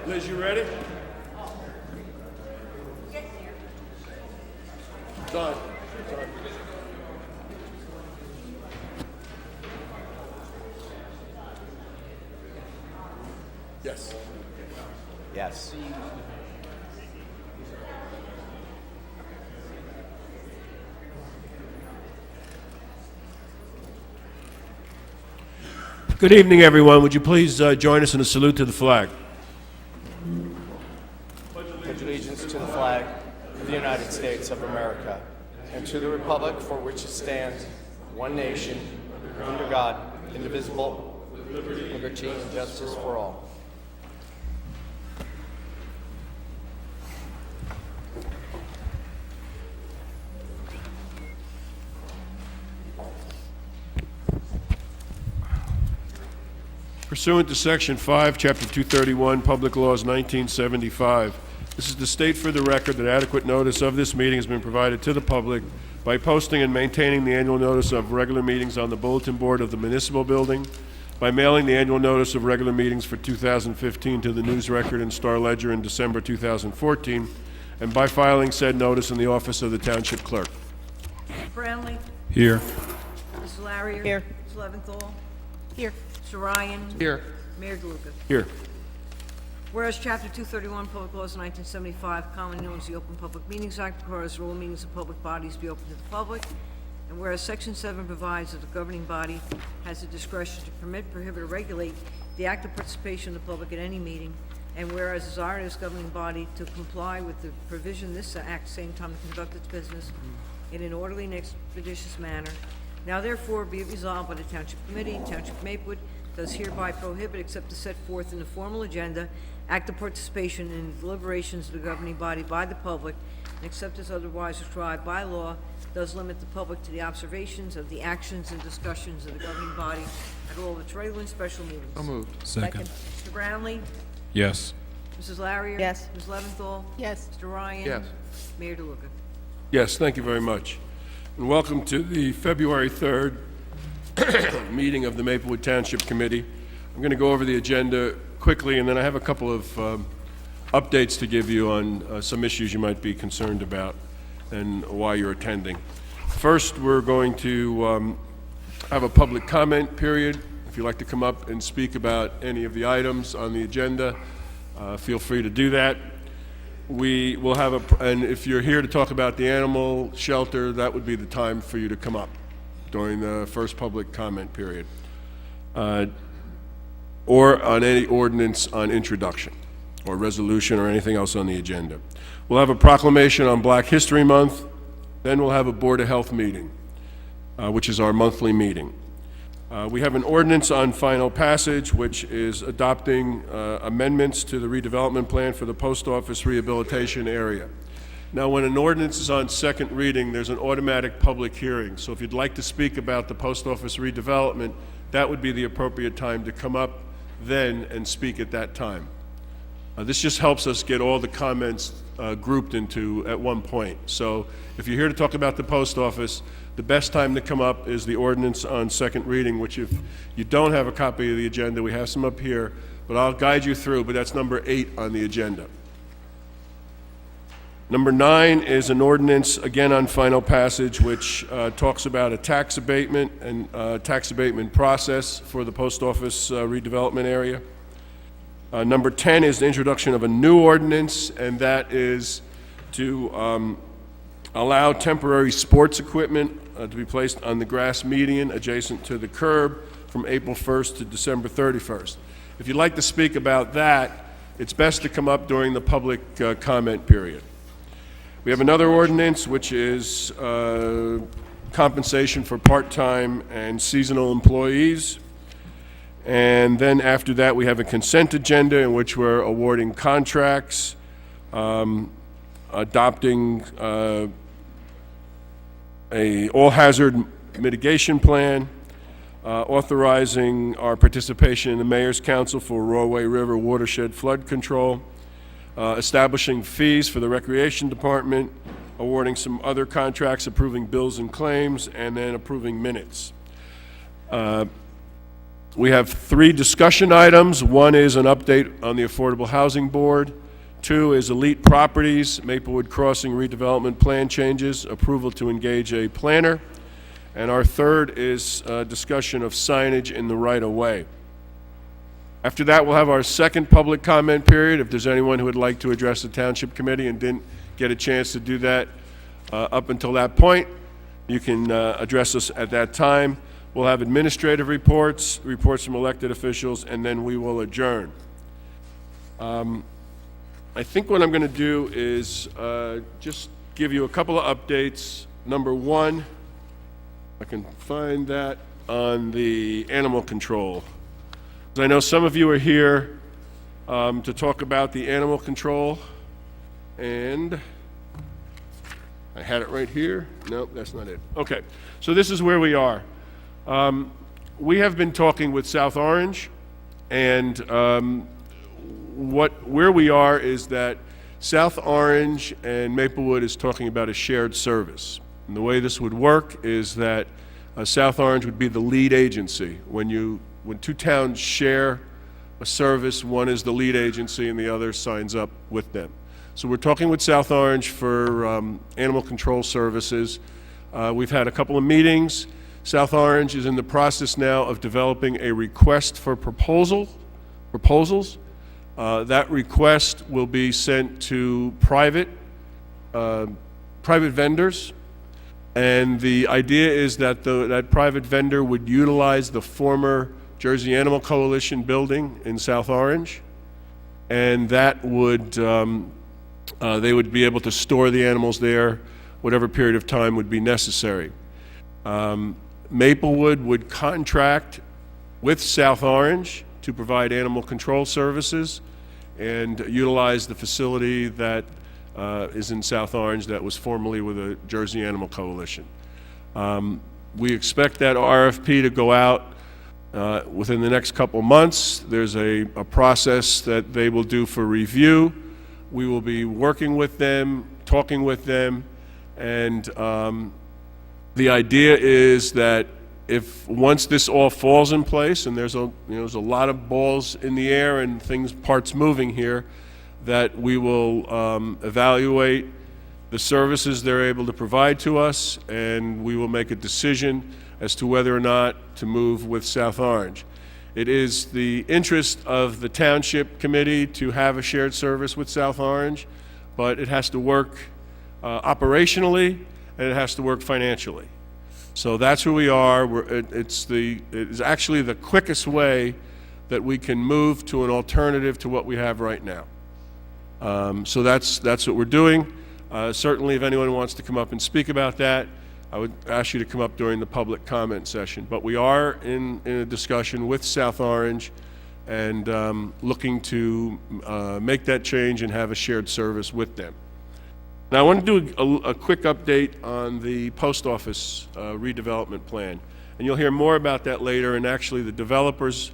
Liz, you ready? Done. Yes. Yes. Good evening, everyone. Would you please join us in a salute to the flag? Pledge allegiance to the flag of the United States of America and to the republic for which it stands, one nation, under God, indivisible, with liberty and justice for all. Pursuant to Section 5, Chapter 231, Public Laws 1975, this is to state for the record that adequate notice of this meeting has been provided to the public by posting and maintaining the annual notice of regular meetings on the bulletin board of the municipal building, by mailing the annual notice of regular meetings for 2015 to the News Record and Star Ledger in December 2014, and by filing said notice in the office of the Township Clerk. Brownlee. Here. Mrs. Larrier. Here. Mrs. Leventhal. Here. Mr. Ryan. Here. Mayor DeLuca. Here. Whereas Chapter 231, Public Laws 1975, commonly known as the Open Public Meetings Act, requires that all meetings of public bodies be open to the public, and whereas Section 7 provides that the governing body has the discretion to permit, prohibit, or regulate the active participation of the public at any meeting, and whereas desired this governing body to comply with the provision of this act, same time to conduct its business in an orderly and expeditious manner, now therefore be it resolved by the Township Committee, Township of Maplewood, does hereby prohibit, except as set forth in the formal agenda, active participation in the deliberations of the governing body by the public, and except as otherwise prescribed by law, does limit the public to the observations of the actions and discussions of the governing body at all of its regular and special meetings. So moved. Second. Mr. Brownlee. Yes. Mrs. Larrier. Yes. Ms. Leventhal. Yes. Mr. Ryan. Yes. Mayor DeLuca. Yes, thank you very much. And welcome to the February 3rd meeting of the Maplewood Township Committee. I'm going to go over the agenda quickly, and then I have a couple of updates to give you on some issues you might be concerned about and why you're attending. First, we're going to have a public comment period. If you'd like to come up and speak about any of the items on the agenda, feel free to do that. We will have and if you're here to talk about the animal shelter, that would be the time for you to come up during the first public comment period, or on any ordinance on introduction, or resolution, or anything else on the agenda. We'll have a proclamation on Black History Month, then we'll have a Board of Health meeting, which is our monthly meeting. We have an ordinance on final passage, which is adopting amendments to the redevelopment plan for the post office rehabilitation area. Now, when an ordinance is on second reading, there's an automatic public hearing. So if you'd like to speak about the post office redevelopment, that would be the appropriate time to come up then and speak at that time. This just helps us get all the comments grouped into at one point. So if you're here to talk about the post office, the best time to come up is the ordinance on second reading, which if you don't have a copy of the agenda, we have some up here, but I'll guide you through, but that's number 8 on the agenda. Number 9 is an ordinance, again on final passage, which talks about a tax abatement and tax abatement process for the post office redevelopment area. Number 10 is the introduction of a new ordinance, and that is to allow temporary sports equipment to be placed on the grass median adjacent to the curb from April 1st to December 31st. If you'd like to speak about that, it's best to come up during the public comment period. We have another ordinance, which is compensation for part-time and seasonal employees. And then after that, we have a consent agenda in which we're awarding contracts, adopting a all-hazard mitigation plan, authorizing our participation in the Mayor's Council for Rawway River watershed flood control, establishing fees for the Recreation Department, awarding some other contracts, approving bills and claims, and then approving minutes. We have 3 discussion items. 1 is an update on the Affordable Housing Board. 2 is Elite Properties, Maplewood Crossing redevelopment plan changes, approval to engage a planner. And our 3rd is discussion of signage in the right-of-way. After that, we'll have our 2nd public comment period. If there's anyone who would like to address the Township Committee and didn't get a chance to do that up until that point, you can address us at that time. We'll have administrative reports, reports from elected officials, and then we will adjourn. I think what I'm going to do is just give you a couple of updates. Number 1, I can find that on the animal control. I know some of you are here to talk about the animal control, and I had it right here. Nope, that's not it. Okay, so this is where we are. We have been talking with South Orange, and where we are is that South Orange and Maplewood is talking about a shared service. And the way this would work is that South Orange would be the lead agency. When 2 towns share a service, one is the lead agency and the other signs up with them. So we're talking with South Orange for animal control services. We've had a couple of meetings. South Orange is in the process now of developing a request for proposals. That request will be sent to private vendors, and the idea is that that private vendor would utilize the former Jersey Animal Coalition building in South Orange, and that would they would be able to store the animals there whatever period of time would be necessary. Maplewood would contract with South Orange to provide animal control services and utilize the facility that is in South Orange that was formerly with the Jersey Animal Coalition. We expect that RFP to go out within the next couple months. There's a process that they will do for review. We will be working with them, talking with them, and the idea is that once this all falls in place, and there's a lot of balls in the air and parts moving here, that we will evaluate the services they're able to provide to us, and we will make a decision as to whether or not to move with South Orange. It is the interest of the Township Committee to have a shared service with South Orange, but it has to work operationally, and it has to work financially. So that's where we are. It's actually the quickest way that we can move to an alternative to what we have right now. So that's what we're doing. Certainly, if anyone wants to come up and speak about that, I would ask you to come up during the public comment session. But we are in a discussion with South Orange and looking to make that change and have a shared service with them. Now, I want to do a quick update on the post office redevelopment plan. And you'll hear more about that later, and actually the developer's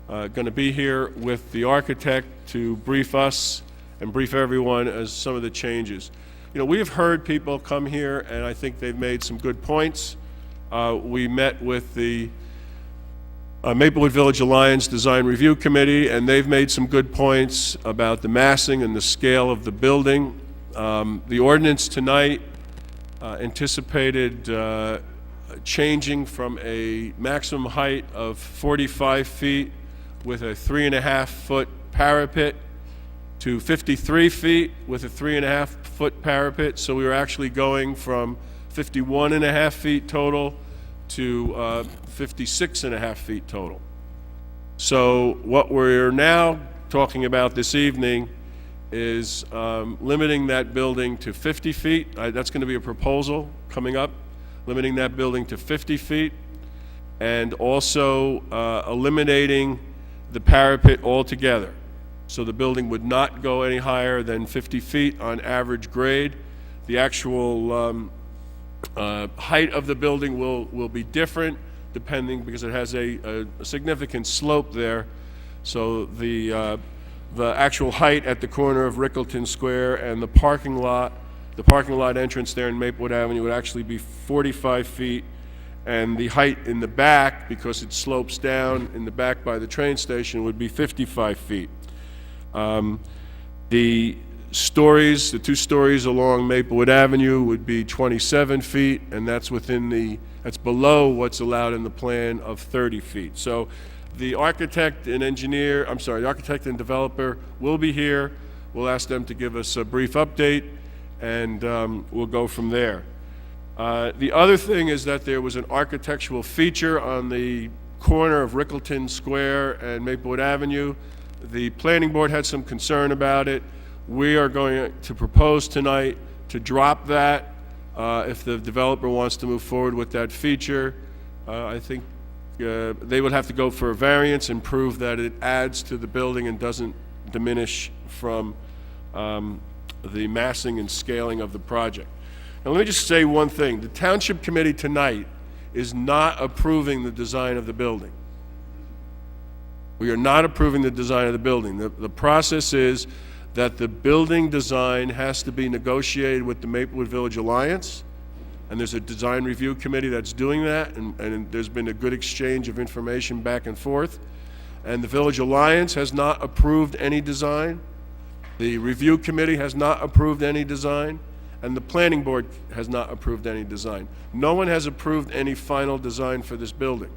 going to be here with the architect to brief us and brief everyone as some of the changes. We have heard people come here, and I think they've made some good points. We met with the Maplewood Village Alliance Design Review Committee, and they've made some good points about the massing and the scale of the building. The ordinance tonight anticipated changing from a maximum height of 45 feet with a 3.5-foot parapet to 53 feet with a 3.5-foot parapet. So we were actually going from 51.5 feet total to 56.5 feet total. So what we're now talking about this evening is limiting that building to 50 feet. That's going to be a proposal coming up, limiting that building to 50 feet, and also eliminating the parapet altogether. So the building would not go any higher than 50 feet on average grade. The actual height of the building will be different depending, because it has a significant slope there. So the actual height at the corner of Rickleton Square and the parking lot entrance there in Maplewood Avenue would actually be 45 feet, and the height in the back, because it slopes down in the back by the train station, would be 55 feet. The stories, the 2 stories along Maplewood Avenue would be 27 feet, and that's below what's allowed in the plan of 30 feet. So the architect and the architect and developer will be here. We'll ask them to give us a brief update, and we'll go from there. The other thing is that there was an architectural feature on the corner of Rickleton Square and Maplewood Avenue. The planning board had some concern about it. We are going to propose tonight to drop that if the developer wants to move forward with that feature. I think they would have to go for a variance and prove that it adds to the building and doesn't diminish from the massing and scaling of the project. Now, let me just say one thing. The Township Committee tonight is not approving the design of the building. We are not approving the design of the building. The process is that the building design has to be negotiated with the Maplewood Village Alliance, and there's a design review committee that's doing that, and there's been a good exchange of information back and forth. And the Village Alliance has not approved any design. The review committee has not approved any design, and the planning board has not approved any design. No one has approved any final design for this building.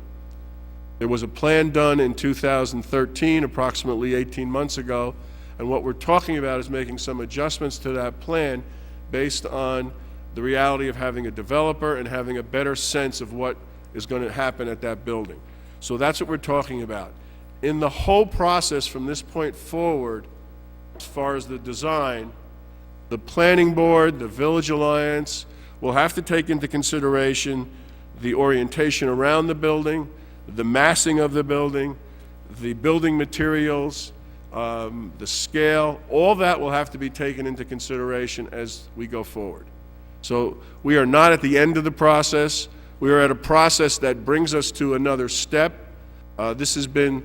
There was a plan done in 2013, approximately 18 months ago, and what we're talking about is making some adjustments to that plan based on the reality of having a developer and having a better sense of what is going to happen at that building. So that's what we're talking about. In the whole process from this point forward, as far as the design, the planning board, the Village Alliance will have to take into consideration the orientation around the building, the massing of the building, the building materials, the scale. All that will have to be taken into consideration as we go forward. So we are not at the end of the process. We are at a process that brings us to another step. This has been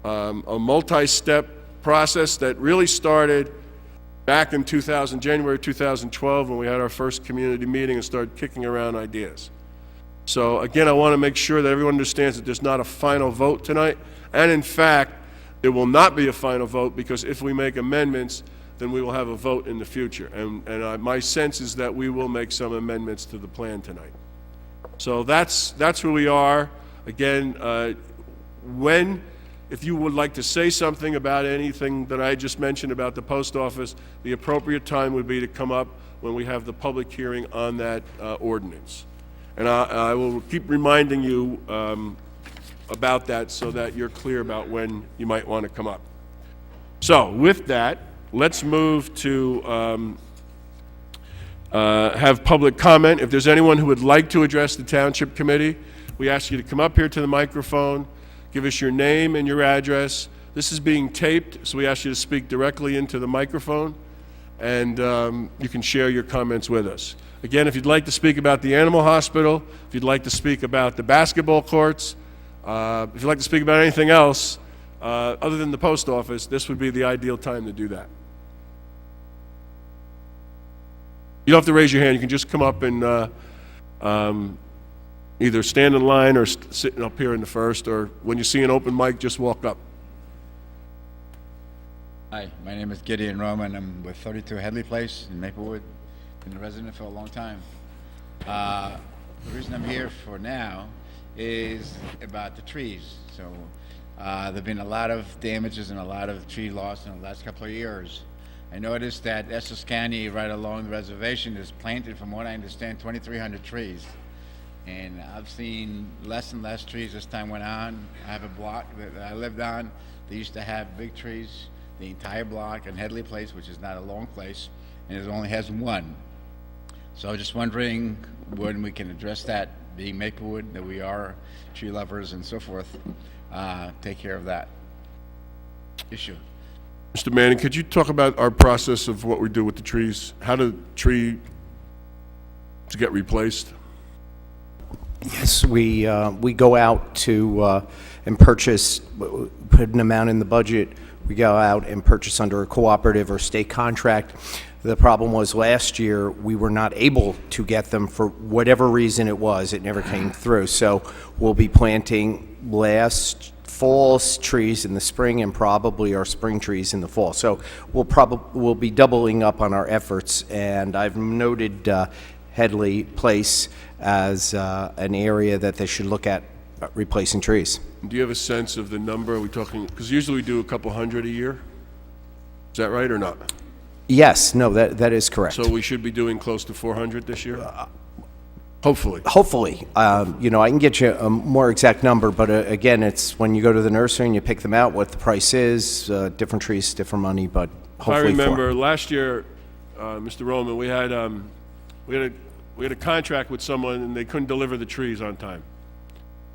a multi-step process that really started back in January 2012, when we had our first community meeting and started kicking around ideas. So again, I want to make sure that everyone understands that there's not a final vote tonight, and in fact, there will not be a final vote, because if we make amendments, then we will have a vote in the future. And my sense is that we will make some amendments to the plan tonight. So that's where we are. Again, if you would like to say something about anything that I just mentioned about the post office, the appropriate time would be to come up when we have the public hearing on that ordinance. And I will keep reminding you about that so that you're clear about when you might want to come up. So with that, let's move to have public comment. If there's anyone who would like to address the Township Committee, we ask you to come up here to the microphone, give us your name and your address. This is being taped, so we ask you to speak directly into the microphone, and you can share your comments with us. Again, if you'd like to speak about the animal hospital, if you'd like to speak about the basketball courts, if you'd like to speak about anything else other than the post office, this would be the ideal time to do that. You don't have to raise your hand. You can just come up and either stand in line or sitting up here in the first, or when you see an open mic, just walk up. Hi, my name is Gideon Roman. I'm with 32 Headley Place in Maplewood. Been a resident for a long time. The reason I'm here for now is about the trees. So there have been a lot of damages and a lot of tree loss in the last couple of years. I noticed that Essex County, right along the reservation, has planted, from what I understand, 2,300 trees. And I've seen less and less trees as time went on. I have a block that I lived on. They used to have big trees, the entire block, and Headley Place, which is not a long place, and it only has one. So I was just wondering when we can address that, being Maplewood, that we are tree lovers and so forth, take care of that issue. Mr. Manning, could you talk about our process of what we do with the trees? How do trees get replaced? Yes, we go out to and purchase, put an amount in the budget. We go out and purchase under a cooperative or state contract. The problem was last year, we were not able to get them for whatever reason it was. It never came through. So we'll be planting last fall's trees in the spring and probably our spring trees in the fall. So we'll be doubling up on our efforts, and I've noted Headley Place as an area that they should look at replacing trees. Do you have a sense of the number? Are we talking, because usually we do a couple hundred a year? Is that right or not? Yes, no, that is correct. So we should be doing close to 400 this year? Hopefully. Hopefully. You know, I can get you a more exact number, but again, it's when you go to the nursery and you pick them out, what the price is, different trees, different money, but hopefully I remember last year, Mr. Roman, we had a contract with someone and they couldn't deliver the trees on time.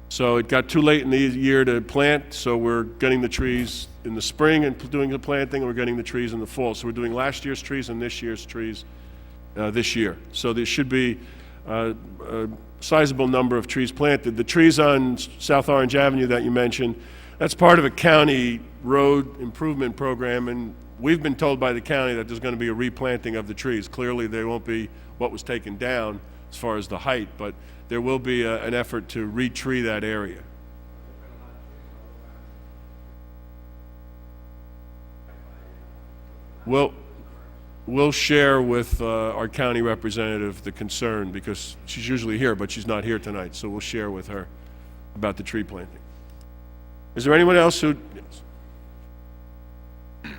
So it got too late in the year to plant, so we're getting the trees in the spring and doing the planting, and we're getting the trees in the fall. So we're doing last year's trees and this year's trees this year. So there should be a sizable number of trees planted. The trees on South Orange Avenue that you mentioned, that's part of a county road improvement program, and we've been told by the county that there's going to be a replanting of the trees. Clearly, they won't be what was taken down as far as the height, but there will be an effort to re-tree that area. We'll share with our county representative the concern, because she's usually here, but she's not here tonight, so we'll share with her about the tree planting. Is there anyone else who... Yes.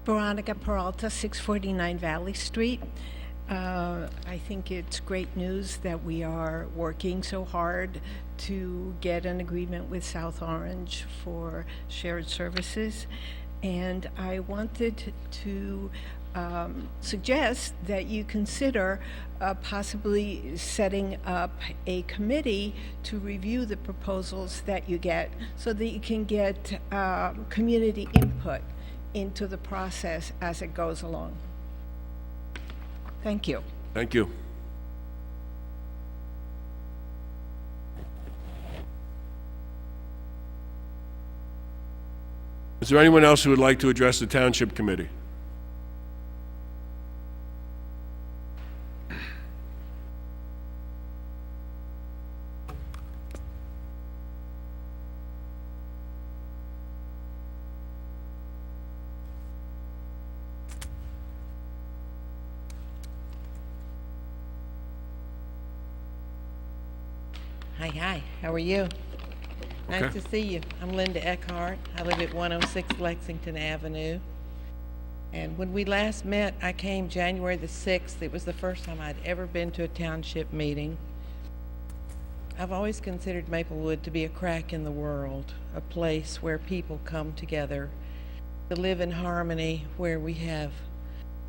Veronica Peralta, 649 Valley Street. I think it's great news that we are working so hard to get an agreement with South Orange for shared services. And I wanted to suggest that you consider possibly setting up a committee to review the proposals that you get so that you can get community input into the process as it goes along. Thank you. Thank you. Is there anyone else who would like to address the Township Committee? Hi, how are you? Nice Okay. to see you. I'm Linda Eckhart. I live at 106 Lexington Avenue. And when we last met, I came January the 6th. It was the first time I'd ever been to a township meeting. I've always considered Maplewood to be a crack in the world, a place where people come together to live in harmony, where we have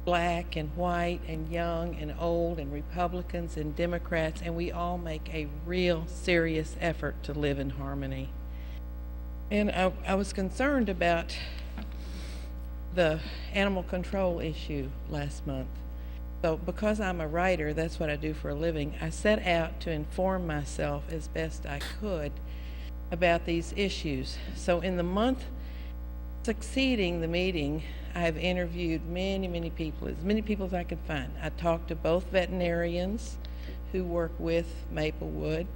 black and white and young and old and Republicans and Democrats, and we all make a real serious effort to live in harmony. And I was concerned about the animal control issue last month. So because I'm a writer, that's what I do for a living, I set out to inform myself as best I could about these issues. So in the month succeeding the meeting, I've interviewed many people, as many people as I could find. I talked to both veterinarians who work with Maplewood.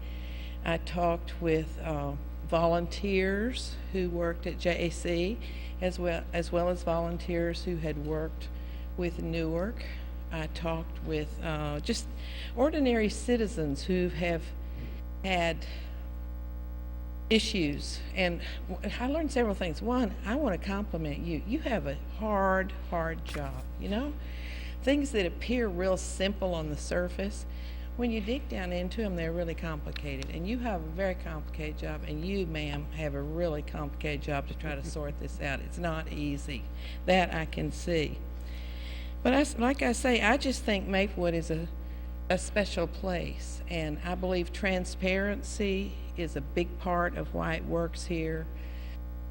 I talked with volunteers who worked at JAC, as well as volunteers who had worked with Newark. I talked with just ordinary citizens who have had issues, and I learned several things. One, I want to compliment you. You have a hard job, you know? Things that appear real simple on the surface, when you dig down into them, they're really complicated. And you have a very complicated job, and you, ma'am, have a really complicated job to try to sort this out. It's not easy. That I can see. But like I say, I just think Maplewood is a special place, and I believe transparency is a big part of why it works here.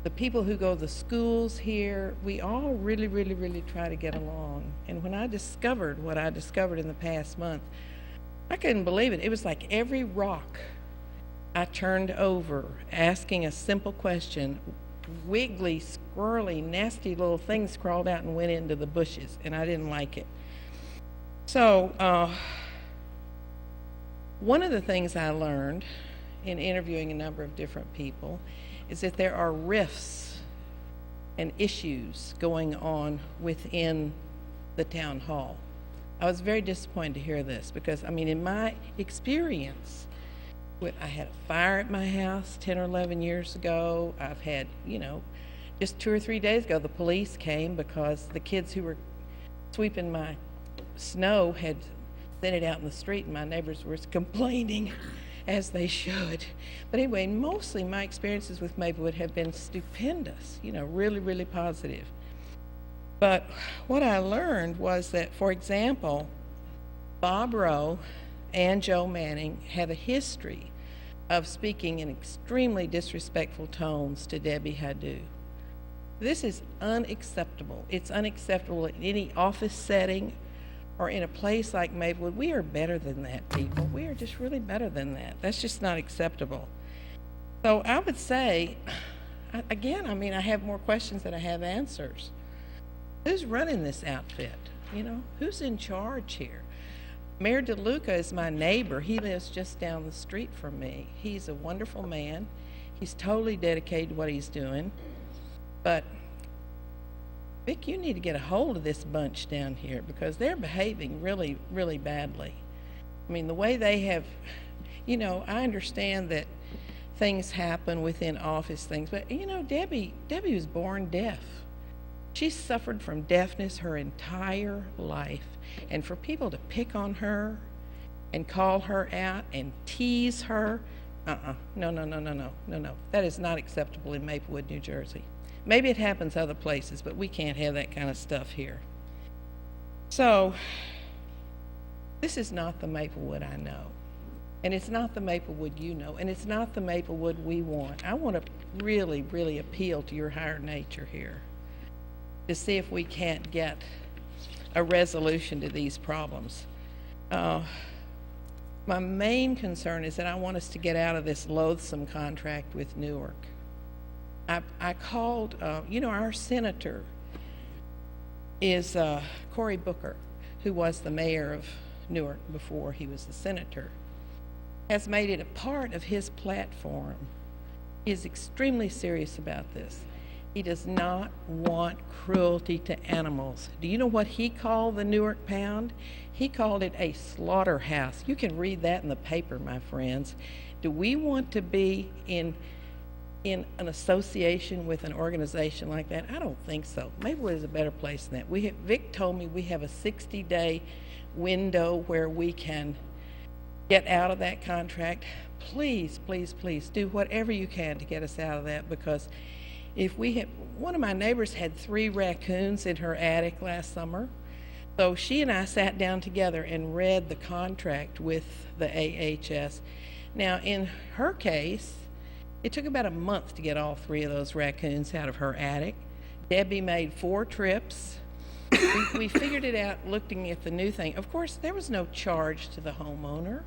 The people who go to the schools here, we all really try to get along. And when I discovered what I discovered in the past month, I couldn't believe it. It was like every rock I turned over asking a simple question: wiggly, squirrely, nasty little things crawled out and went into the bushes, and I didn't like it. So, one of the things I learned in interviewing a number of different people is that there are rifts and issues going on within the town hall. I was very disappointed to hear this because, I mean, in my experience, I had a fire at my house 10 or 11 years ago. I've had, just 2 or 3 days ago, the police came because the kids who were sweeping my snow had sent it out in the street, and my neighbors were complaining, as they should. But anyway, mostly my experiences with Maplewood have been stupendous, really, really positive. But what I learned was that, for example, Bob Rowe and Joe Manning have a history of speaking in extremely disrespectful tones to Debbie Hadou. This is unacceptable. It's unacceptable in any office setting or in a place like Maplewood. We are better than that, people. We are just really better than that. That's just not acceptable. So I would say, again, I have more questions than I have answers. Who's running this outfit? Who's in charge here? Mayor DeLuca is my neighbor. He lives just down the street from me. He's a wonderful man. He's totally dedicated to what he's doing. But, Vic, you need to get a hold of this bunch down here because they're behaving really, really badly. The way they have, I understand that things happen within office things, but, Debbie was born deaf. She suffered from deafness her entire life. And for people to pick on her and call her out and tease her, no. That is not acceptable in Maplewood, New Jersey. Maybe it happens other places, but we can't have that kind of stuff here. So, this is not the Maplewood I know. And it's not the Maplewood you know. And it's not the Maplewood we want. I want to really, really appeal to your higher nature here to see if we can't get a resolution to these problems. My main concern is that I want us to get out of this loathsome contract with Newark. I called, our senator is Cory Booker, who was the mayor of Newark before he was the senator, has made it a part of his platform. He is extremely serious about this. He does not want cruelty to animals. Do you know what he called the Newark Pound? He called it a slaughterhouse. You can read that in the paper, my friends. Do we want to be in an association with an organization like that? I don't think so. Maplewood is a better place than that. Vic told me we have a 60-day window where we can get out of that contract. Please, please, please do whatever you can to get us out of that, because one of my neighbors had 3 raccoons in her attic last summer. So she and I sat down together and read the contract with the AHS. Now, in her case, it took about a month to get all 3 of those raccoons out of her attic. Debbie made 4 trips. We figured it out looking at the new thing. Of course, there was no charge to the homeowner.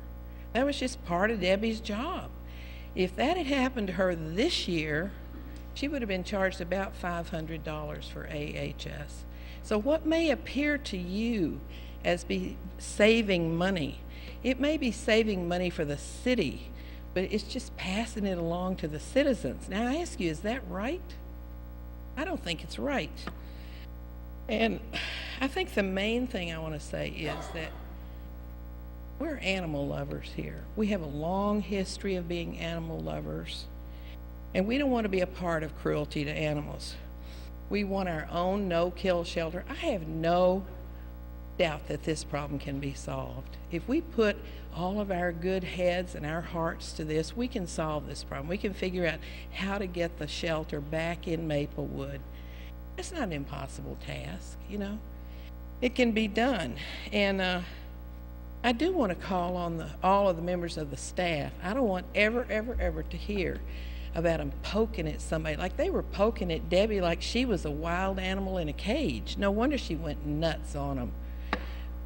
That was just part of Debbie's job. If that had happened to her this year, she would have been charged about $500 for AHS. So what may appear to you as be saving money, it may be saving money for the city, but it's just passing it along to the citizens. Now I ask you, is that right? I don't think it's right. And I think the main thing I want to say is that we're animal lovers here. We have a long history of being animal lovers. And we don't want to be a part of cruelty to animals. We want our own no-kill shelter. I have no doubt that this problem can be solved. If we put all of our good heads and our hearts to this, we can solve this problem. We can figure out how to get the shelter back in Maplewood. It's not an impossible task, It can be done. And I do want to call on all of the members of the staff. I don't want ever to hear about them poking at somebody. Like they were poking at Debbie like she was a wild animal in a cage. No wonder she went nuts on them.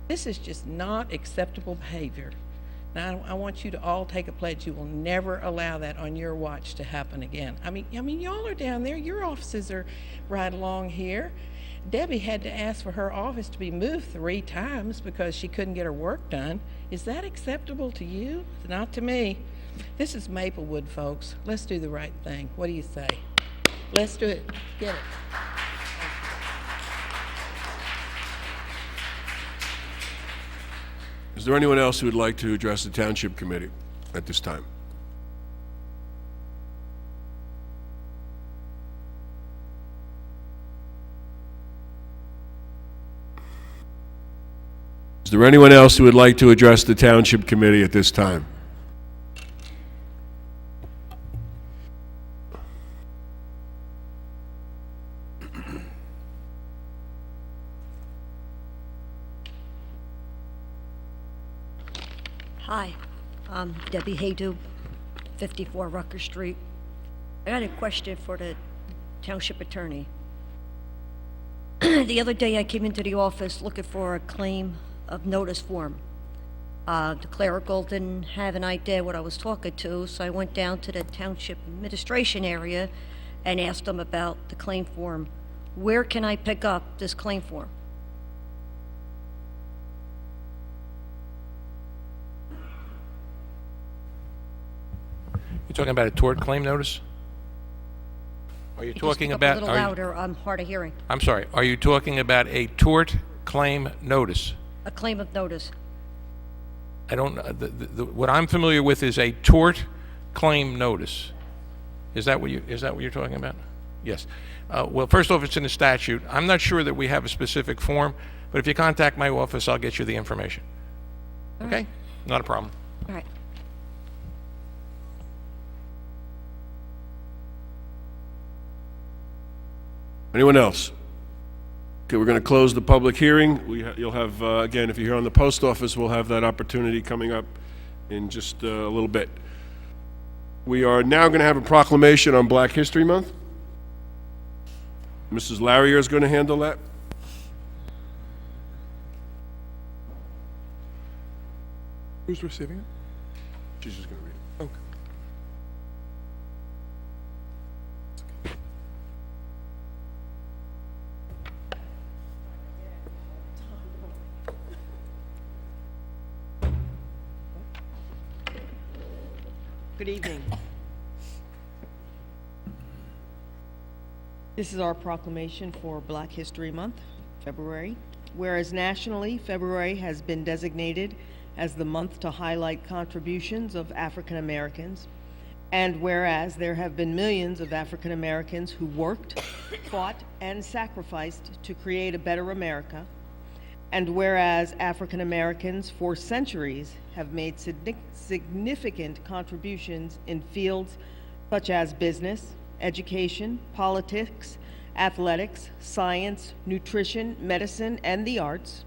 This is just not acceptable behavior. Now, I want you to all take a pledge. You will never allow that on your watch to happen again. I mean, y'all are down there. Your offices are right along here. Debbie had to ask for her office to be moved 3 times because she couldn't get her work done. Is that acceptable to you? Not to me. This is Maplewood, folks. Let's do the right thing. What do you say? Let's do it. Get it. Is there anyone else who would like to address the Township Committee at this time? Is there anyone else who would like to address the Township Committee at this time? Hi, I'm Debbie Haydu, 54 Rucker Street. I got a question for the township attorney. The other day I came into the office looking for a claim of notice form. The clerical didn't have an idea what I was talking to, so I went down to the township administration area and asked them about the claim form. Where can I pick up this claim form? You're talking about a tort claim notice? Are you talking about? A little louder, I'm hard of hearing. I'm sorry, are you talking about a tort claim notice? A claim of notice. I don't, what I'm familiar with is a tort claim notice. Is that what you're talking about? Yes. Well, first off, it's in the statute. I'm not sure that we have a specific form, but if you contact my office, I'll get you the information. Okay? Not a problem. All right. Anyone else? Okay, we're going to close the public hearing. You'll have, again, if you're here on the post office, we'll have that opportunity coming up in just a little bit. We are now going to have a proclamation on Black History Month. Mrs. Larrier is going to handle that. Who's receiving it? She's just going to read it. Okay. Good evening. This is our proclamation for Black History Month, February. Whereas nationally, February has been designated as the month to highlight contributions of African Americans, and whereas there have been millions of African Americans who worked, fought, and sacrificed to create a better America, and whereas African Americans for centuries have made significant contributions in fields such as business, education, politics, athletics, science, nutrition, medicine, and the arts,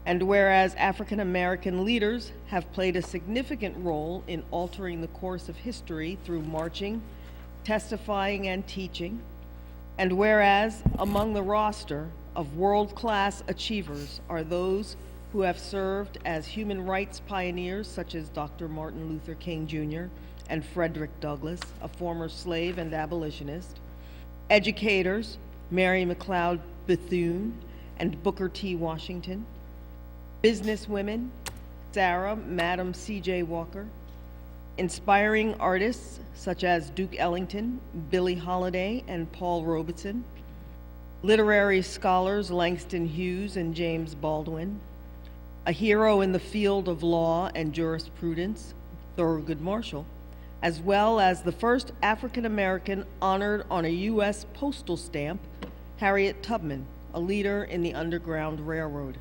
and whereas African American leaders have played a significant role in altering the course of history through marching, testifying, and teaching, and whereas among the roster of world-class achievers are those who have served as human rights pioneers such as Dr. Martin Luther King Jr. and Frederick Douglass, a former slave and abolitionist, educators, Mary McLeod Bethune and Booker T. Washington, businesswomen, Sarah Madam C.J. Walker, inspiring artists such as Duke Ellington, Billie Holiday, and Paul Robeson, literary scholars Langston Hughes and James Baldwin, a hero in the field of law and jurisprudence, Thurgood Marshall, as well as the first African American honored on a U.S. postal stamp, Harriet Tubman, a leader in the Underground Railroad.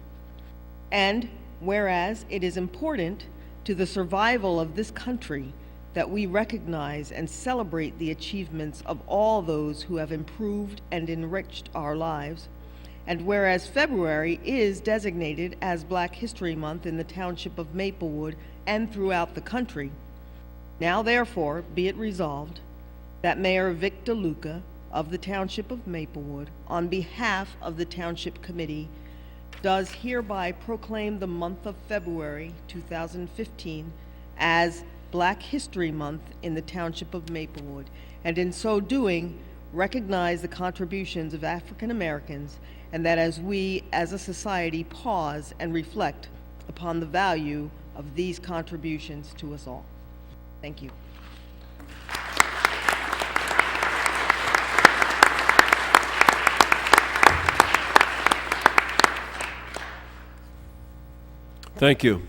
And whereas it is important to the survival of this country that we recognize and celebrate the achievements of all those who have improved and enriched our lives, and whereas February is designated as Black History Month in the Township of Maplewood and throughout the country, now therefore be it resolved that Mayor Vic DeLuca of the Township of Maplewood, on behalf of the Township Committee, does hereby proclaim the month of February 2015 as Black History Month in the Township of Maplewood, and in so doing, recognize the contributions of African Americans, and that as we as a society pause and reflect upon the value of these contributions to us all. Thank you. Thank you.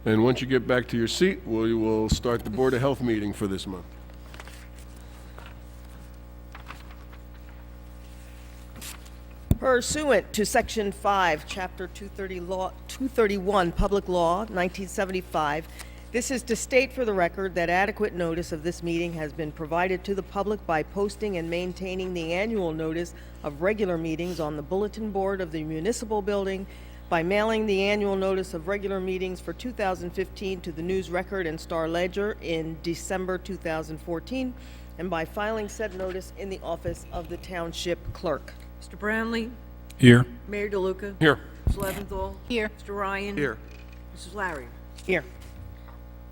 And once you get back to your seat, we will start the Board of Health meeting for this month. Pursuant to Section 5, Chapter 231, Public Law, 1975, this is to state for the record that adequate notice of this meeting has been provided to the public by posting and maintaining the annual notice of regular meetings on the bulletin board of the municipal building, by mailing the annual notice of regular meetings for 2015 to the News Record and Star Ledger in December 2014, and by filing said notice in the office of the Township Clerk. Mr. Brownlee? Here. Mayor DeLuca? Here. Ms. Leventhal? Here. Mr. Ryan? Here. Mrs. Larry? Here.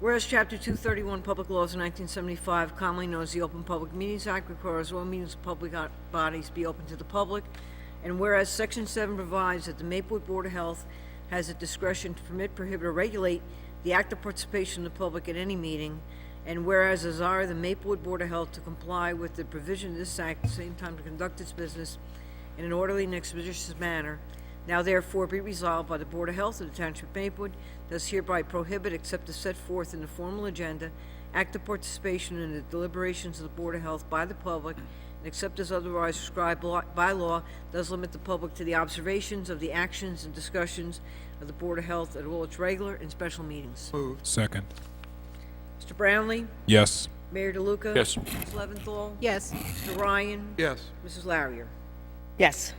Whereas Chapter 231 Public Laws of 1975, commonly known as the Open Public Meetings Act, requires all meetings of public bodies be open to the public, and whereas Section 7 provides that the Maplewood Board of Health has the discretion to permit, prohibit, or regulate the active participation of the public at any meeting, and whereas desire the Maplewood Board of Health to comply with the provision of this act at the same time to conduct its business in an orderly and expeditious manner, now therefore be resolved by the Board of Health of the Township of Maplewood, does hereby prohibit, except as set forth in the formal agenda, active participation in the deliberations of the Board of Health by the public, and except as otherwise prescribed by law, does limit the public to the observations of the actions and discussions of the Board of Health at all its regular and special meetings. Moved. Second. Mr. Brownlee? Yes. Mayor DeLuca? Yes. Ms. Leventhal? Yes. Mr. Ryan? Yes. Mrs. Larrier? Yes.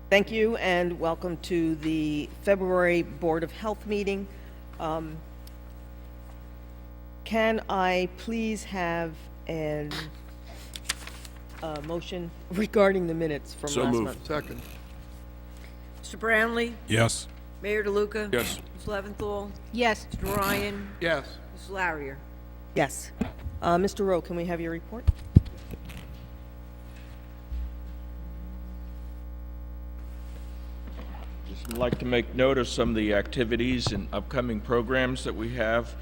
Thank you, and welcome to the February Board of Health meeting. Can I please have a motion regarding the minutes from So last moved. month? Second. Mr. Brownlee? Yes. Mayor DeLuca? Yes. Ms. Leventhal? Yes. Mr. Ryan? Yes. Mrs. Larrier? Yes. Mr. Rowe, can we have your report? Just like to make note of some of the activities and upcoming programs that we have.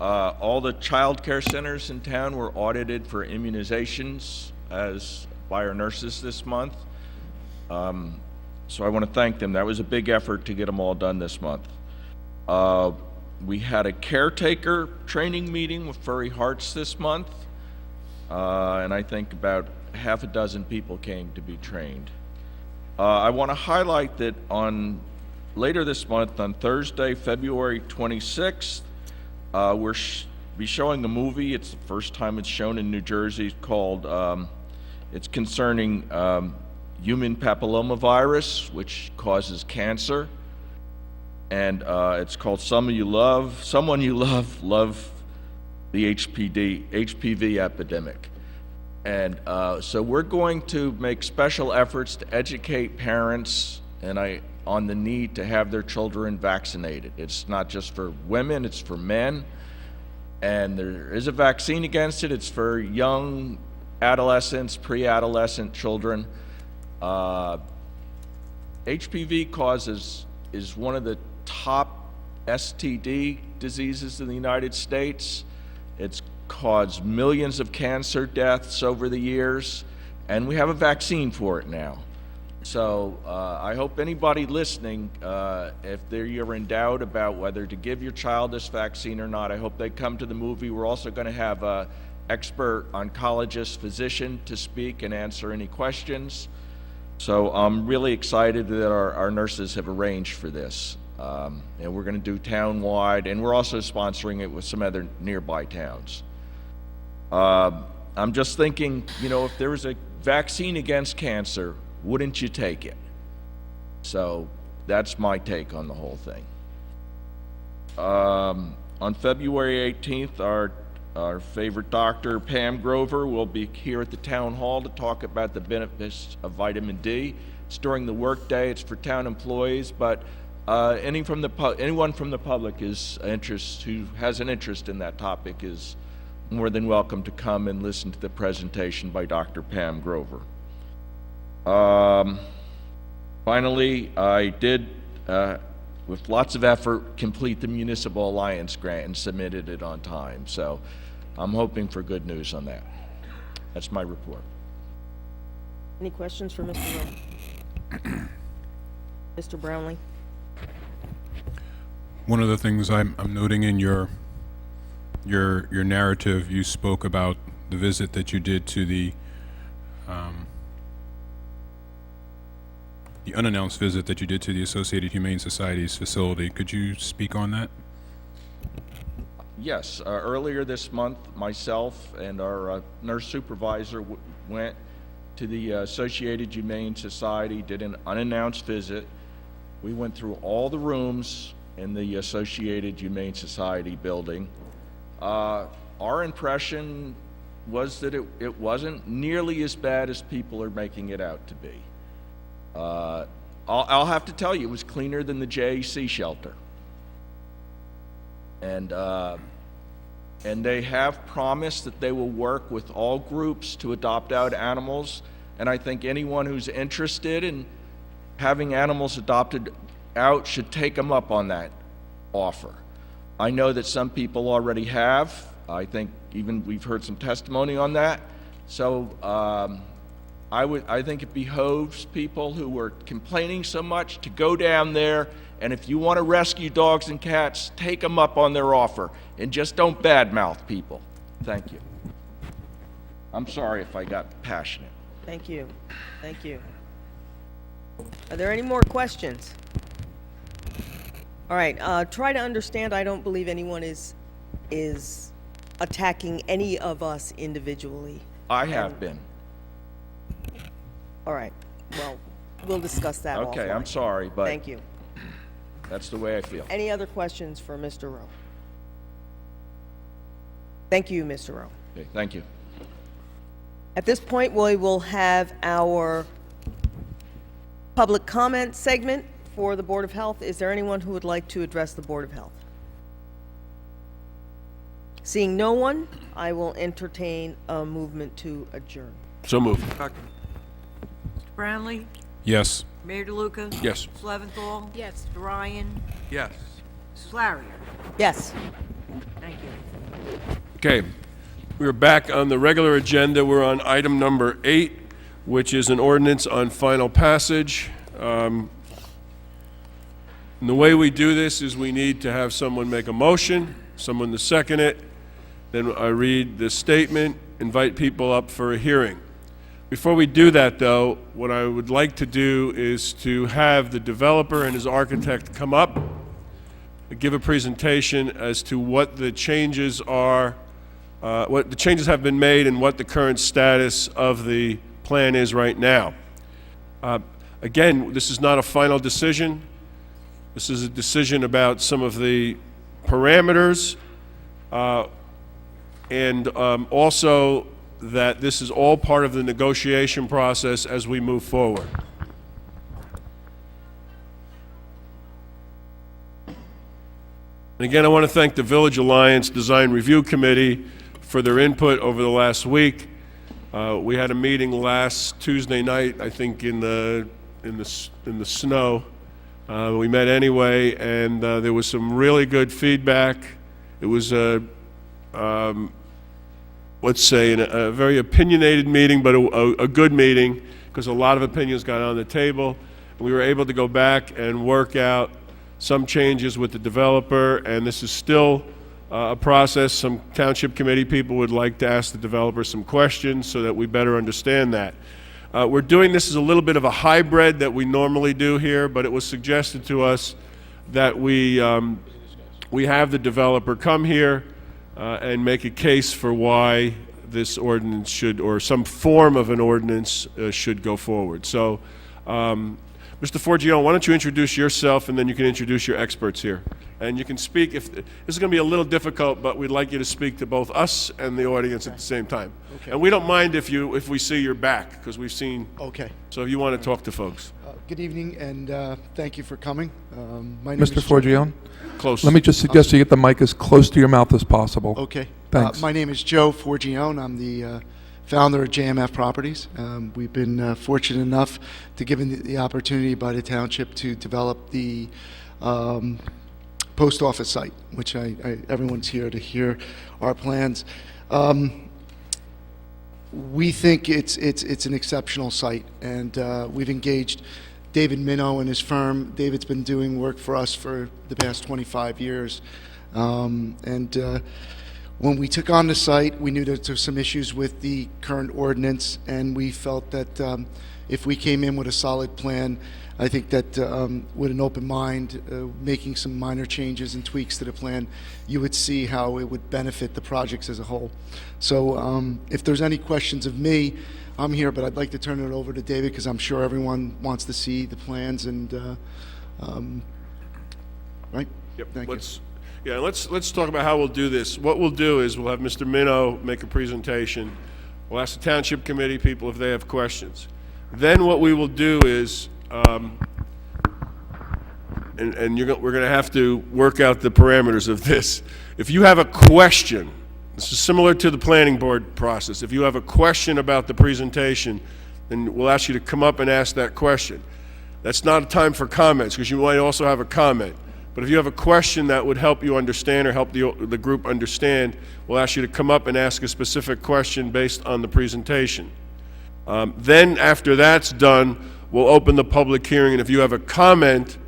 All the child care centers in town were audited for immunizations by our nurses this month. So I want to thank them. That was a big effort to get them all done this month. We had a caretaker training meeting with Furry Hearts this month, and I think about half a dozen people came to be trained. I want to highlight that later this month, on Thursday, February 26th, we'll be showing a movie. It's the first time it's shown in New Jersey, called, it's concerning human papillomavirus, which causes cancer. And it's called Someone You Love, Love the HPV Epidemic. And so we're going to make special efforts to educate parents on the need to have their children vaccinated. It's not just for women, it's for men. And there is a vaccine against it. It's for young adolescents, pre-adolescent children. HPV is one of the top STD diseases in the United States. It's caused millions of cancer deaths over the years, and we have a vaccine for it now. So I hope anybody listening, if you're in doubt about whether to give your child this vaccine or not, I hope they come to the movie. We're also going to have an expert oncologist physician to speak and answer any questions. So I'm really excited that our nurses have arranged for this. And we're going to do town-wide, and we're also sponsoring it with some other nearby towns. I'm just thinking, if there was a vaccine against cancer, wouldn't you take it? So that's my take on the whole thing. On February 18th, our favorite doctor, Pam Grover, will be here at the town hall to talk about the benefits of vitamin D. It's during the workday, it's for town employees, but anyone from the public who has an interest in that topic is more than welcome to come and listen to the presentation by Dr. Pam Grover. Finally, I did, with lots of effort, complete the Municipal Alliance grant and submitted it on time. So I'm hoping for good news on that. That's my report. Any questions for Mr. Rowe? Mr. Brownlee? One of the things I'm noting in your narrative, you spoke about the visit that you did to the unannounced visit that you did to the Associated Humane Society's facility. Could you speak on that? Yes, earlier this month, myself and our nurse supervisor went to the Associated Humane Society, did an unannounced visit. We went through all the rooms in the Associated Humane Society building. Our impression was that it wasn't nearly as bad as people are making it out to be. I'll have to tell you, it was cleaner than the JAC shelter. And they have promised that they will work with all groups to adopt out animals, and I think anyone who's interested in having animals adopted out should take them up on that offer. I know that some people already have. I think even we've heard some testimony on that. So I think it behoves people who are complaining so much to go down there, and if you want to rescue dogs and cats, take them up on their offer, and just don't badmouth people. Thank you. I'm sorry if I got passionate. Thank you. Thank you. Are there any more questions? All right, try to understand, I don't believe anyone is attacking any of us individually. I have been. All right, well, we'll discuss that offline. Okay, I'm sorry, but Thank you. that's the way I feel. Any other questions for Mr. Rowe? Thank you, Mr. Rowe. Okay, thank you. At this point, we will have our public comment segment for the Board of Health. Is there anyone who would like to address the Board of Health? Seeing no one, I will entertain a movement to adjourn. So moved. Mr. Brownlee? Yes. Mayor DeLuca? Yes. Mrs. Leventhal? Yes. Mr. Ryan? Yes. Mrs. Larrier? Yes. Thank you. Okay, we're back on the regular agenda. We're on item number 8, which is an ordinance on final passage. And the way we do this is we need to have someone make a motion, someone to second it, then I read the statement, invite people up for a hearing. Before we do that, though, what I would like to do is to have the developer and his architect come up, give a presentation as to what the changes are, what the changes have been made and what the current status of the plan is right now. Again, this is not a final decision. This is a decision about some of the parameters, and also that this is all part of the negotiation process as we move forward. And again, I want to thank the Village Alliance Design Review Committee for their input over the last week. We had a meeting last Tuesday night, I think, in the snow. We met anyway, and there was some really good feedback. It was let's say, a very opinionated meeting, but a good meeting, because a lot of opinions got on the table. We were able to go back and work out some changes with the developer, and this is still a process. Some township committee people would like to ask the developer some questions so that we better understand that. We're doing this as a little bit of a hybrid that we normally do here, but it was suggested to us that we have the developer come here and make a case for why this ordinance should, or some form of an ordinance should go forward. So Mr. Forgione, why don't you introduce yourself, and then you can introduce your experts here. And you can speak, if, this is going to be a little difficult, but we'd like you to speak to both us and the audience at the same time. Okay. And we don't mind if we see your back, because we've seen, Okay. so if you want to talk to folks. Good evening, and thank you for coming. My name Mr. is Forgione, Close. let me just suggest you get the mic as close to your mouth as possible. Okay. Thanks. My name is Joe Forgione. I'm the founder of JMF Properties. We've been fortunate enough to given the opportunity by the township to develop the post office site, which everyone's here to hear our plans. We think it's an exceptional site, and we've engaged David Minnow and his firm. David's been doing work for us for the past 25 years. When we took on the site, we knew that there were some issues with the current ordinance, and we felt that if we came in with a solid plan, I think that with an open mind, making some minor changes and tweaks to the plan, you would see how it would benefit the projects as a whole. So if there's any questions of me, I'm here, but I'd like to turn it over to David because I'm sure everyone wants to see the plans and, right? Yep. Thank you. Yeah, let's talk about how we'll do this. What we'll do is we'll have Mr. Minnow make a presentation. We'll ask the Township Committee people if they have questions. Then what we will do is, we're going to have to work out the parameters of this. If you have a question, this is similar to the planning board process. If you have a question about the presentation, then we'll ask you to come up and ask that question. That's not a time for comments, because you might also have a comment. But if you have a question that would help you understand or help the group understand, we'll ask you to come up and ask a specific question based on the presentation. Then after that's done, we'll open the public hearing, and if you have a comment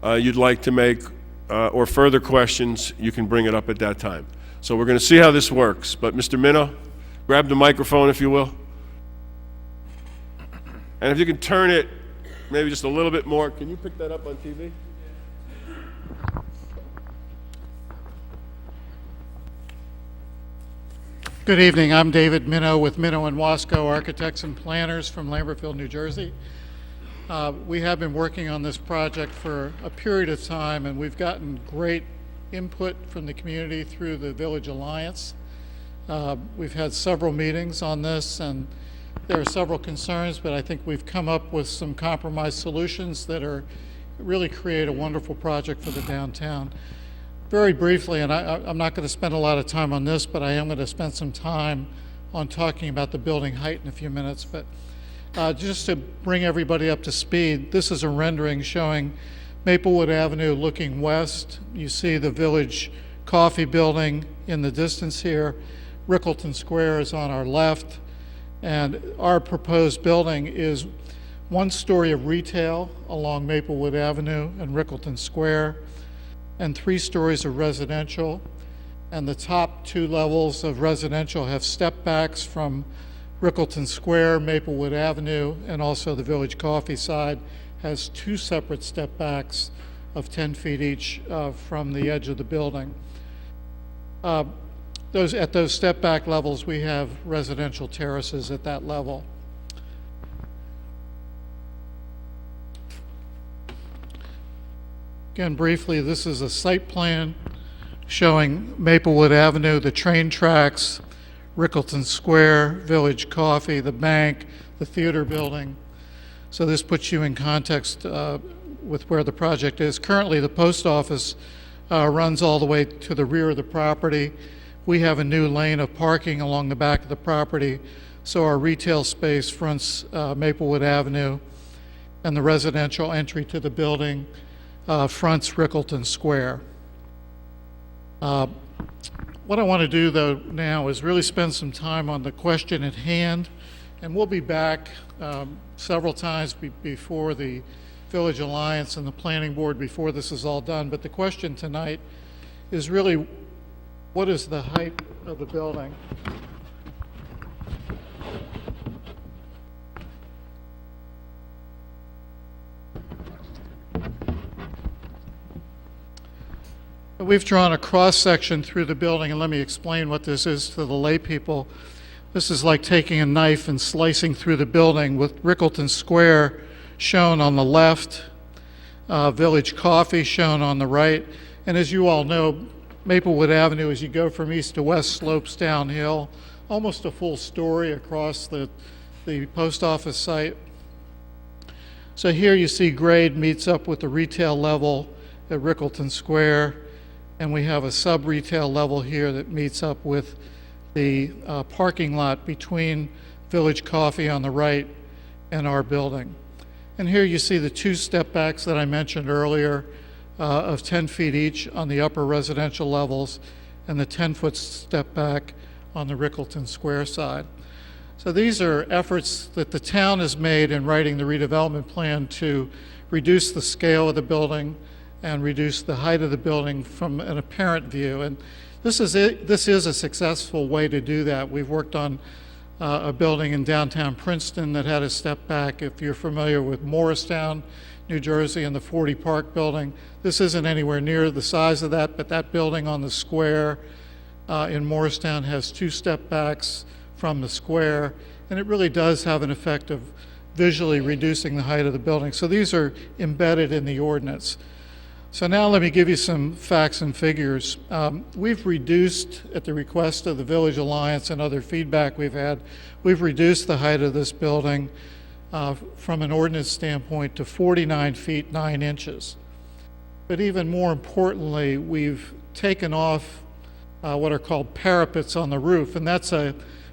you'd like to make or further questions, you can bring it up at that time. So we're going to see how this works. But Mr. Minnow, grab the microphone if you will. And if you can turn it maybe just a little bit more. Can you pick that up on TV? Good evening. I'm David Minnow with Minnow and Wasco Architects and Planners from Lambertville, New Jersey. We have been working on this project for a period of time, and we've gotten great input from the community through the Village Alliance. We've had several meetings on this, and there are several concerns, but I think we've come up with some compromise solutions that really create a wonderful project for the downtown. Very briefly, and I'm not going to spend a lot of time on this, but I am going to spend some time on talking about the building height in a few minutes. But just to bring everybody up to speed, this is a rendering showing Maplewood Avenue looking west. You see the Village Coffee Building in the distance here. Rickleton Square is on our left. And our proposed building is 1 story of retail along Maplewood Avenue and Rickleton Square, and 3 stories of residential. And the top 2 levels of residential have step backs from Rickleton Square, Maplewood Avenue, and also the Village Coffee side has 2 separate step backs of 10 feet each from the edge of the building. At those step back levels, we have residential terraces at that level. Again, briefly, this is a site plan showing Maplewood Avenue, the train tracks, Rickleton Square, Village Coffee, the bank, the theater building. So this puts you in context with where the project is. Currently, the post office runs all the way to the rear of the property. We have a new lane of parking along the back of the property, so our retail space fronts Maplewood Avenue, and the residential entry to the building fronts Rickleton Square. What I want to do, though, now is really spend some time on the question at hand, and we'll be back several times before the Village Alliance and the Planning Board before this is all done. But the question tonight is really, what is the height of the building? We've drawn a cross-section through the building, and let me explain what this is to the lay people. This is like taking a knife and slicing through the building, with Rickleton Square shown on the left, Village Coffee shown on the right. And as you all know, Maplewood Avenue, as you go from east to west, slopes downhill, almost a full story across the post office site. So here you see grade meets up with the retail level at Rickleton Square, and we have a sub-retail level here that meets up with the parking lot between Village Coffee on the right and our building. And here you see the two step backs that I mentioned earlier of 10 feet each on the upper residential levels and the 10-foot step back on the Rickleton Square side. So these are efforts that the town has made in writing the redevelopment plan to reduce the scale of the building and reduce the height of the building from an apparent view. And this is a successful way to do that. We've worked on a building in downtown Princeton that had a step back. If you're familiar with Morristown, New Jersey, and the 40 Park building, this isn't anywhere near the size of that, but that building on the square in Morristown has two step backs from the square, and it really does have an effect of visually reducing the height of the building. So these are embedded in the ordinance. So now let me give you some facts and figures. We've reduced, at the request of the Village Alliance and other feedback we've had, we've reduced the height of this building from an ordinance standpoint to 49 feet 9 inches. But even more importantly, we've taken off what are called parapets on the roof, and that's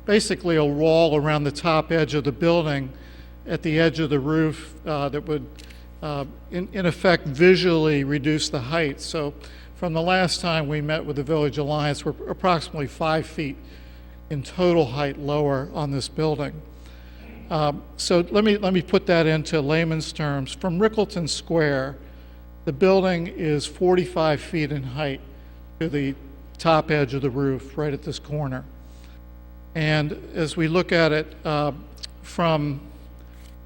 basically a wall around the top edge of the building at the edge of the roof that would in effect visually reduce the height. So from the last time we met with the Village Alliance, we're approximately 5 feet in total height lower on this building. So let me put that into layman's terms. From Rickleton Square, the building is 45 feet in height to the top edge of the roof right at this corner. And as we look at it from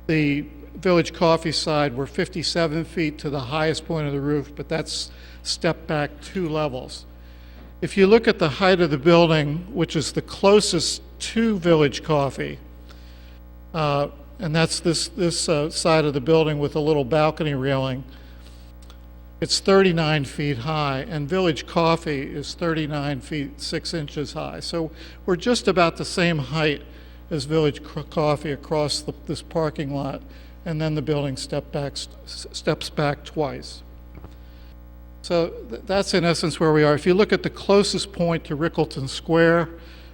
the Village Coffee side, we're 57 feet to the highest point of the roof, but that's stepped back 2 levels. If you look at the height of the building, which is the closest to Village Coffee, and that's this side of the building with a little balcony railing, it's 39 feet high, and Village Coffee is 39 feet 6 inches high. So we're just about the same height as Village Coffee across this parking lot, and then the building steps back twice. So that's in essence where we are. If you look at the closest point to Rickleton Square,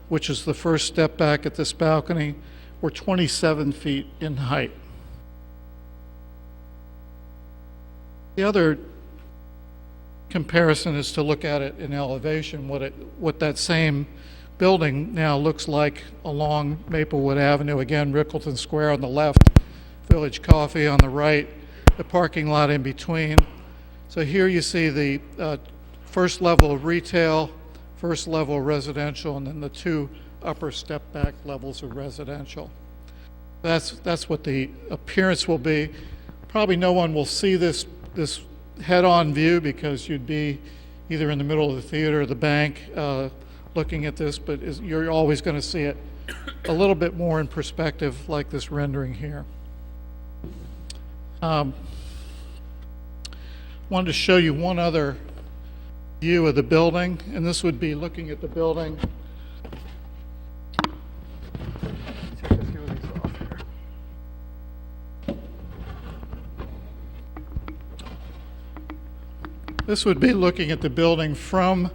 which is the first step back at this balcony, we're 27 feet in height. The other comparison is to look at it in elevation, what that same building now looks like along Maplewood Avenue. Again, Rickleton Square on the left, Village Coffee on the right, the parking lot in between. So here you see the first level of retail, first level of residential, and then the 2 upper step back levels of residential. That's what the appearance will be. Probably no one will see this head-on view because you'd be either in the middle of the theater or the bank looking at this, but you're always going to see it a little bit more in perspective like this rendering here. Wanted to show you one other view of the building, and this would be looking at the building. This would be looking at the building from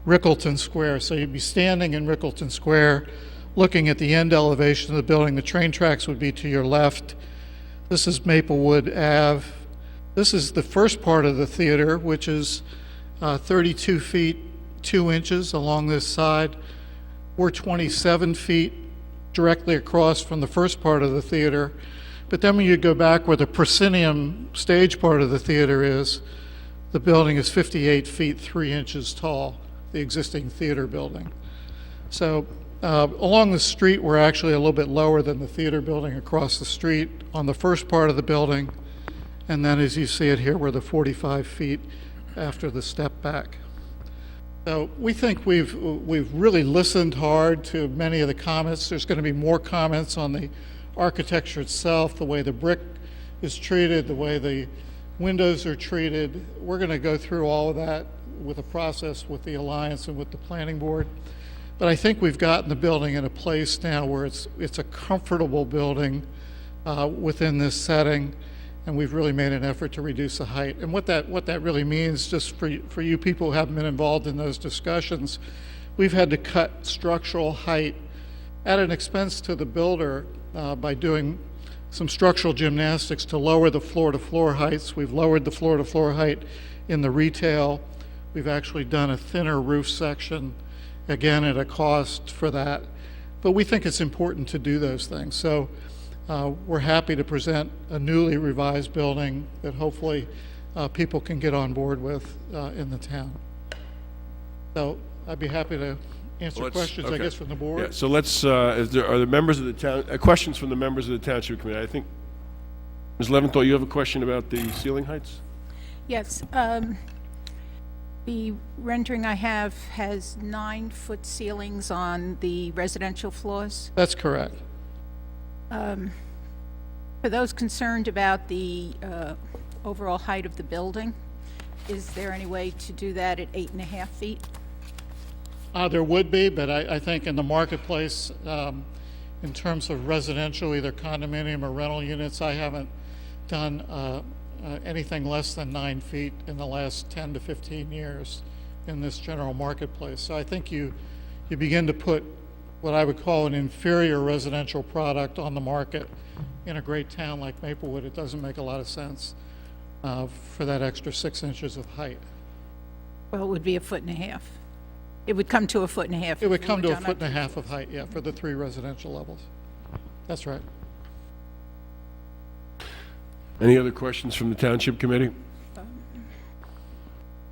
Rickleton Square. So you'd be standing in Rickleton Square, looking at the end elevation of the building. The train tracks would be to your left. This is Maplewood Ave. This is the first part of the theater, which is 32 feet 2 inches along this side. We're 27 feet directly across from the first part of the theater. But then when you go back where the proscenium stage part of the theater is, the building is 58 feet 3 inches tall, the existing theater building. So along the street, we're actually a little bit lower than the theater building across the street on the first part of the building. And then as you see it here, we're the 45 feet after the step back. So we think we've really listened hard to many of the comments. There's going to be more comments on the architecture itself, the way the brick is treated, the way the windows are treated. We're going to go through all of that with a process with the Alliance and with the Planning Board. But I think we've gotten the building in a place now where it's a comfortable building within this setting, and we've really made an effort to reduce the height. And what that really means, just for you people who haven't been involved in those discussions, we've had to cut structural height at an expense to the builder by doing some structural gymnastics to lower the floor-to-floor heights. We've lowered the floor-to-floor height in the retail. We've actually done a thinner roof section, again at a cost for that. But we think it's important to do those things. So we're happy to present a newly revised building that hopefully people can get on board with in the town. So I'd be happy to answer questions, I guess, from the board. Yeah, so let's, are the members of the town, questions from the members of the Township Committee? I think, Ms. Leventhal, you have a question about the ceiling heights? Yes. The rendering I have has 9-foot ceilings on the residential floors. That's correct. For those concerned about the overall height of the building, is there any way to do that at 8.5 feet? There would be, but I think in the marketplace, in terms of residential, either condominium or rental units, I haven't done anything less than 9 feet in the last 10 to 15 years in this general marketplace. So I think you begin to put what I would call an inferior residential product on the market in a great town like Maplewood. It doesn't make a lot of sense for that extra 6 inches of height. Well, it would be 1.5 feet. It would come to 1.5 feet. It would come to 1.5 feet of height, yeah, for the 3 residential levels. That's right. Any other questions from the Township Committee?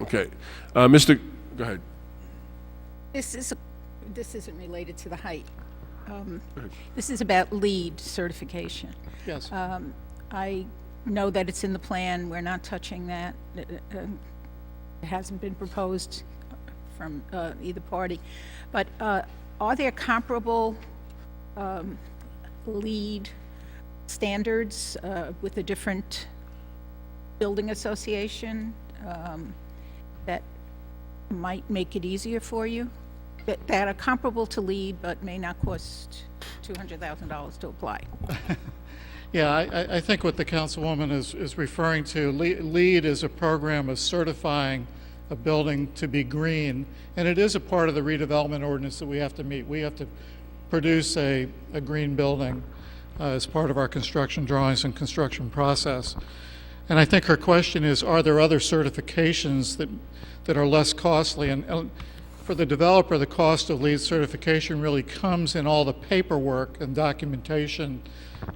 Okay. Go ahead. This isn't related to the height. This is about LEED certification. Yes. I know that it's in the plan. We're not touching that. It hasn't been proposed from either party. But are there comparable LEED standards with a different building association that might make it easier for you? That are comparable to LEED but may not cost $200,000 to apply? Yeah, I think what the councilwoman is referring to, LEED is a program of certifying a building to be green, and it is a part of the redevelopment ordinance that we have to meet. We have to produce a green building as part of our construction drawings and construction process. And I think her question is, are there other certifications that are less costly? And for the developer, the cost of LEED certification really comes in all the paperwork and documentation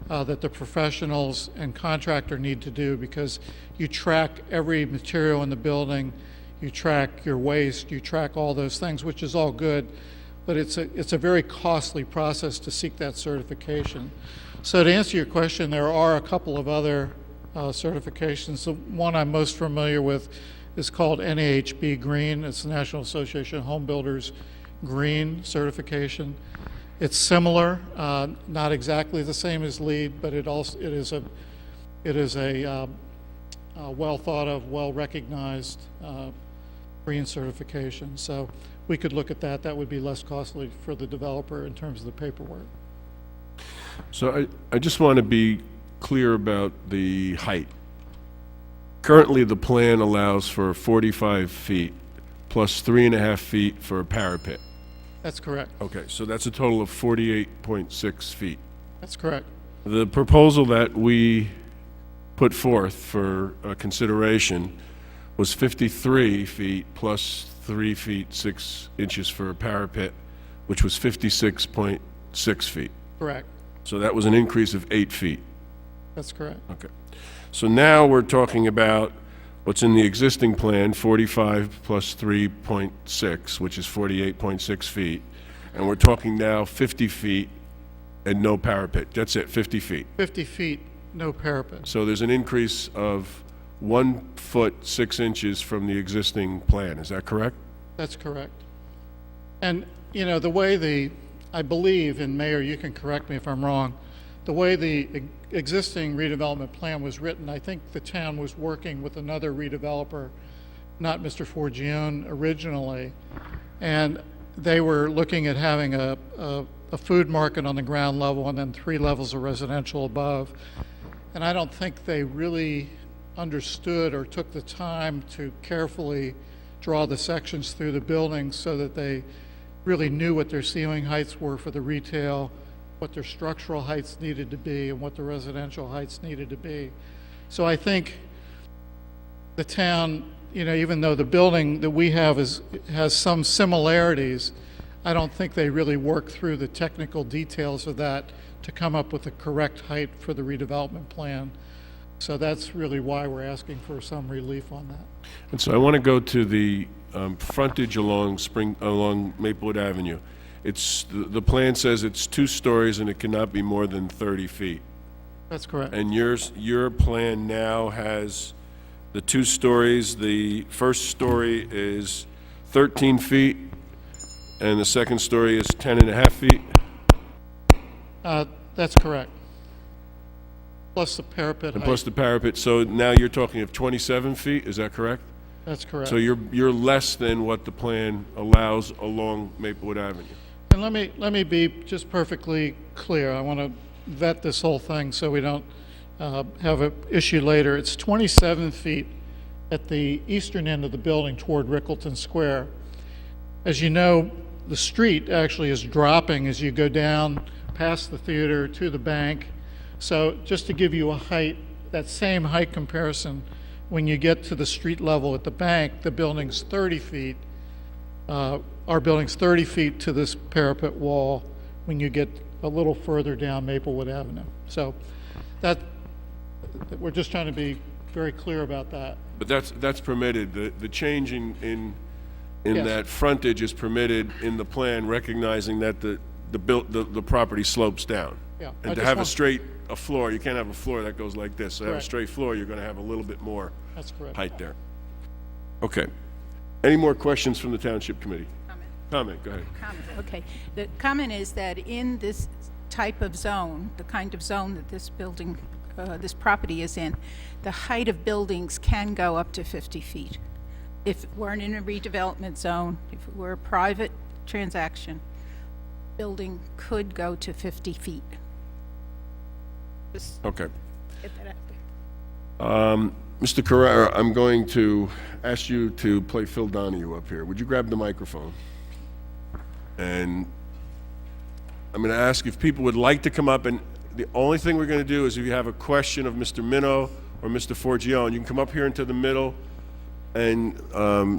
that the professionals and contractor need to do, because you track every material in the building, you track your waste, you track all those things, which is all good, but it's a very costly process to seek that certification. So to answer your question, there are a couple of other certifications. The one I'm most familiar with is called NAHB Green. It's the National Association of Home Builders Green certification. It's similar, not exactly the same as LEED, but it is a well thought of, well recognized green certification. So we could look at that. That would be less costly for the developer in terms of the paperwork. So I just want to be clear about the height. Currently, the plan allows for 45 feet plus 3.5 feet for a parapet. That's correct. Okay, so that's a total of 48.6 feet. That's correct. The proposal that we put forth for consideration was 53 feet plus 3 feet 6 inches for a parapet, which was 56.6 feet. Correct. So that was an increase of 8 feet. That's correct. Okay. So now we're talking about what's in the existing plan, 45 plus 3.6, which is 48.6 feet. And we're talking now 50 feet and no parapet. That's it, 50 feet. 50 feet, no parapet. So there's an increase of 1 foot 6 inches from the existing plan. Is that correct? That's correct. And, you know, the way I believe, and Mayor, you can correct me if I'm wrong, the way the existing redevelopment plan was written, I think the town was working with another redeveloper, not Mr. Forgione originally, and they were looking at having a food market on the ground level and then 3 levels of residential above. And I don't think they really understood or took the time to carefully draw the sections through the buildings so that they really knew what their ceiling heights were for the retail, what their structural heights needed to be, and what the residential heights needed to be. So I think the town, you know, even though the building that we have has some similarities, I don't think they really worked through the technical details of that to come up with the correct height for the redevelopment plan. So that's really why we're asking for some relief on that. And so I want to go to the frontage along Maplewood Avenue. The plan says it's 2 stories and it cannot be more than 30 feet. That's correct. And your plan now has the 2 stories. The first story is 13 feet, and the second story is 10.5 feet. That's correct. Plus the parapet And height. plus the parapet, so now you're talking of 27 feet, is that correct? That's correct. So you're less than what the plan allows along Maplewood Avenue. And let me be just perfectly clear. I want to vet this whole thing so we don't have an issue later. It's 27 feet at the eastern end of the building toward Rickleton Square. As you know, the street actually is dropping as you go down past the theater to the bank. So just to give you a height, that same height comparison, when you get to the street level at the bank, the building's 30 feet. Our building's 30 feet to this parapet wall when you get a little further down Maplewood Avenue. So we're just trying to be very clear about that. But that's permitted. The change in Yes. that frontage is permitted in the plan, recognizing that the property slopes down. Yeah, I And to just have want- a floor, you can't have a floor that goes like this. So to have a Correct. straight floor, you're going to have a little bit more That's correct. height there. Okay. Any more questions from the Township Committee? Comment, go ahead. Comment, okay. The comment is that in this type of zone, the kind of zone that this building, this property is in, the height of buildings can go up to 50 feet. If it weren't in a redevelopment zone, if it were a private transaction, building could go to 50 feet. Just Okay. get that out there. Mr. Carrera, I'm going to ask you to play Phil Donahue up here. Would you grab the microphone? And I'm going to ask if people would like to come up, and the only thing we're going to do is if you have a question of Mr. Minow or Mr. Forgione, you can come up here into the middle, and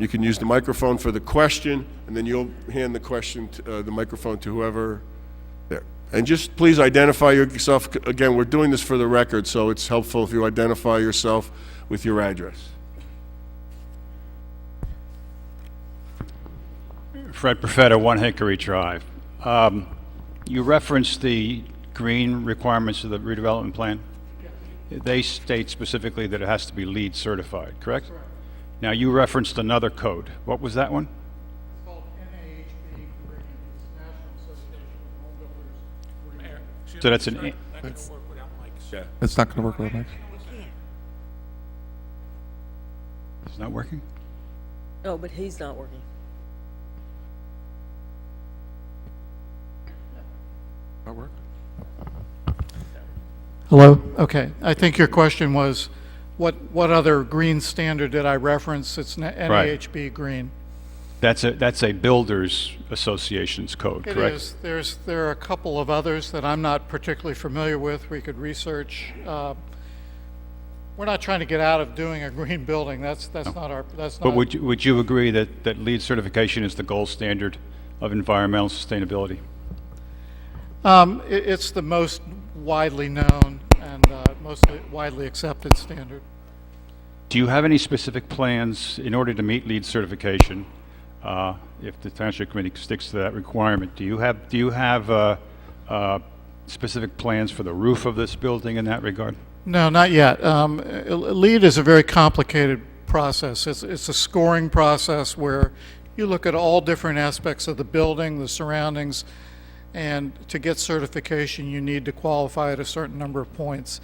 you can use the microphone for the question, and then you'll hand the microphone to whoever there. And just please identify yourself. Again, we're doing this for the record, so it's helpful if you identify yourself with your address. Fred Perfetta, 1 Hickory Drive. You referenced the green requirements of the redevelopment plan. They state specifically that it has to be LEED certified, correct? Correct. Now, you referenced another code. What was that one? It's called NAHB Green, it's National Association of Home Builders Green. So that's an, Yeah. It's not going to work with Mike. it's not working? No, but he's not working. That work? Hello? Okay. I think your question was, what other green standard did I reference? It's NAHB Green. That's a builders association's code, It correct? is. There are a couple of others that I'm not particularly familiar with. We could research. We're not trying to get out of doing a green building. That's not our, that's But not. would you agree that LEED certification is the gold standard of environmental sustainability? It's the most widely known and most widely accepted standard. Do you have any specific plans in order to meet LEED certification? If the Township Committee sticks to that requirement, do you have specific plans for the roof of this building in that regard? No, not yet. LEED is a very complicated process. It's a scoring process where you look at all different aspects of the building, the surroundings, and to get certification, you need to qualify at a certain number of points.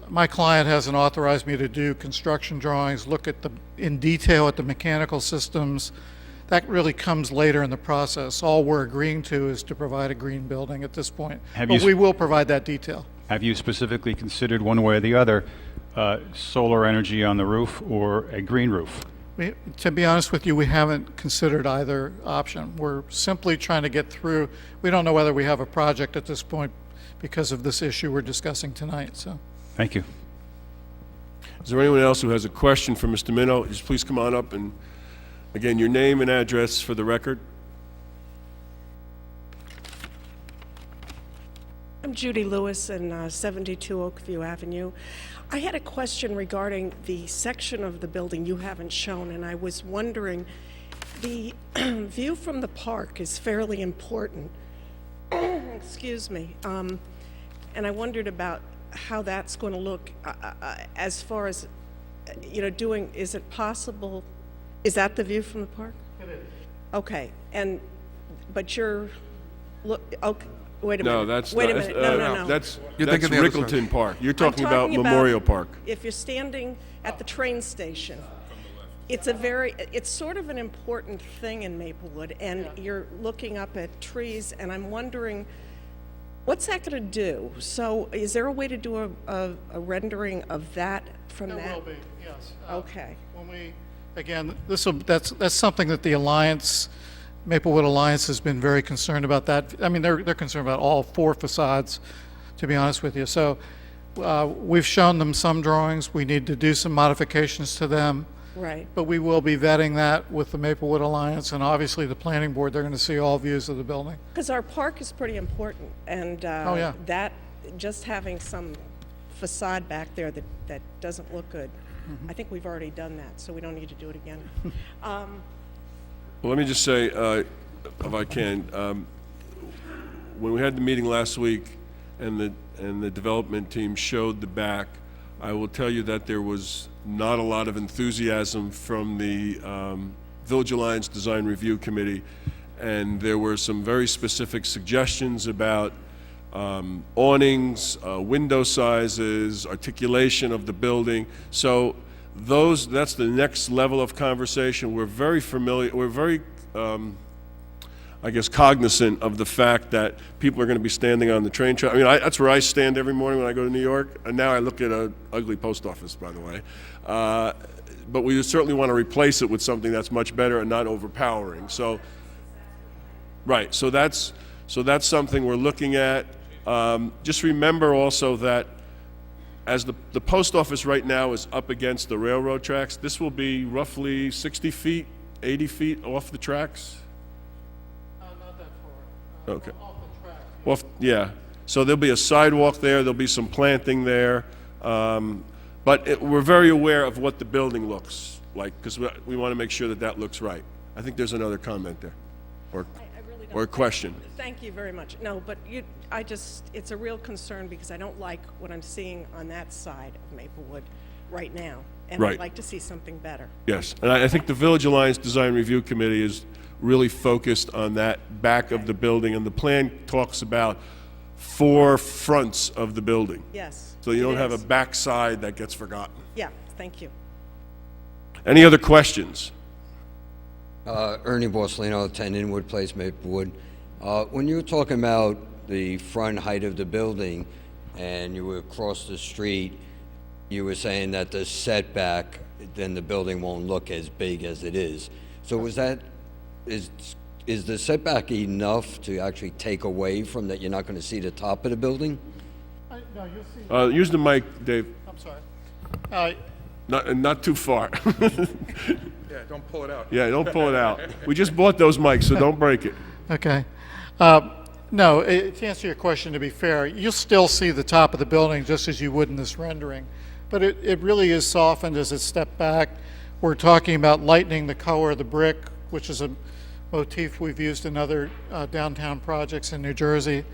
My client hasn't authorized me to do construction drawings, look at in detail at the mechanical systems. That really comes later in the process. All we're agreeing to is to provide a green building at this point. But we will provide that detail. Have you specifically considered one way or the other, solar energy on the roof or a green roof? To be honest with you, we haven't considered either option. We're simply trying to get through. We don't know whether we have a project at this point because of this issue we're discussing tonight. So, thank you. Is there anyone else who has a question for Mr. Minow? Just please come on up and, again, your name and address for the record. I'm Judy Lewis in 72 Oakview Avenue. I had a question regarding the section of the building you haven't shown, and I was wondering, the view from the park is fairly important. Excuse me. And I wondered about how that's going to look as far as, you know, is it possible, is that the view from the park? It is. Okay, but you're, okay. Wait a No, minute. that's Wait not, a minute. No. That's You're thinking the other side. Rickleton Park. You're I'm talking about talking Memorial Park. If you're standing at the train station, it's sort of an important thing in Maplewood, and you're looking up at trees, and I'm wondering, what's that going to do? So is there a way to do a rendering of that from that? There will be, yes. Okay. When we, again, that's something that the Alliance, Maplewood Alliance, has been very concerned about that. I mean, they're concerned about all 4 facades, to be honest with you. So we've shown them some drawings. We need to do some modifications to them. Right. But we will be vetting that with the Maplewood Alliance, and obviously the planning board. They're going to see all views of the building. Because our park is pretty important, and that just having some facade back there that doesn't look good. I think we've already done that, so we don't need to do it again. Well, let me just say, if I can, when we had the meeting last week and the development team showed the back, I will tell you that there was not a lot of enthusiasm from the Village Alliance Design Review Committee, and there were some very specific suggestions about awnings, window sizes, articulation of the building. So that's the next level of conversation. We're very familiar, we're very, I guess, cognizant of the fact that people are going to be standing on the train track. I mean, that's where I stand every morning when I go to New York, and now I look at an ugly post office, by the way. But we certainly want to replace it with something that's much better and not overpowering. So, right, so that's something we're looking at. Just remember also that as the post office right now is up against the railroad tracks, this will be roughly 60 feet, 80 feet off the tracks? Not that far. Okay. Off the track. Yeah. So there'll be a sidewalk there, there'll be some planting there. But we're very aware of what the building looks like, because we want to make sure that looks right. I think there's another comment there, or a question. Thank you very much. No, but it's a real concern because I don't like what I'm seeing on that side of Maplewood right now. And Right. I'd like to see something better. Yes, and I think the Village Alliance Design Review Committee is really focused on that back of the building, and the plan talks about 4 fronts of the building. Yes. So you don't have a is. back side that gets forgotten. Yeah, thank you. Any other questions? Ernie Borsellino, 10 Inwood Place, Maplewood. When you were talking about the front height of the building and you were across the street, you were saying that the setback, then the building won't look as big as it is. So is the setback enough to actually take away from that you're not going to see the top of the building? No, you'll see. Use the mic, Dave. I'm sorry. Not too far. Yeah, don't pull it out. Yeah, don't pull it out. We just bought those mics, so don't break it. Okay. No, to answer your question, to be fair, you'll still see the top of the building just as you would in this rendering. But it really is softened as it stepped back. We're talking about lightening the color of the brick, which is a motif we've used in other downtown projects in New Jersey.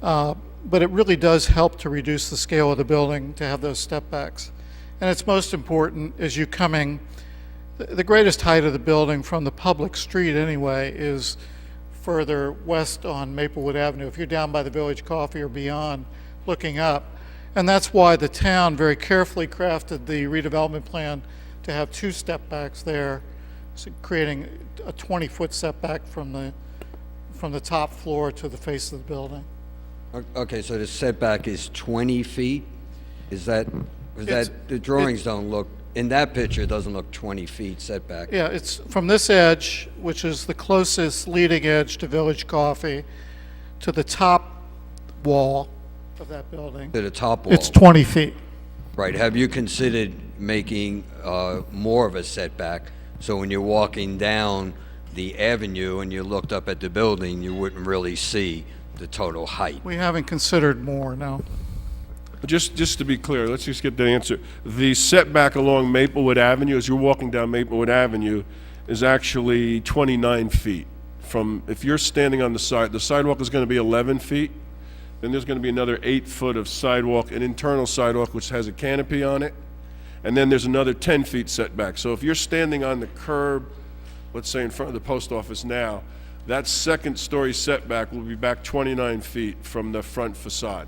But it really does help to reduce the scale of the building to have those step backs. And it's most important as you coming, the greatest height of the building from the public street anyway is further west on Maplewood Avenue, if you're down by the Village Coffee or beyond, looking up. And that's why the town very carefully crafted the redevelopment plan to have 2 step-backs there, so creating a 20-foot setback from the top floor to the face of the building. Okay, so the setback is 20 feet? Is that, the drawings don't look, in that picture, it doesn't look 20 feet setback. Yeah, it's from this edge, which is the closest leading edge to Village Coffee, to the top wall of that building. To the top wall? It's 20 feet. Right. Have you considered making more of a setback, so when you're walking down the avenue and you looked up at the building, you wouldn't really see the total height? We haven't considered more, no. Just to be clear, let's just get the answer. The setback along Maplewood Avenue, as you're walking down Maplewood Avenue, is actually 29 feet. If you're standing on the sidewalk is going to be 11 feet. Then there's going to be another 8 foot of sidewalk, an internal sidewalk which has a canopy on it. And then there's another 10 feet setback. So if you're standing on the curb, let's say in front of the post office now, that second story setback will be back 29 feet from the front facade.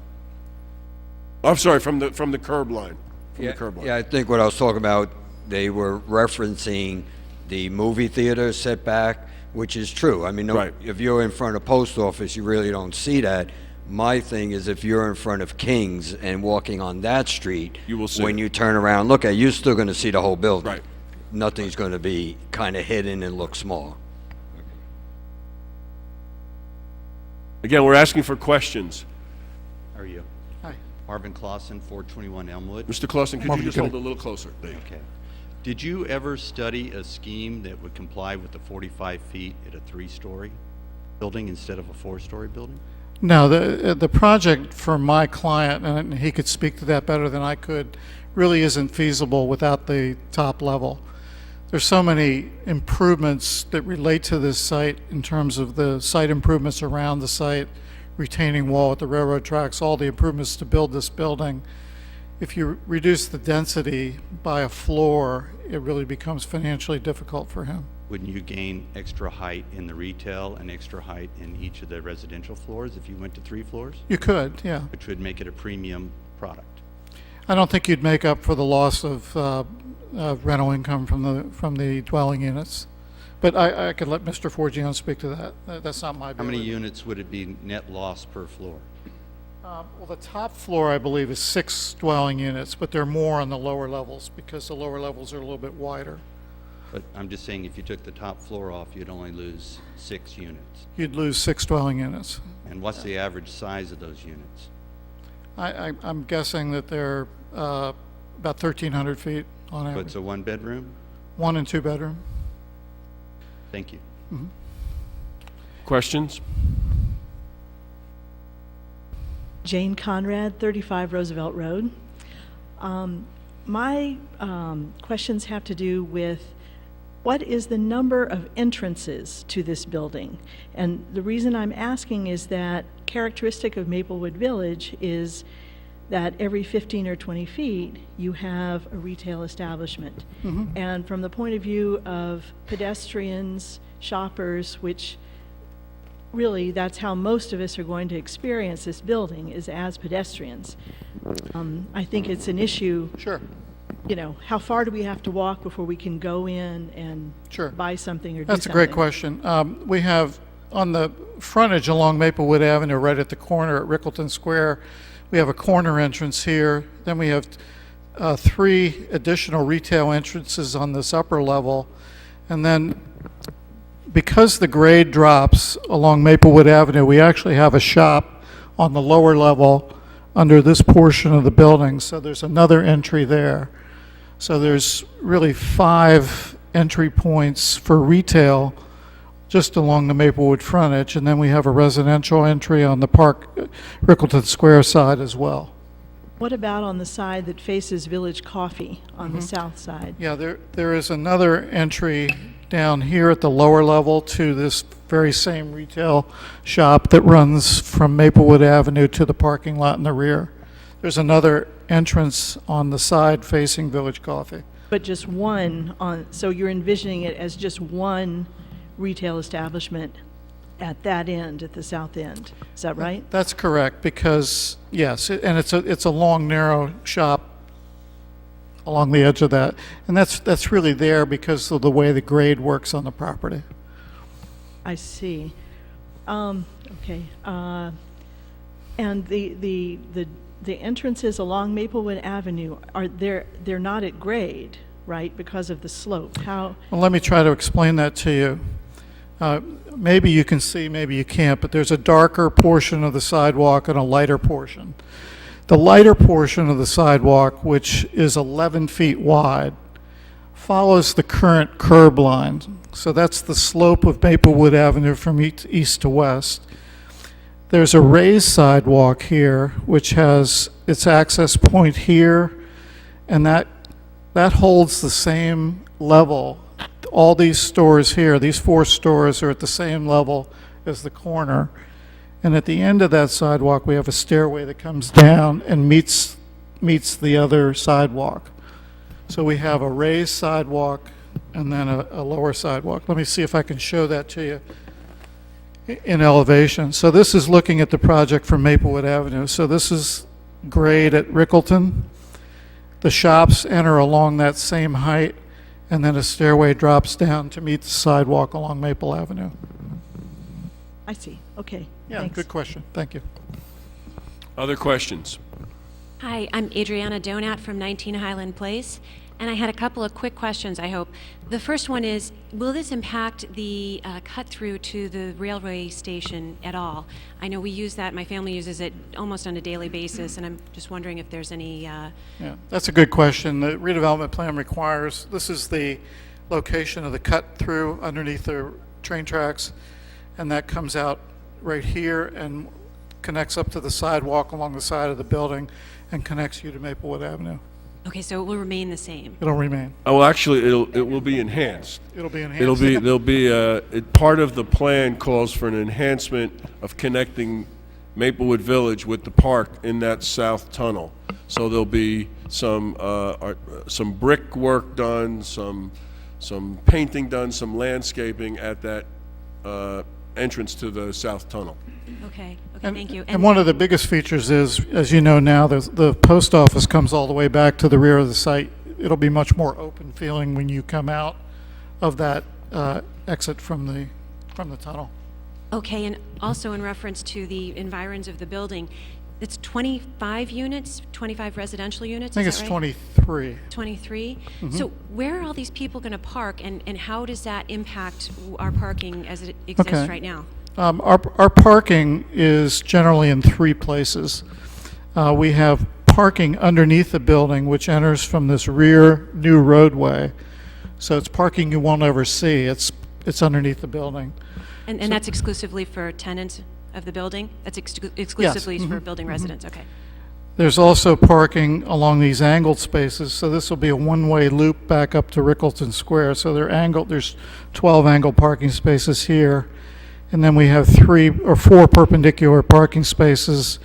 I'm sorry, from the curb line. Yeah, I think what I was talking about, they were referencing the movie theater setback, which is true. I mean, Right. If you're in front of post office, you really don't see that. My thing is if you're in front of King's and walking on that street, You will see when it. you turn around and look at it, you're still going to see the whole building. Right. Nothing's going to be kind of hidden and look small. Again, we're asking for questions. How are you? Hi. Marvin Clausen, 421 Elmwood. Mr. Clausen, could Marvin, you just you hold can- a little closer? There you go. Okay. Did you ever study a scheme that would comply with the 45 feet at a 3-story building instead of a 4-story building? No, the project for my client, and he could speak to that better than I could, really isn't feasible without the top level. There's so many improvements that relate to this site in terms of the site improvements around the site, retaining wall at the railroad tracks, all the improvements to build this building. If you reduce the density by a floor, it really becomes financially difficult for him. Wouldn't you gain extra height in the retail and extra height in each of the residential floors if you went to 3 floors? You could, yeah. Which would make it a premium product. I don't think you'd make up for the loss of rental income from the dwelling units. But I could let Mr. Forgione speak to that. That's not my How many bailiwick. units would it be net loss per floor? Well, the top floor, I believe, is 6 dwelling units, but there are more on the lower levels because the lower levels are a little bit wider. But I'm just saying, if you took the top floor off, you'd only lose 6 units. You'd lose 6 dwelling units. And what's the average size of those units? I'm guessing that they're about 1,300 feet on So average. it's a 1-bedroom? 1 and 2 bedroom. Thank you. Questions? Jane Conrad, 35 Roosevelt Road. My questions have to do with what is the number of entrances to this building? And the reason I'm asking is that characteristic of Maplewood Village is that every 15 or 20 feet, you have a retail establishment. And from the point of view of pedestrians, shoppers, which really that's how most of us are going to experience this building, is as pedestrians. I think it's an issue. Sure. You know, how far do we have to walk before we can go in and buy something or do something? That's a great question. We have on the frontage along Maplewood Avenue, right at the corner at Rickleton Square, we have a corner entrance here. Then we have 3 additional retail entrances on this upper level. And then because the grade drops along Maplewood Avenue, we actually have a shop on the lower level under this portion of the building. So there's another entry there. So there's really 5 entry points for retail just along the Maplewood frontage, and then we have a residential entry on the Rickleton Square side as well. What about on the side that faces Village Coffee on the south side? Yeah, there is another entry down here at the lower level to this very same retail shop that runs from Maplewood Avenue to the parking lot in the rear. There's another entrance on the side facing Village Coffee. But just one on, so you're envisioning it as just one retail establishment at that end, at the south end. Is that right? That's correct, because, yes, and it's a long, narrow shop along the edge of that. And that's really there because of the way the grade works on the property. I see. Okay. And the entrances along Maplewood Avenue, they're not at grade, right, because of the slope? How? Well, let me try to explain that to you. Maybe you can see, maybe you can't, but there's a darker portion of the sidewalk and a lighter portion. The lighter portion of the sidewalk, which is 11 feet wide, follows the current curb line. So that's the slope of Maplewood Avenue from east to west. There's a raised sidewalk here, which has its access point here, and that holds the same level. All these stores here, these 4 stores, are at the same level as the corner. And at the end of that sidewalk, we have a stairway that comes down and meets the other sidewalk. So we have a raised sidewalk and then a lower sidewalk. Let me see if I can show that to you in elevation. So this is looking at the project from Maplewood Avenue. So this is grade at Rickleton. The shops enter along that same height, and then a stairway drops down to meet the sidewalk along Maple Avenue. I see. Okay. Yeah, Thanks. good question. Thank you. Other questions? Hi, I'm Adriana Donat from 19 Highland Place, and I had a couple of quick questions, I hope. The first one is, will this impact the cut-through to the railway station at all? I know we use that, my family uses it almost on a daily basis, and I'm just wondering if there's any... Yeah, that's a good question. The redevelopment plan requires, this is the location of the cut-through underneath the train tracks, and that comes out right here and connects up to the sidewalk along the side of the building and connects you to Maplewood Avenue. Okay, so it will remain the same? It'll remain. Oh, well, actually, it will be enhanced. It'll be enhanced. There'll be, part of the plan calls for an enhancement of connecting Maplewood Village with the park in that south tunnel. So there'll be some brick work done, some painting done, some landscaping at that entrance to the south tunnel. Okay, And, thank you. and one of the biggest features is, as you know now, the post office comes all the way back to the rear of the site. It'll be much more open feeling when you come out of that exit from the tunnel. Okay, and also in reference to the environs of the building, it's 25 units, 25 residential units, I think is it's that right? 23. 23? Mhm. So where are all these people going to park, and how does that impact our parking as it exists Okay. right now? Our parking is generally in 3 places. We have parking underneath the building, which enters from this rear new roadway. So it's parking you won't ever see. It's underneath the building. And that's exclusively for tenants of the building? That's exclusively for mhm, building mhm. residents, okay. There's also parking along these angled spaces, so this will be a one-way loop back up to Rickleton Square. So there's 12 angled parking spaces here, and then we have 3 or 4 perpendicular parking spaces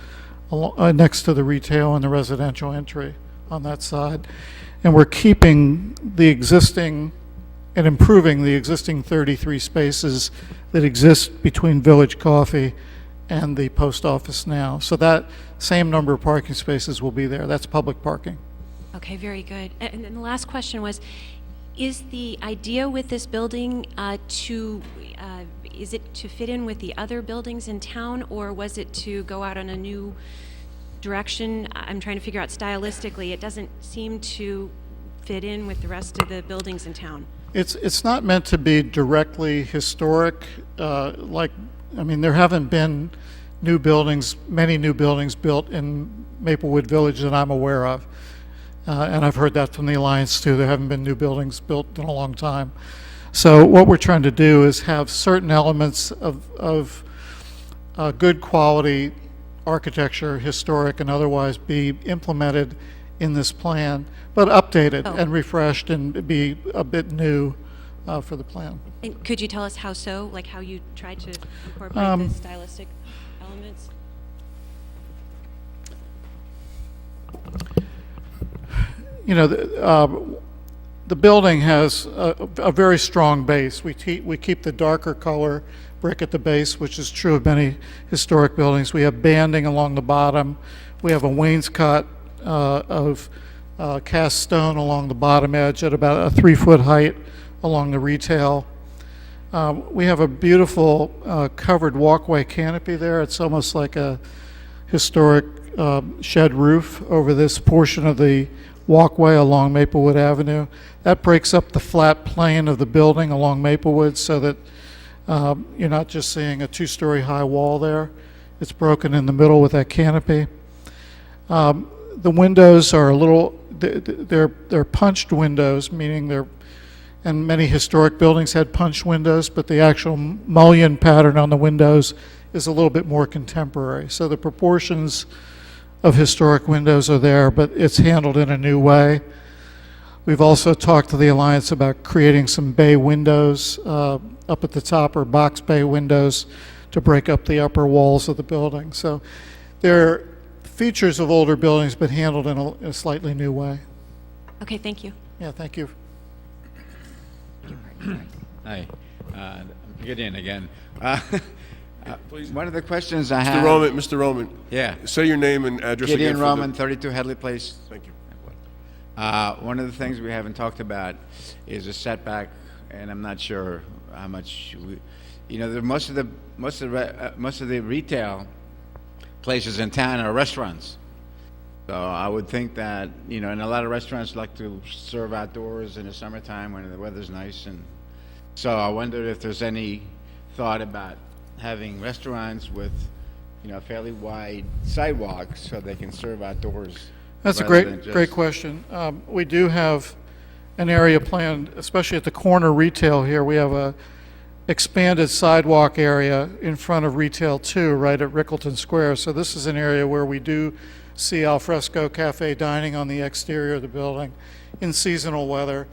next to the retail and the residential entry on that side. And we're keeping the existing and improving the existing 33 spaces that exist between Village Coffee and the post office now. So that same number of parking spaces will be there. That's public parking. Okay, very good. And then the last question was, is the idea with this building is it to fit in with the other buildings in town, or was it to go out on a new direction? I'm trying to figure out stylistically. It doesn't seem to fit in with the rest of the buildings in town. It's not meant to be directly historic. There haven't been many new buildings built in Maplewood Village that I'm aware of. And I've heard that from the Alliance too. There haven't been new buildings built in a long time. So what we're trying to do is have certain elements of good quality architecture, historic and otherwise, be implemented in this plan, but updated and refreshed and be a bit new for the plan. And could you tell us how so? Like how you tried to incorporate the stylistic elements? You know, the building has a very strong base. We keep the darker color brick at the base, which is true of many historic buildings. We have banding along the bottom. We have a wainscot of cast stone along the bottom edge at about a 3-foot height along the retail. We have a beautiful covered walkway canopy there. It's almost like a historic shed roof over this portion of the walkway along Maplewood Avenue. That breaks up the flat plane of the building along Maplewood so that you're not just seeing a 2-story high wall there. It's broken in the middle with that canopy. The windows are a little, they're punched windows, meaning they're, and many historic buildings had punched windows, but the actual mullion pattern on the windows is a little bit more contemporary. So the proportions of historic windows are there, but it's handled in a new way. We've also talked to the Alliance about creating some bay windows up at the top, or box bay windows, to break up the upper walls of the building. So they're features of older buildings, but handled in a slightly new way. Okay, thank you. Yeah, thank you. Hi, Gideon again. Please. One of the questions I have... Mr. Roman. Yeah. Say your name and address again. Gideon Roman, 32 Headley Place. Thank you. One of the things we haven't talked about is a setback, and I'm not sure how much we... You know, most of the retail places in town are restaurants. So I would think that, you know, and a lot of restaurants like to serve outdoors in the summertime when the weather's nice, and so I wondered if there's any thought about having restaurants with, you know, fairly wide sidewalks so they can serve outdoors. That's a rather than great question. We do have an area planned, especially at the corner retail here. We have a expanded sidewalk area in front of Retail 2 right at Rickleton Square. So this is an area where we do see al fresco cafe dining on the exterior of the building in seasonal weather.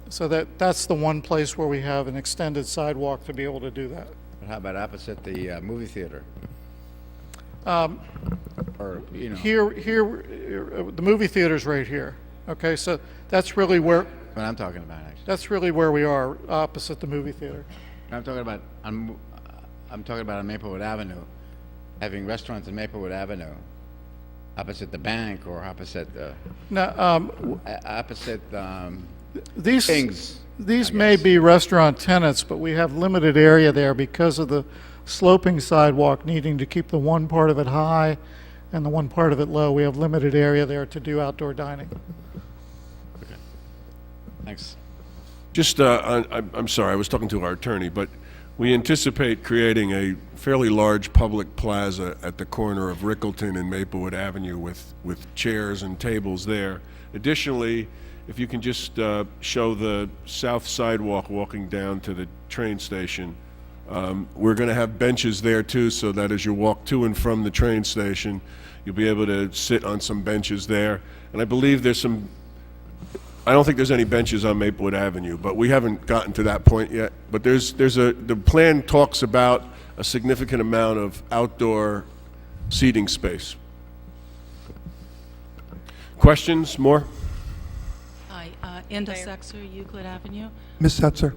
So that's the one place where we have an extended sidewalk to be able to do that. But how about opposite the movie theater? Or, you know. Here, the movie theater's right here. Okay, so that's really where... What I'm talking about, actually. That's really where we are, opposite the movie theater. I'm talking about on Maplewood Avenue, having restaurants in Maplewood Avenue, opposite the bank or opposite the these things. These may be restaurant tenants, but we have limited area there because of the sloping sidewalk needing to keep the one part of it high and the one part of it low. We have limited area there to do outdoor dining. Okay. Thanks. Just, I'm sorry, I was talking to our attorney, but we anticipate creating a fairly large public plaza at the corner of Rickleton and Maplewood Avenue with chairs and tables there. Additionally, if you can just show the south sidewalk walking down to the train station, we're going to have benches there too, so that as you walk to and from the train station, you'll be able to sit on some benches there. And I believe there's some... I don't think there's any benches on Maplewood Avenue, but we haven't gotten to that point yet. But the plan talks about a significant amount of outdoor seating space. Questions? More? Hi, Enda Sexer, Euclid Avenue. Ms. Setzer,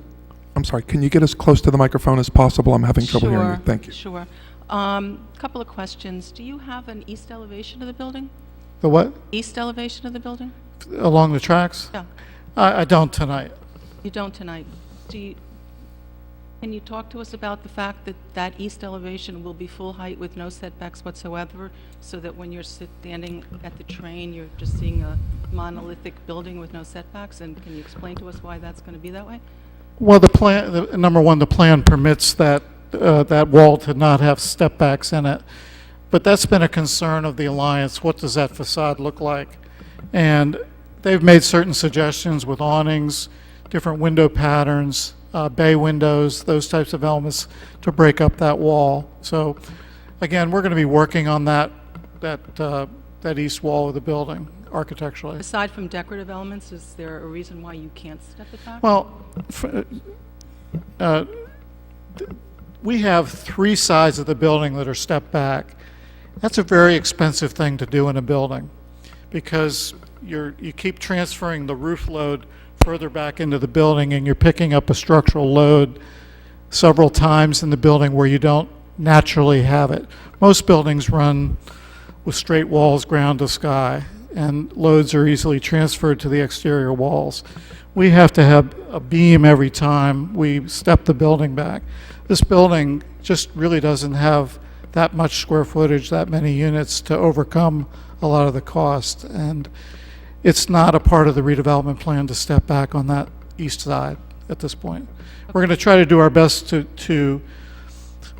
I'm sorry, can you get as close to the microphone as possible? I'm having trouble hearing you. Thank you. Sure. Couple of questions. Do you have an east elevation of the building? The what? East elevation of the building? Along the tracks? Yeah. I don't tonight. You don't tonight. Can you talk to us about the fact that that east elevation will be full height with no setbacks whatsoever, so that when you're standing at the train, you're just seeing a monolithic building with no setbacks? And can you explain to us why that's going to be that way? Well, number one, the plan permits that wall to not have step backs in it. But that's been a concern of the Alliance. What does that facade look like? And they've made certain suggestions with awnings, different window patterns, bay windows, those types of elements to break up that wall. So again, we're going to be working on that east wall of the building architecturally. Aside from decorative elements, is there a reason why you can't step it back? Well, we have three sides of the building that are stepped back. That's a very expensive thing to do in a building, because you keep transferring the roof load further back into the building, and you're picking up a structural load several times in the building where you don't naturally have it. Most buildings run with straight walls, ground to sky, and loads are easily transferred to the exterior walls. We have to have a beam every time we step the building back. This building just really doesn't have that much square footage, that many units to overcome a lot of the cost. And it's not a part of the redevelopment plan to step back on that east side at this point. We're going to try to do our best to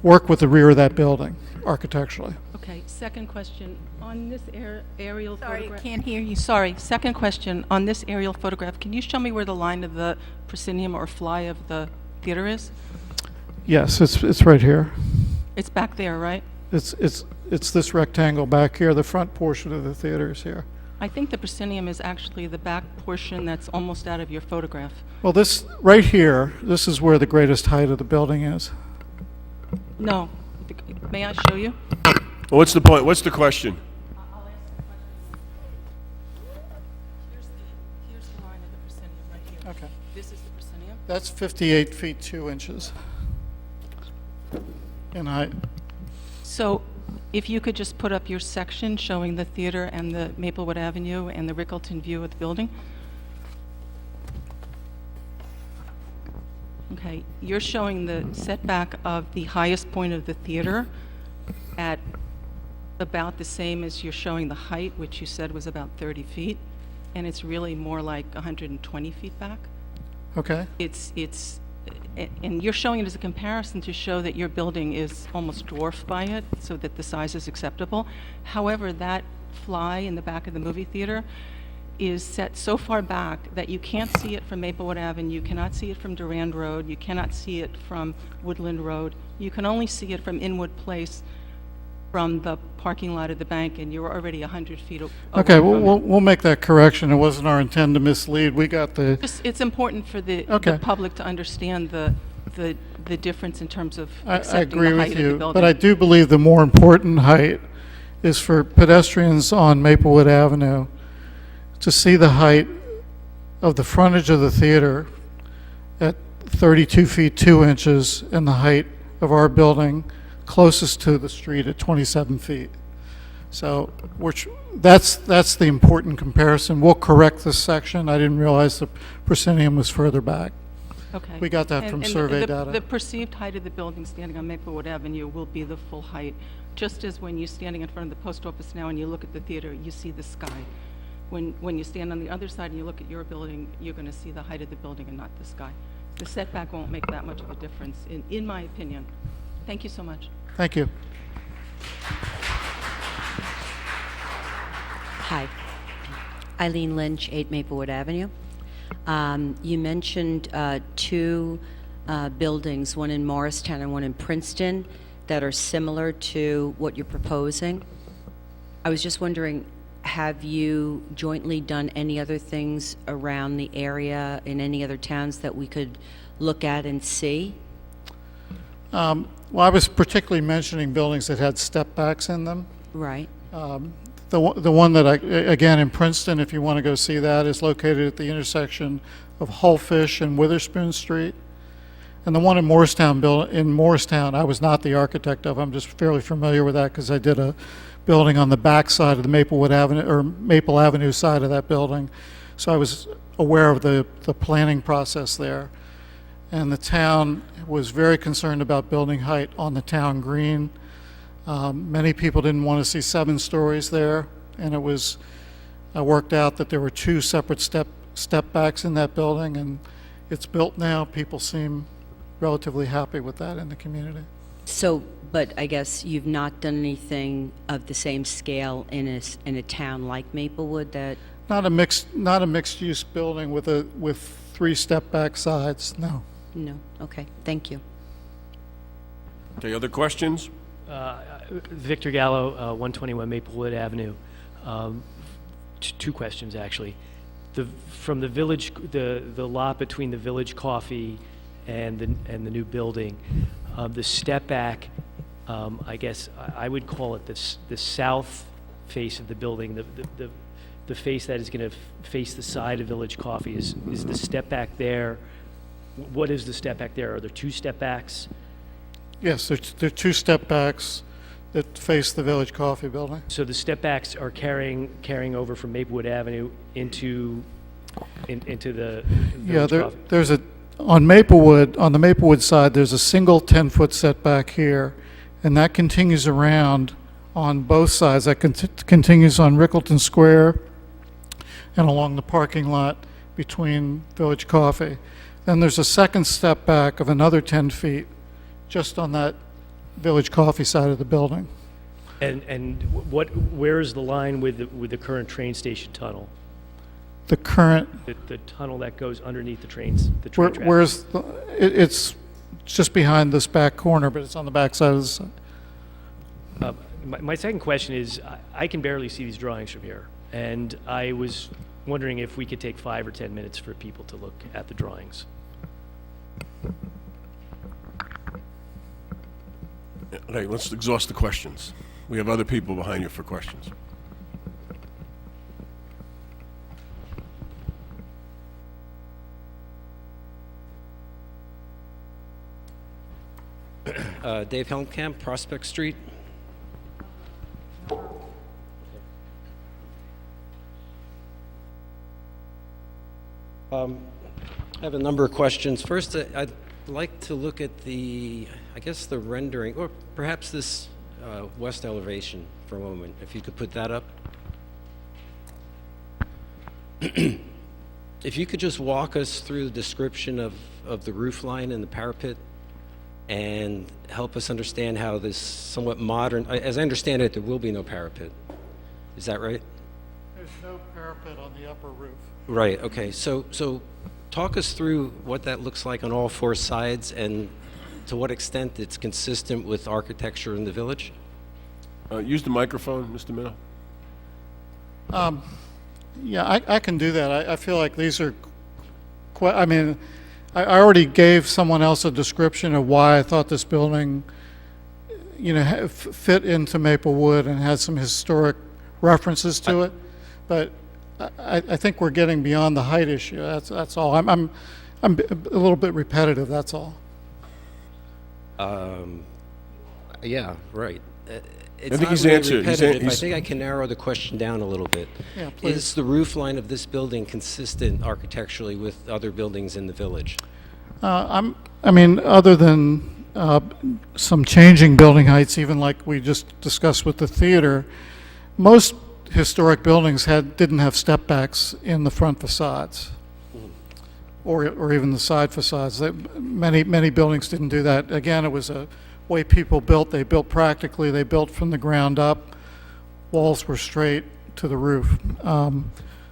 work with the rear of that building architecturally. Okay, second question. On this aerial photograph... Sorry, I can't hear you. Sorry. Second question. On this aerial photograph, can you show me where the line of the proscenium or fly of the theater is? Yes, it's right here. It's back there, right? It's this rectangle back here. The front portion of the theater is here. I think the proscenium is actually the back portion that's almost out of your photograph. Well, this right here, this is where the greatest height of the building is. No. May I show you? Well, what's the point? What's the question? I'll ask the question. Here's the line of the proscenium right here. Okay. This is the proscenium. That's 58 feet 2 inches in height. So if you could just put up your section showing the theater and the Maplewood Avenue and the Rickleton view of the building. Okay, you're showing the setback of the highest point of the theater at about the same as you're showing the height, which you said was about 30 feet, and it's really more like 120 feet back. Okay. And you're showing it as a comparison to show that your building is almost dwarfed by it, so that the size is acceptable. However, that fly in the back of the movie theater is set so far back that you can't see it from Maplewood Avenue, you cannot see it from Durand Road, you cannot see it from Woodland Road. You can only see it from Inwood Place from the parking lot of the bank, and you're already 100 feet away. Okay, we'll make that correction. It wasn't our intent to mislead. We got the... It's important for the public to understand the difference in terms of I accepting agree the height with of the you, building. but I do believe the more important height is for pedestrians on Maplewood Avenue to see the height of the frontage of the theater at 32 feet 2 inches and the height of our building closest to the street at 27 feet. So that's the important comparison. We'll correct this section. I didn't realize the proscenium was further back. Okay. We got that from survey data. The perceived height of the building standing on Maplewood Avenue will be the full height, just as when you're standing in front of the post office now and you look at the theater, you see the sky. When you stand on the other side and you look at your building, you're going to see the height of the building and not the sky. The setback won't make that much of a difference, in my opinion. Thank you so much. Thank you. Hi. Eileen Lynch, 8 Maplewood Avenue. You mentioned two buildings, one in Morristown and one in Princeton, that are similar to what you're proposing. I was just wondering, have you jointly done any other things around the area in any other towns that we could look at and see? Well, I was particularly mentioning buildings that had step backs in them. Right. The one that again in Princeton, if you want to go see that, is located at the intersection of Hullfish and Witherspoon Street. And the one in Morristown, I was not the architect of. I'm just fairly familiar with that because I did a building on the back side of the Maplewood Avenue or Maple Avenue side of that building, so I was aware of the planning process there. And the town was very concerned about building height on the town green. Many people didn't want to see 7 stories there, and I worked out that there were 2 separate step backs in that building, and it's built now. People seem relatively happy with that in the community. So, but I guess you've not done anything of the same scale in a town like Maplewood that... Not a mixed use building with 3 step back sides, no. No, okay, thank you. Okay, other questions? Victor Gallo, 121 Maplewood Avenue. 2 questions actually. From the village, the lot between the Village Coffee and the new building, the step back, I guess I would call it the south face of the building, the face that is going to face the side of Village Coffee. Is the step back there what is the step back there? Are there 2 step backs? Yes, there are 2 step backs that face the Village Coffee Building. So the step backs are carrying over from Maplewood Avenue into the Yeah, Village Coffee? there's on the Maplewood side, there's a single 10-foot setback here, and that continues around on both sides. That continues on Rickleton Square and along the parking lot between Village Coffee. Then there's a second step back of another 10 feet just on that Village Coffee side of the building. And where is the line with the current train station tunnel? The current, The tunnel that goes underneath the train tracks? where's it's just behind this back corner, but it's on the back side of the side. My second question is, I can barely see these drawings from here, and I was wondering if we could take 5 or 10 minutes for people to look at the drawings. Okay, let's exhaust the questions. We have other people behind you for questions. Dave Helmkamp, Prospect Street. I have a number of questions. First, I'd like to look at the rendering, or perhaps this west elevation for a moment. If you could put that up. If you could just walk us through the description of the roof line and the parapet, and help us understand how this somewhat modern, as I understand it, there will be no parapet. Is that right? There's no parapet on the upper roof. Right, okay. So talk us through what that looks like on all 4 sides and to what extent it's consistent with architecture in the village? Use the microphone, Mr. Minnow. Yeah, I can do that. I feel like these are I already gave someone else a description of why I thought this building, fit into Maplewood and had some historic references to it. But I think we're getting beyond the height issue. That's all. I'm a little bit repetitive. That's all. Yeah, right. It's I think not he's really answered. repetitive. I think I can narrow the question down a little bit. Yeah, please. Is the roof line of this building consistent architecturally with other buildings in the village? Other than some changing building heights, even like we just discussed with the theater, most historic buildings didn't have step backs in the front facades, or even the side facades. Many buildings didn't do that. Again, it was a way people built. They built practically. They built from the ground up. Walls were straight to the roof.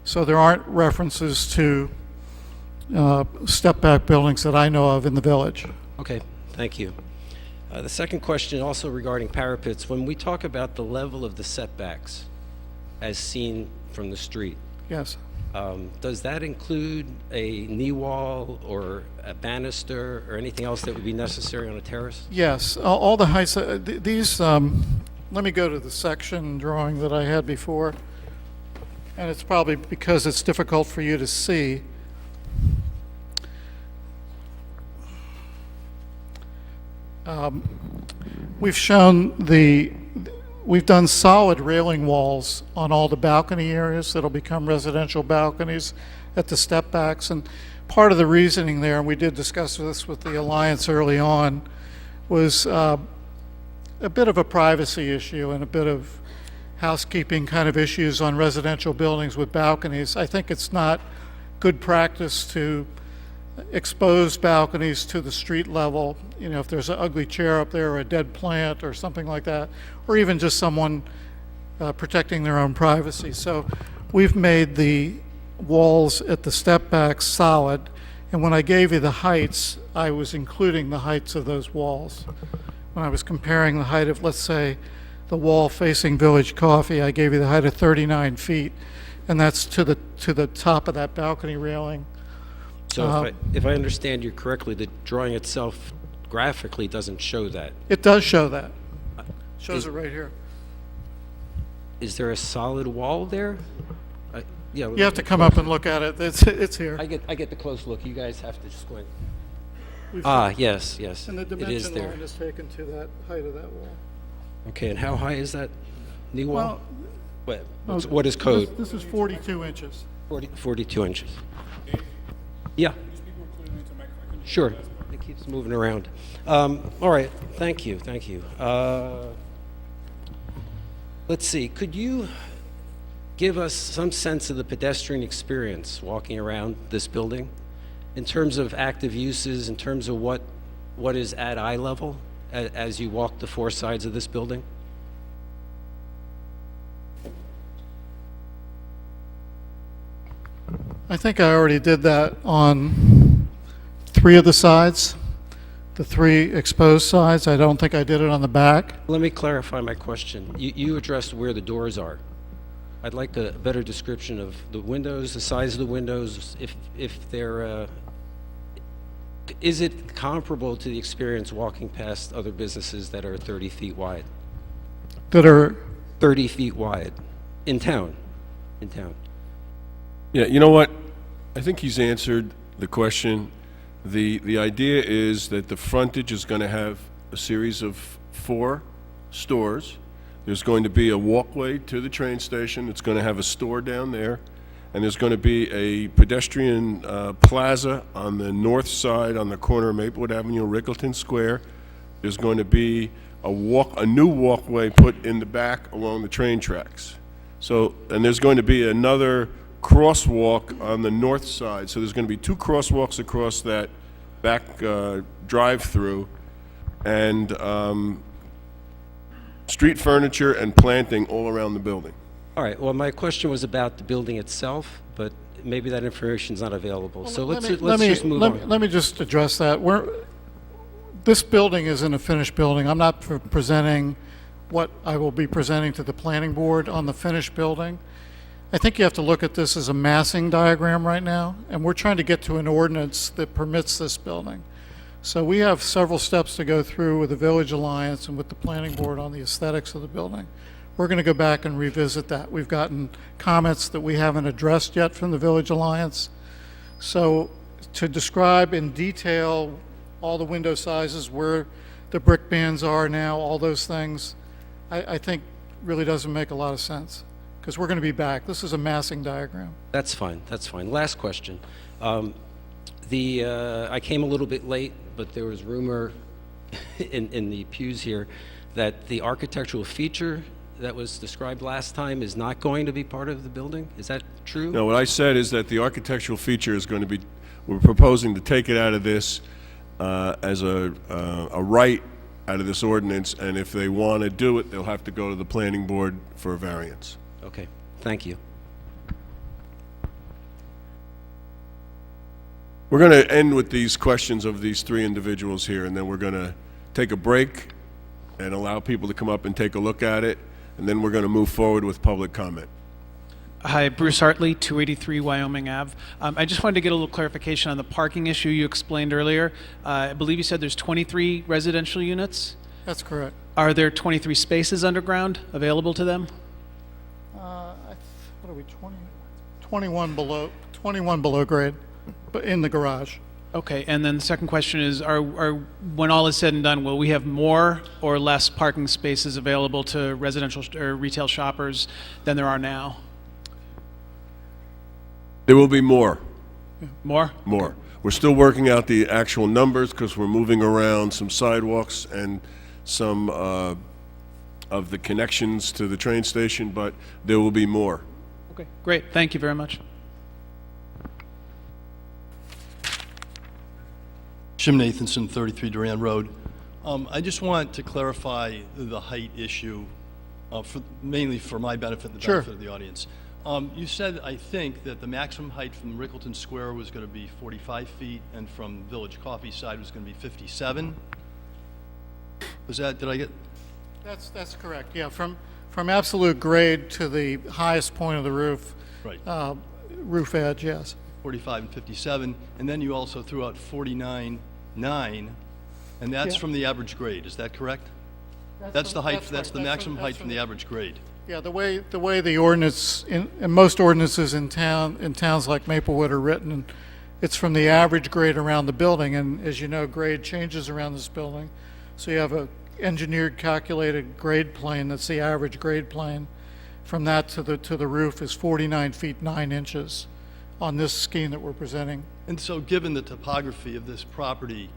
So there aren't references to step-back buildings that I know of in the village. Okay, thank you. The second question also regarding parapets. When we talk about the level of the setbacks as seen from the street, Yes. does that include a knee wall or a banister or anything else that would be necessary on a terrace? Yes, all the heights, these, let me go to the section drawing that I had before, and it's probably because it's difficult for you to see. We've done solid railing walls on all the balcony areas that'll become residential balconies at the step backs. And part of the reasoning there, and we did discuss this with the Alliance early on, was a bit of a privacy issue and a bit of housekeeping kind of issues on residential buildings with balconies. I think it's not good practice to expose balconies to the street level, if there's an ugly chair up there or a dead plant or something like that, or even just someone protecting their own privacy. So we've made the walls at the step back solid, and when I gave you the heights, I was including the heights of those walls. When I was comparing the height of, let's say, the wall facing Village Coffee, I gave you the height of 39 feet, and that's to the top of that balcony railing. So if I understand you correctly, the drawing itself graphically doesn't show that. It does show that. Shows it right here. Is there a solid wall there? You have to come up and look at it. It's here. I get the close look. You guys have to just go in. Yes, yes. And the It is dimension there. line is taken to that height of that wall. Okay, and how high is that knee wall? Well, What is code? This is 42 inches. 42 inches. Yeah. Sure. It keeps moving around. All right. Thank you. Thank you. Let's see. Could you give us some sense of the pedestrian experience walking around this building in terms of active uses, in terms of what is at eye level as you walk the four sides of this building? I think I already did that on 3 of the sides, the 3 exposed sides. I don't think I did it on the back. Let me clarify my question. You addressed where the doors are. I'd like a better description of the windows, the size of the windows, if they're, is it comparable to the experience walking past other businesses that are 30 feet wide? That are 30 feet wide, in town, Yeah, you know what? I think he's answered the question. The idea is that the frontage is going to have a series of 4 stores. There's going to be a walkway to the train station. It's going to have a store down there. And there's going to be a pedestrian plaza on the north side on the corner of Maplewood Avenue, Rickleton Square. There's going to be a new walkway put in the back along the train tracks. So, and there's going to be another crosswalk on the north side. So there's going to be 2 crosswalks across that back drive-through, and street furniture and planting all around the building. All right, well, my question was about the building itself, but maybe that information is not available. So let's just move on. Let me just address that. This building isn't a finished building. I'm not presenting what I will be presenting to the planning board on the finished building. I think you have to look at this as a massing diagram right now, and we're trying to get to an ordinance that permits this building. So we have several steps to go through with the Village Alliance and with the planning board on the aesthetics of the building. We're going to go back and revisit that. We've gotten comments that we haven't addressed yet from the Village Alliance. So to describe in detail all the window sizes, where the brick bands are now, all those things, I think really doesn't make a lot of sense, because we're going to be back. This is a massing diagram. That's fine, that's fine. Last question. I came a little bit late, but there was rumor in the pews here that the architectural feature that was described last time is not going to be part of the building. Is that true? No, what I said is that the architectural feature is going to be, we're proposing to take it out of this as a right out of this ordinance, and if they want to do it, they'll have to go to the planning board for a variance. Okay, thank you. We're going to end with these questions of these 3 individuals here, and then we're going to take a break and allow people to come up and take a look at it, and then we're going to move forward with public comment. Hi, Bruce Hartley, 283 Wyoming Ave. I just wanted to get a little clarification on the parking issue you explained earlier. I believe you said there's 23 residential units? That's correct. Are there 23 spaces underground available to them? What are we, 21 below grade, but in the garage. Okay, and then the second question is, when all is said and done, will we have more or less parking spaces available to residential or retail shoppers than there are now? There will be more. More? More. We're still working out the actual numbers because we're moving around some sidewalks and some of the connections to the train station, but there will be more. Okay, great. Thank you very much. Jim Nathanson, 33 Duran Road. I just want to clarify the height issue, mainly for my benefit and the benefit of the audience. You said, I think, that the maximum height from Rickleton Square was going to be 45 feet, and from Village Coffee side was going to be 57. Was that? Did I get? That's correct. Yeah, from absolute grade to the highest point of the roof. Right. Roof edge, yes. 45 and 57, and then you also threw out 49.9, and that's from the average grade. Is that correct? That's the height. That's the maximum height from the average grade. Yeah, the way the ordinance in most ordinances in towns like Maplewood are written, It's from the average grade around the building, and as you know, grade changes around this building. So you have a engineered calculated grade plane that's the average grade plane. From that to the roof is 49 feet 9 inches on this scheme that we're presenting. And so given the topography of this property,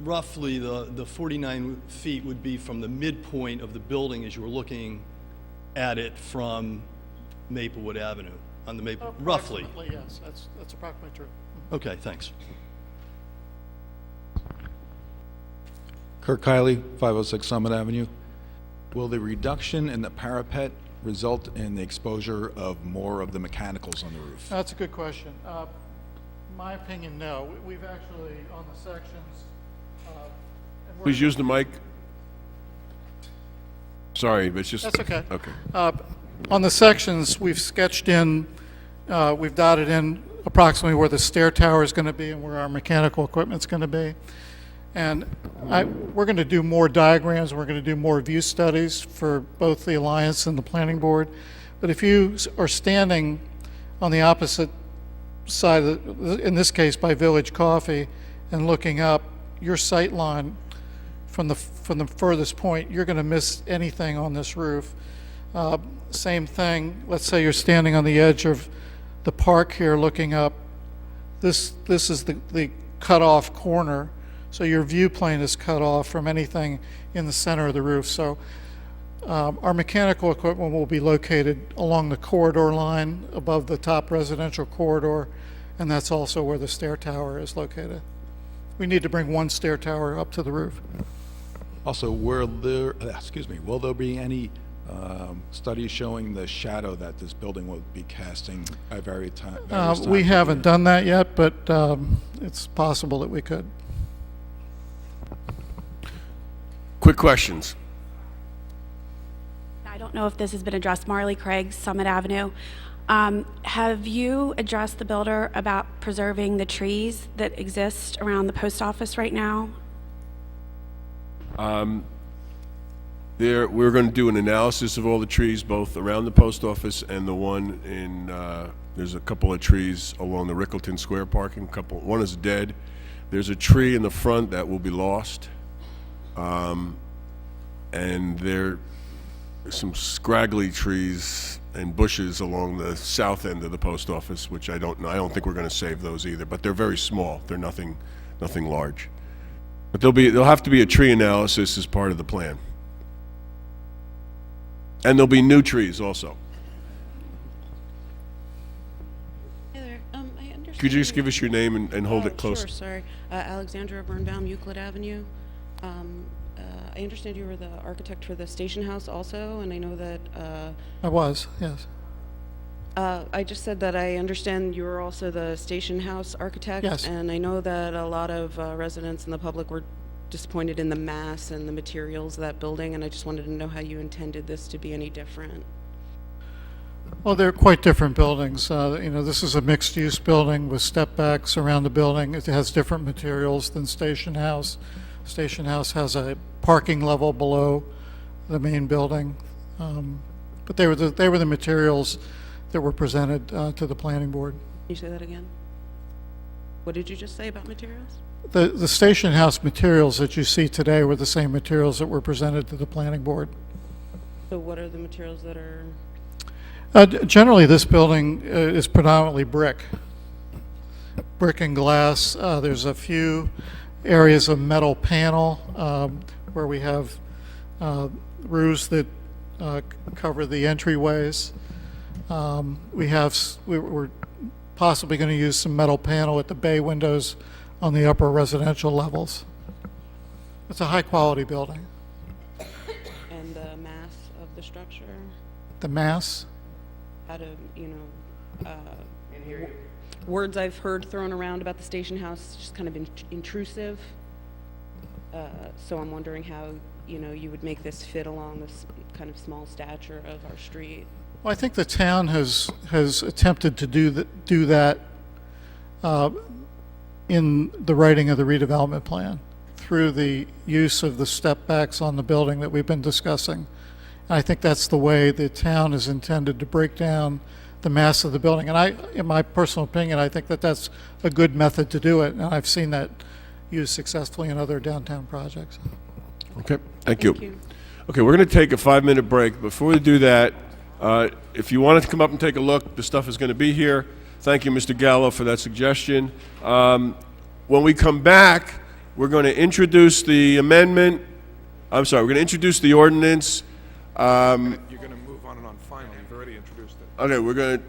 roughly the 49 feet would be from the midpoint of the building as you were looking at it from Maplewood Avenue, on the Maple, roughly? Approximately, yes, that's approximately true. Okay, thanks. Kirk Kiley, 506 Summit Avenue. Will the reduction in the parapet result in the exposure of more of the mechanicals on the roof? That's a good question. My opinion, no. We've actually, on the sections... Please use the mic. Sorry, but it's just... That's okay. Okay. On the sections, we've sketched in, we've dotted in approximately where the stair tower is going to be and where our mechanical equipment's going to be. And we're going to do more diagrams, we're going to do more view studies for both the Alliance and the Planning Board. But if you are standing on the opposite side, in this case by Village Coffee, and looking up, your sight line from the furthest point, you're going to miss anything on this roof. Same thing, let's say you're standing on the edge of the park here looking up. This is the cut-off corner. So your view plane is cut off from anything in the center of the roof. So our mechanical equipment will be located along the corridor line above the top residential corridor, and that's also where the stair tower is located. We need to bring one stair tower up to the roof. Also, will there be any studies showing the shadow that this building will be casting at various times? We haven't done that yet, but it's possible that we could. Quick questions. I don't know if this has been addressed. Marley Craig, Summit Avenue. Have you addressed the builder about preserving the trees that exist around the post office right now? We're going to do an analysis of all the trees, both around the post office and the one in, there's a couple of trees along the Rickleton Square parking. One is dead. There's a tree in the front that will be lost. And there are some scraggly trees and bushes along the south end of the post office, which I don't know. I don't think we're going to save those either, but they're very small. They're nothing large. But there'll have to be a tree analysis as part of the plan. And there'll be new trees also. Hey there. I understand. Could you just give us your name and hold it close? Sure, sorry. Alexandra Birnbaum, Euclid Avenue. I understand you were the architect for the station house also, and I know that... I was, yes. I just said that I understand you were also the station house architect. Yes. And I know that a lot of residents and the public were disappointed in the mass and the materials of that building, and I just wanted to know how you intended this to be any different. Well, they're quite different buildings. This is a mixed-use building with step backs around the building. It has different materials than Station House. Station House has a parking level below the main building. But they were the materials that were presented to the planning board. Can you say that again? What did you just say about materials? The Station House materials that you see today were the same materials that were presented to the planning board. So what are the materials that are... Generally, this building is predominantly brick and glass. There's a few areas of metal panel where we have roofs that cover the entryways. We're possibly going to use some metal panel at the bay windows on the upper residential levels. It's a high-quality building. And the mass of the structure? The mass? How to, words I've heard thrown around about the station house, just kind of intrusive. So I'm wondering how, you would make this fit along this kind of small stature of our street. Well, I think the town has attempted to do that in the writing of the redevelopment plan through the use of the step backs on the building that we've been discussing. And I think that's the way the town is intended to break down the mass of the building. And in my personal opinion, I think that that's a good method to do it, and I've seen that used successfully in other downtown projects. Okay, thank you. Okay, we're going to take a 5-minute break. Before we do that, if you wanted to come up and take a look, the stuff is going to be here. Thank you, Mr. Gallo, for that suggestion. When we come back, we're going to introduce the amendment. I'm sorry, we're going to introduce the ordinance. You're going to move on and on final. You've already introduced it. Okay, we're going to,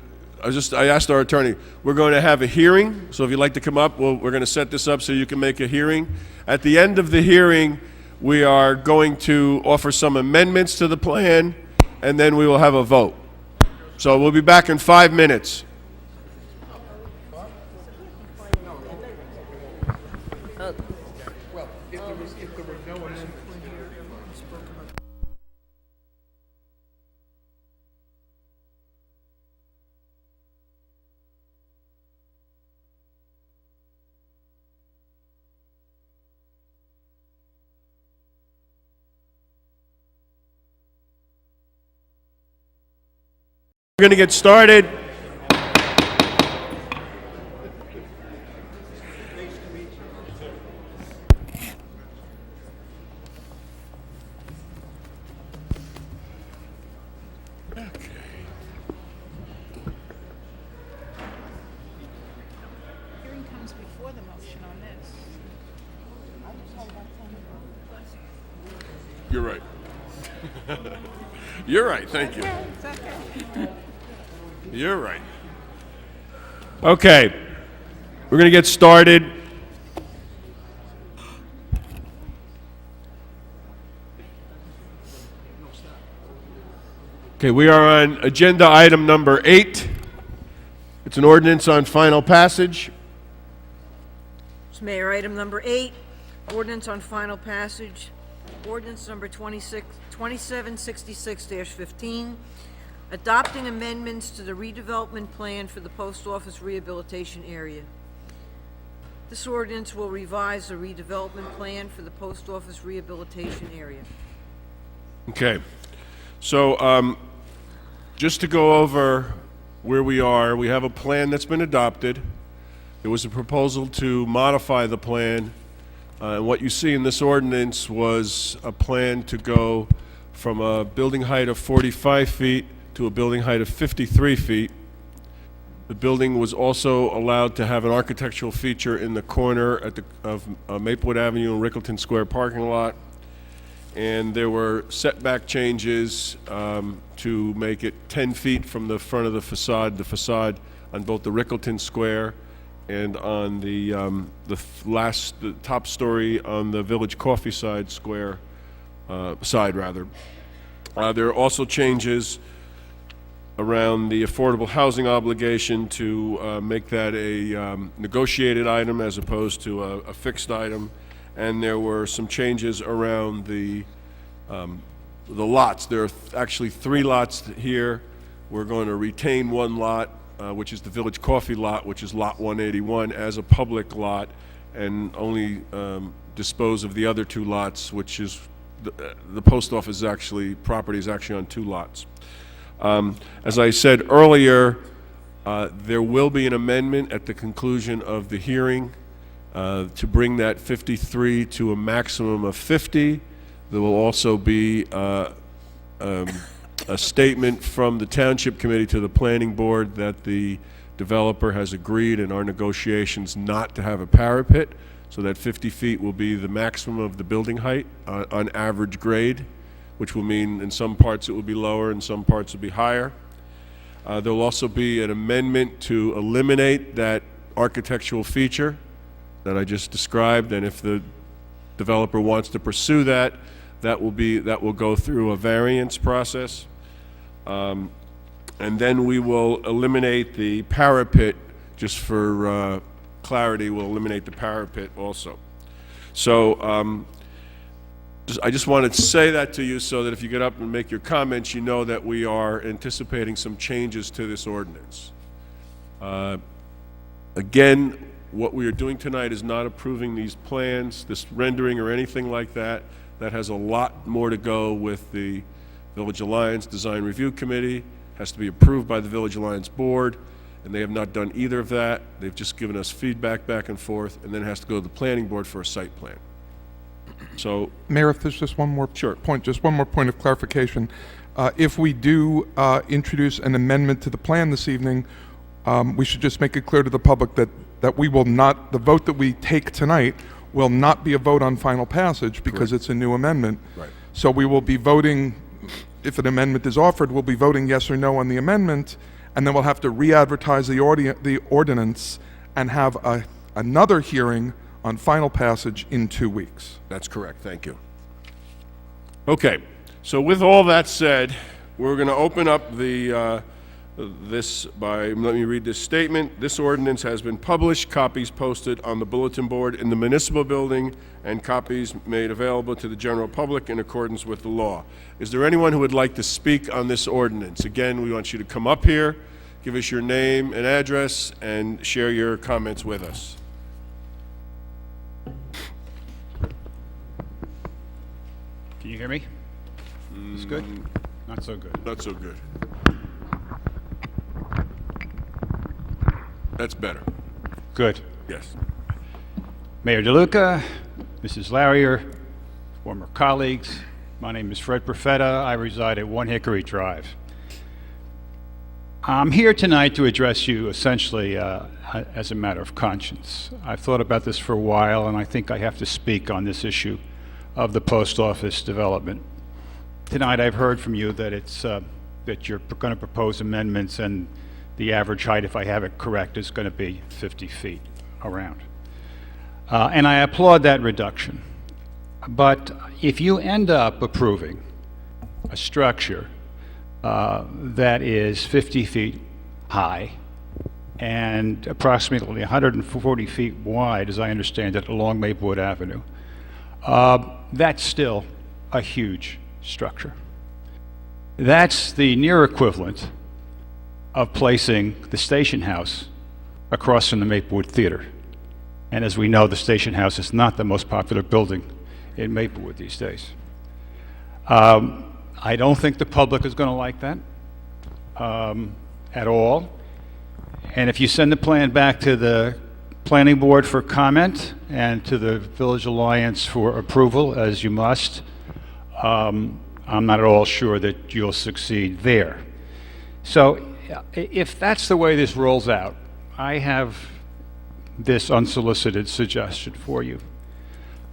I asked our attorney, we're going to have a hearing. So if you'd like to come up, we're going to set this up so you can make a hearing. At the end of the hearing, we are going to offer some amendments to the plan, and then we will have a vote. So we'll be back in 5 minutes. We're going to get started. Hearing comes before the motion on this. You're right. You're right, thank you. It's okay. You're right. Okay, we're going to get started. Okay, we are on agenda item number 8. It's an ordinance on final passage. Mr. Mayor, item number 8, ordinance on final passage, ordinance number 2766-15, adopting amendments to the redevelopment plan for the post office rehabilitation area. This ordinance will revise the redevelopment plan for the post office rehabilitation area. Okay, so just to go over where we are, we have a plan that's been adopted. There was a proposal to modify the plan. And what you see in this ordinance was a plan to go from a building height of 45 feet to a building height of 53 feet. The building was also allowed to have an architectural feature in the corner of Maplewood Avenue and Rickleton Square parking lot. And there were setback changes to make it 10 feet from the front of the facade on both the Rickleton Square and on the top story on the Village Coffee side square, side rather. There are also changes around the affordable housing obligation to make that a negotiated item as opposed to a fixed item. And there were some changes around the lots. There are actually 3 lots here. We're going to retain 1 lot, which is the Village Coffee lot, which is lot 181, as a public lot, and only dispose of the other 2 lots, which is the post office property is actually on 2 lots. As I said earlier, there will be an amendment at the conclusion of the hearing to bring that 53 to a maximum of 50. There will also be a statement from the Township Committee to the Planning Board that the developer has agreed in our negotiations not to have a parapet, so that 50 feet will be the maximum of the building height on average grade, which will mean in some parts it will be lower and some parts will be higher. There will also be an amendment to eliminate that architectural feature that I just described, and if the developer wants to pursue that, that will go through a variance process. And then we will eliminate the parapet, just for clarity, we'll eliminate the parapet also. So I just wanted to say that to you so that if you get up and make your comments, you know that we are anticipating some changes to this ordinance. Again, what we are doing tonight is not approving these plans, this rendering or anything like that. That has a lot more to go with the Village Alliance Design Review Committee has to be approved by the Village Alliance Board, and they have not done either of that. They've just given us feedback back and forth, and then it has to go to the Planning Board for a site plan. So, Mayor, if there's just one more point, just one more point of clarification. If we do introduce an amendment to the plan this evening, we should just make it clear to the public that we will not, the vote that we take tonight will not be a vote on final passage because it's a new amendment. Right. So we will be voting, if an amendment is offered, we'll be voting yes or no on the amendment, and then we'll have to re-advertise the ordinance and have another hearing on final passage in 2 weeks. that's correct, thank you. Okay, so with all that said, we're going to open up let me read this statement. This ordinance has been published, copies posted on the bulletin board in the municipal building, and copies made available to the general public in accordance with the law. Is there anyone who would like to speak on this ordinance? Again, we want you to come up here, give us your name and address, and share your comments with us. Can you hear me? It's good? Not so good. Not so good. That's better. Good. Yes. Mayor DeLuca, Mrs. Larrier, former colleagues, my name is Fred Profeta. I reside at 1 Hickory Drive. I'm here tonight to address you essentially as a matter of conscience. I've thought about this for a while, and I think I have to speak on this issue of the post office development. Tonight I've heard from you that that you're going to propose amendments, and the average height, if I have it correct, is going to be 50 feet around. And I applaud that reduction. But if you end up approving a structure that is 50 feet high and approximately 140 feet wide, as I understand it, along Maplewood Avenue, that's still a huge structure. That's the near equivalent of placing the station house across from the Maplewood Theater. And as we know, the station house is not the most popular building in Maplewood these days. I don't think the public is going to like that at all. And if you send the plan back to the Planning Board for comment and to the Village Alliance for approval, as you must, I'm not at all sure that you'll succeed there. So if that's the way this rolls out, I have this unsolicited suggestion for you.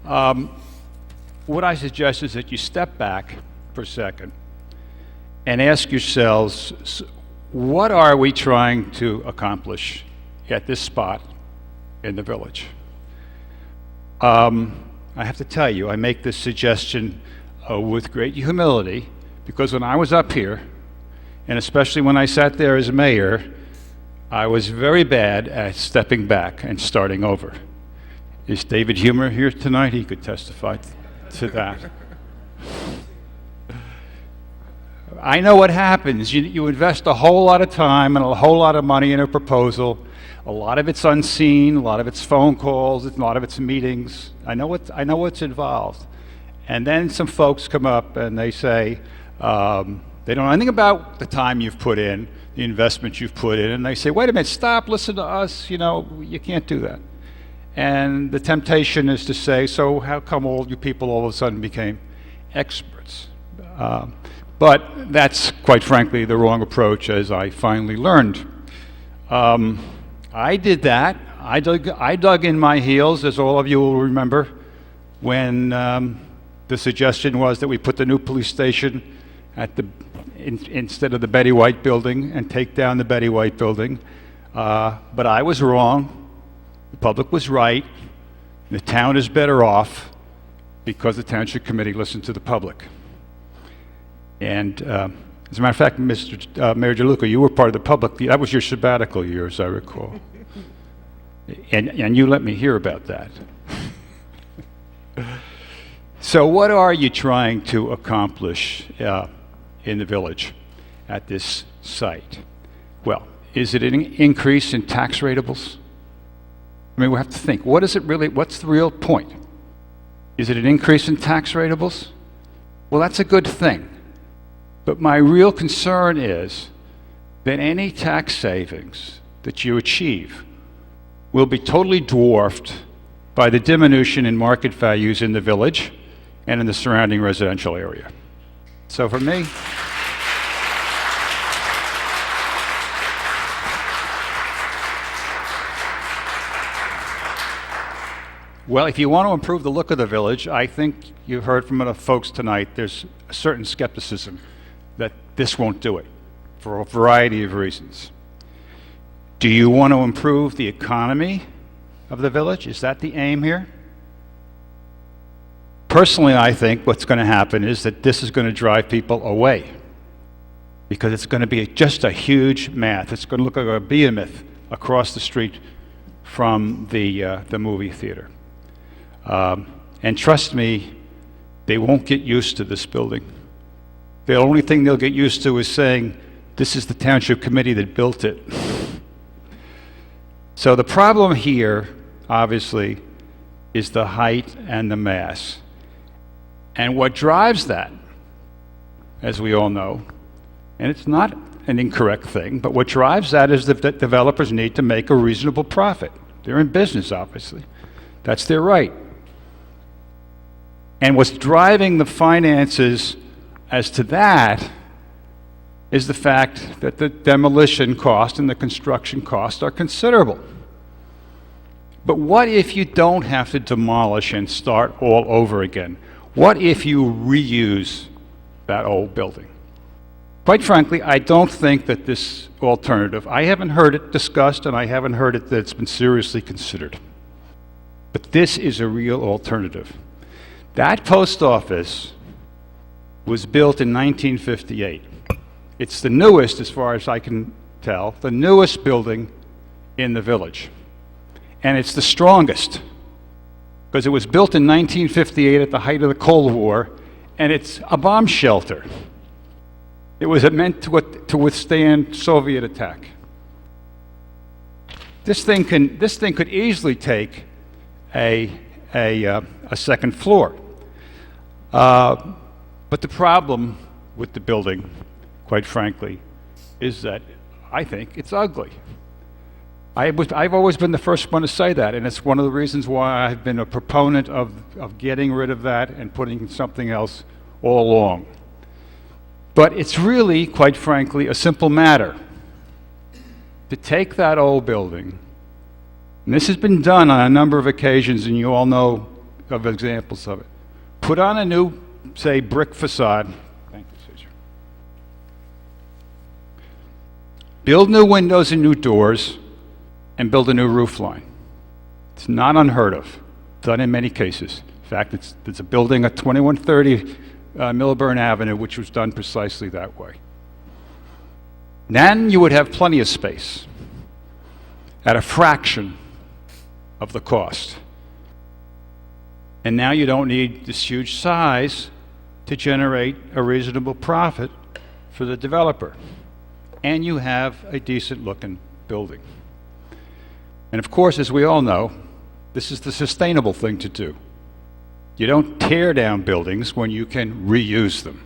What I suggest is that you step back for a second and ask yourselves, what are we trying to accomplish at this spot in the village? I have to tell you, I make this suggestion with great humility, because when I was up here, and especially when I sat there as mayor, I was very bad at stepping back and starting over. Is David Humer here tonight? He could testify to that. I know what happens. You invest a whole lot of time and a whole lot of money in a proposal. A lot of it's unseen, a lot of it's phone calls, a lot of it's meetings. I know what's involved. And then some folks come up and they say, they don't know anything about the time you've put in, the investment you've put in, and they say, wait a minute, stop, listen to us, you can't do that. And the temptation is to say, so how come all you people all of a sudden became experts? But that's, quite frankly, the wrong approach, as I finally learned. I did that. I dug in my heels, as all of you will remember, when the suggestion was that we put the new police station at instead of the Betty White building and take down the Betty White building. But I was wrong. The public was right. The town is better off because the Township Committee listened to the public. And as a matter of fact, Mayor DeLuca, you were part of the public. That was your sabbatical year, as I recall. And you let me hear about that. So what are you trying to accomplish in the village at this site? Well, is it an increase in tax ratables? I mean, we have to think, what's the real point? Is it an increase in tax ratables? Well, that's a good thing. But my real concern is then any tax savings that you achieve will be totally dwarfed by the diminution in market values in the village and in the surrounding residential area. So for me, well, if you want to improve the look of the village, I think you heard from the folks tonight, there's a certain skepticism that this won't do it for a variety of reasons. Do you want to improve the economy of the village? Is that the aim here? Personally, I think what's going to happen is that this is going to drive people away because it's going to be just a huge math. It's going to look like a behemoth across the street from the movie theater. And trust me, they won't get used to this building. The only thing they'll get used to is saying, this is the Township Committee that built it. So the problem here, obviously, is the height and the mass. And what drives that, as we all know, and it's not an incorrect thing, but what drives that is that developers need to make a reasonable profit. They're in business, obviously. That's their right. And what's driving the finances as to that is the fact that the demolition cost and the construction cost are considerable. But what if you don't have to demolish and start all over again? What if you reuse that old building? Quite frankly, I don't think that this alternative, I haven't heard it discussed and I haven't heard it that it's been seriously considered. But this is a real alternative. That post office was built in 1958. It's the newest, as far as I can tell, the newest building in the village. And it's the strongest, because it was built in 1958 at the height of the Cold War, and it's a bomb shelter. It was meant to withstand Soviet attack. This thing could easily take a second floor. But the problem with the building, quite frankly, is that I think it's ugly. I've always been the first one to say that, and it's one of the reasons why I've been a proponent of getting rid of that and putting something else all along. But it's really, quite frankly, a simple matter to take that old building, and this has been done on a number of occasions, and you all know of examples of it. Put on a new, say, brick facade. Thank you, Caesar. Build new windows and new doors, and build a new roof line. It's not unheard of, done in many cases. In fact, there's a building at 2130 Millburn Avenue, which was done precisely that way. Then you would have plenty of space at a fraction of the cost. And now you don't need this huge size to generate a reasonable profit for the developer. And you have a decent looking building. And of course, as we all know, this is the sustainable thing to do. You don't tear down buildings when you can reuse them.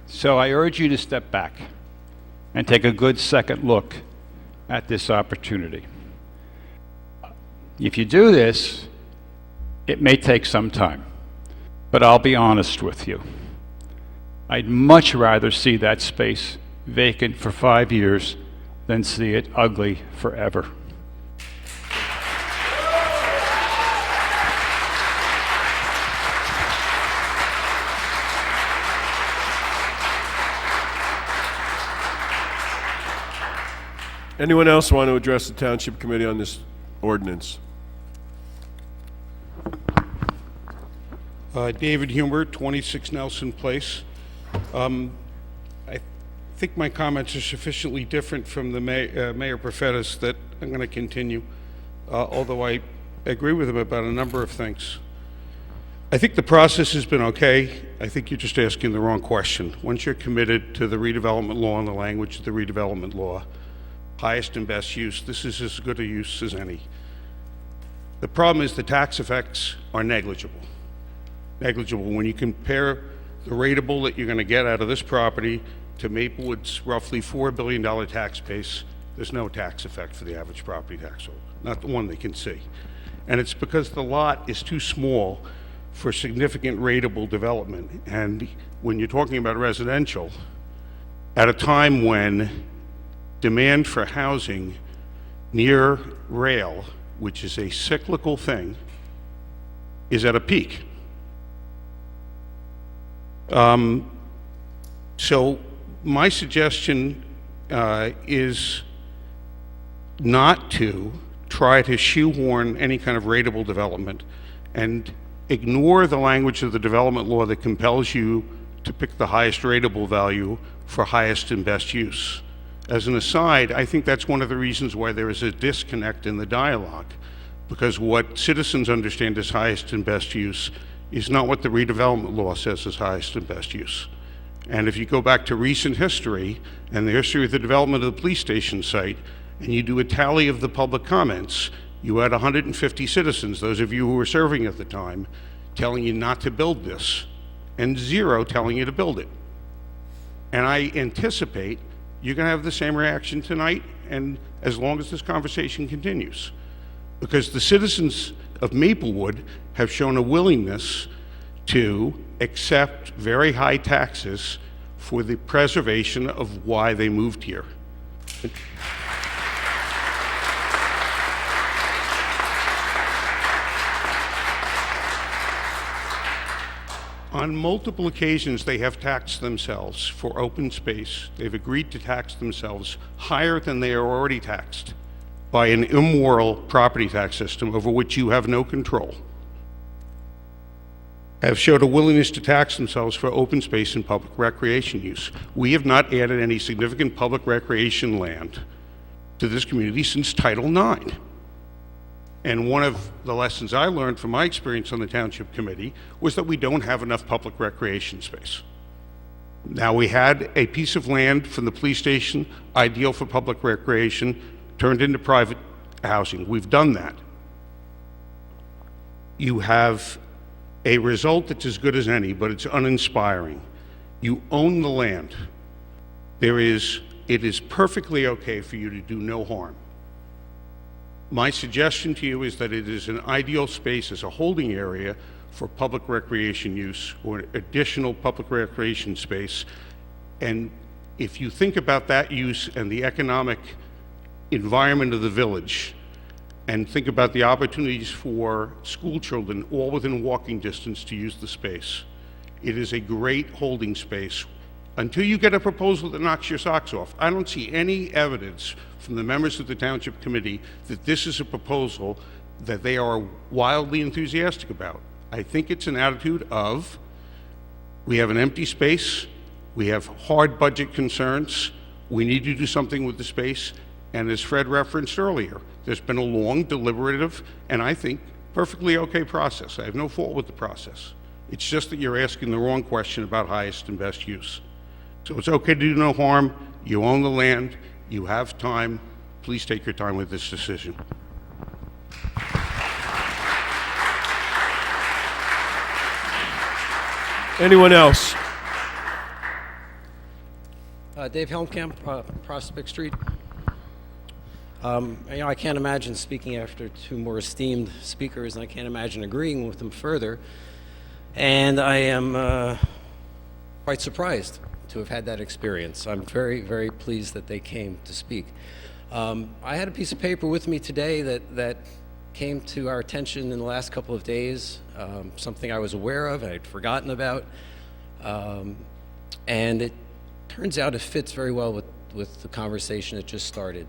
So I urge you to step back and take a good second look at this opportunity. If you do this, it may take some time, but I'll be honest with you. I'd much rather see that space vacant for 5 years than see it ugly forever. Anyone else want to address the Township Committee on this ordinance? David Humer, 26 Nelson Place. I think my comments are sufficiently different from the Mayor Profetta's that I'm going to continue, although I agree with him about a number of things. I think the process has been okay. I think you're just asking the wrong question. Once you're committed to the redevelopment law and the language of the redevelopment law, highest and best use, this is as good a use as any. The problem is the tax effects are negligible. Negligible. When you compare the rateable that you're going to get out of this property to Maplewood's roughly $4 billion tax base, there's no tax effect for the average property tax holder, not the one they can see. And it's because the lot is too small for significant rateable development. And when you're talking about residential, at a time when demand for housing near rail, which is a cyclical thing, is at a peak. So my suggestion is not to try to shoehorn any kind of rateable development and ignore the language of the development law that compels you to pick the highest rateable value for highest and best use. As an aside, I think that's one of the reasons why there is a disconnect in the dialogue, because what citizens understand as highest and best use is not what the redevelopment law says is highest and best use. And if you go back to recent history and the history of the development of the police station site, and you do a tally of the public comments, you had 150 citizens, those of you who were serving at the time, telling you not to build this, and 0 telling you to build it. And I anticipate you're going to have the same reaction tonight, and as long as this conversation continues. Because the citizens of Maplewood have shown a willingness to accept very high taxes for the preservation of why they moved here. On multiple occasions, they have taxed themselves for open space. They've agreed to tax themselves higher than they are already taxed by an immoral property tax system over which you have no control. Have showed a willingness to tax themselves for open space and public recreation use. We have not added any significant public recreation land to this community since Title IX. And one of the lessons I learned from my experience on the Township Committee was that we don't have enough public recreation space. Now, we had a piece of land from the police station, ideal for public recreation, turned into private housing. We've done that. You have a result that's as good as any, but it's uninspiring. You own the land. It is perfectly okay for you to do no harm. My suggestion to you is that it is an ideal space as a holding area for public recreation use or additional public recreation space. And if you think about that use and the economic environment of the village, and think about the opportunities for school children all within walking distance to use the space, it is a great holding space until you get a proposal that knocks your socks off. I don't see any evidence from the members of the Township Committee that this is a proposal that they are wildly enthusiastic about. I think it's an attitude of, we have an empty space, we have hard budget concerns, we need to do something with the space, and as Fred referenced earlier, there's been a long, deliberative, and I think perfectly okay process. I have no fault with the process. It's just that you're asking the wrong question about highest and best use. So it's okay to do no harm. You own the land. You have time. Please take your time with this decision. Anyone else? Dave Helmkamp, Prospect Street. I can't imagine speaking after 2 more esteemed speakers, and I can't imagine agreeing with them further. And I am quite surprised to have had that experience. I'm very, very pleased that they came to speak. I had a piece of paper with me today that came to our attention in the last couple of days, something I was aware of and I'd forgotten about. And it turns out it fits very well with the conversation that just started.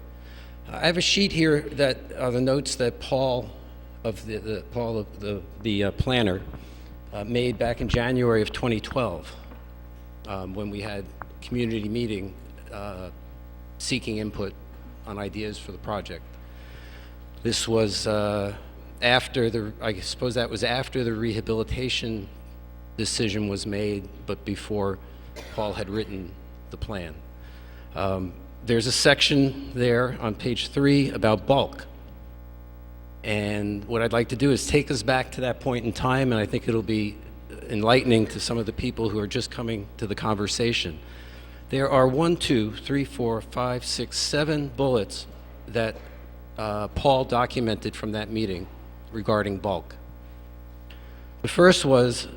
I have a sheet here that are the notes that Paul of the planner made back in January of 2012 when we had community meeting seeking input on ideas for the project. This was after I suppose that was after the rehabilitation decision was made, but before Paul had written the plan. there's a section there on page 3 about bulk. And what I'd like to do is take us back to that point in time, and I think it'll be enlightening to some of the people who are just coming to the conversation. There are 1, 2, 3, 4, 5, 6, 7 bullets that Paul documented from that meeting regarding bulk. The first was,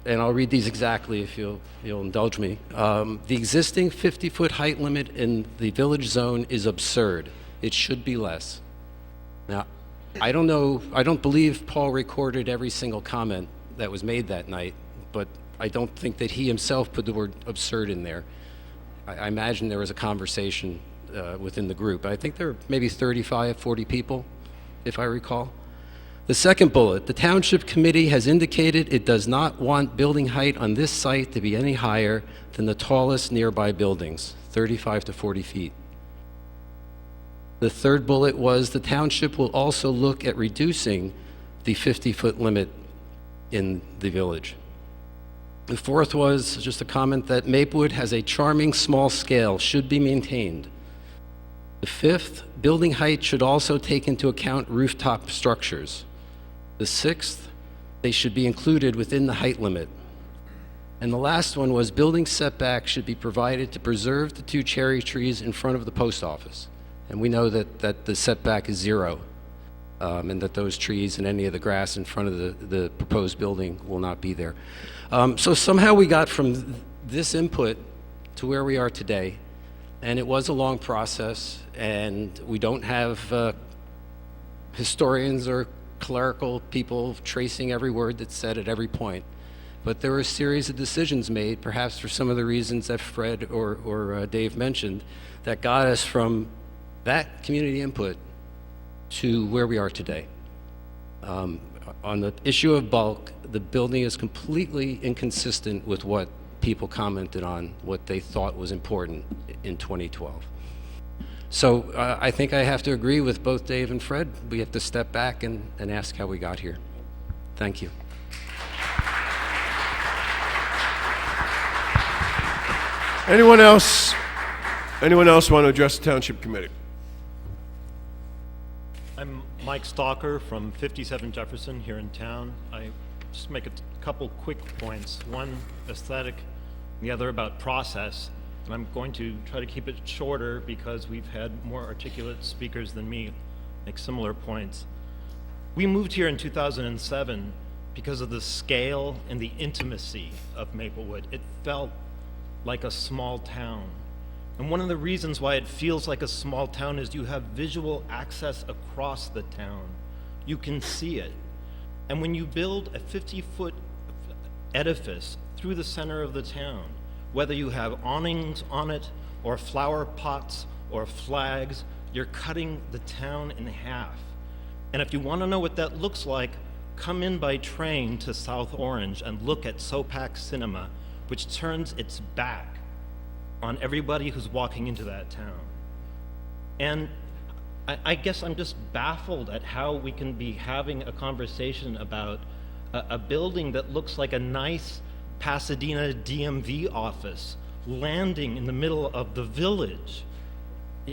and I'll read these exactly if you'll indulge me. The existing 50-foot height limit in the village zone is absurd. It should be less. Now, I don't believe Paul recorded every single comment that was made that night, but I don't think that he himself put the word absurd in there. I imagine there was a conversation within the group. I think there were maybe 35, 40 people, if I recall. The second bullet, the Township Committee has indicated it does not want building height on this site to be any higher than the tallest nearby buildings, 35 to 40 feet. The third bullet was the Township will also look at reducing the 50-foot limit in the village. The fourth was just a comment that Maplewood has a charming small scale, should be maintained. The fifth, building height should also take into account rooftop structures. The sixth, they should be included within the height limit. And the last one was building setback should be provided to preserve the 2 cherry trees in front of the post office. And we know that the setback is 0, and that those trees and any of the grass in front of the proposed building will not be there. So somehow we got from this input to where we are today, and it was a long process, and we don't have historians or clerical people tracing every word that's said at every point. But there were a series of decisions made, perhaps for some of the reasons that Fred or Dave mentioned, that got us from that community input to where we are today. On the issue of bulk, the building is completely inconsistent with what people commented on, what they thought was important in 2012. So I think I have to agree with both Dave and Fred. We have to step back and ask how we got here. Thank you. Anyone else? Anyone else want to address the Township Committee? I'm Mike Stalker from 57 Jefferson here in town. I just make a couple quick points. One, aesthetic, the other about process. And I'm going to try to keep it shorter because we've had more articulate speakers than me make similar points. We moved here in 2007 because of the scale and the intimacy of Maplewood. It felt like a small town. And one of the reasons why it feels like a small town is you have visual access across the town. You can see it. And when you build a 50-foot edifice through the center of the town, whether you have awnings on it or flower pots or flags, you're cutting the town in half. And if you want to know what that looks like, come in by train to South Orange and look at Sopak Cinema, which turns its back on everybody who's walking into that town. And I guess I'm just baffled at how we can be having a conversation about a building that looks like a nice Pasadena DMV office landing in the middle of the village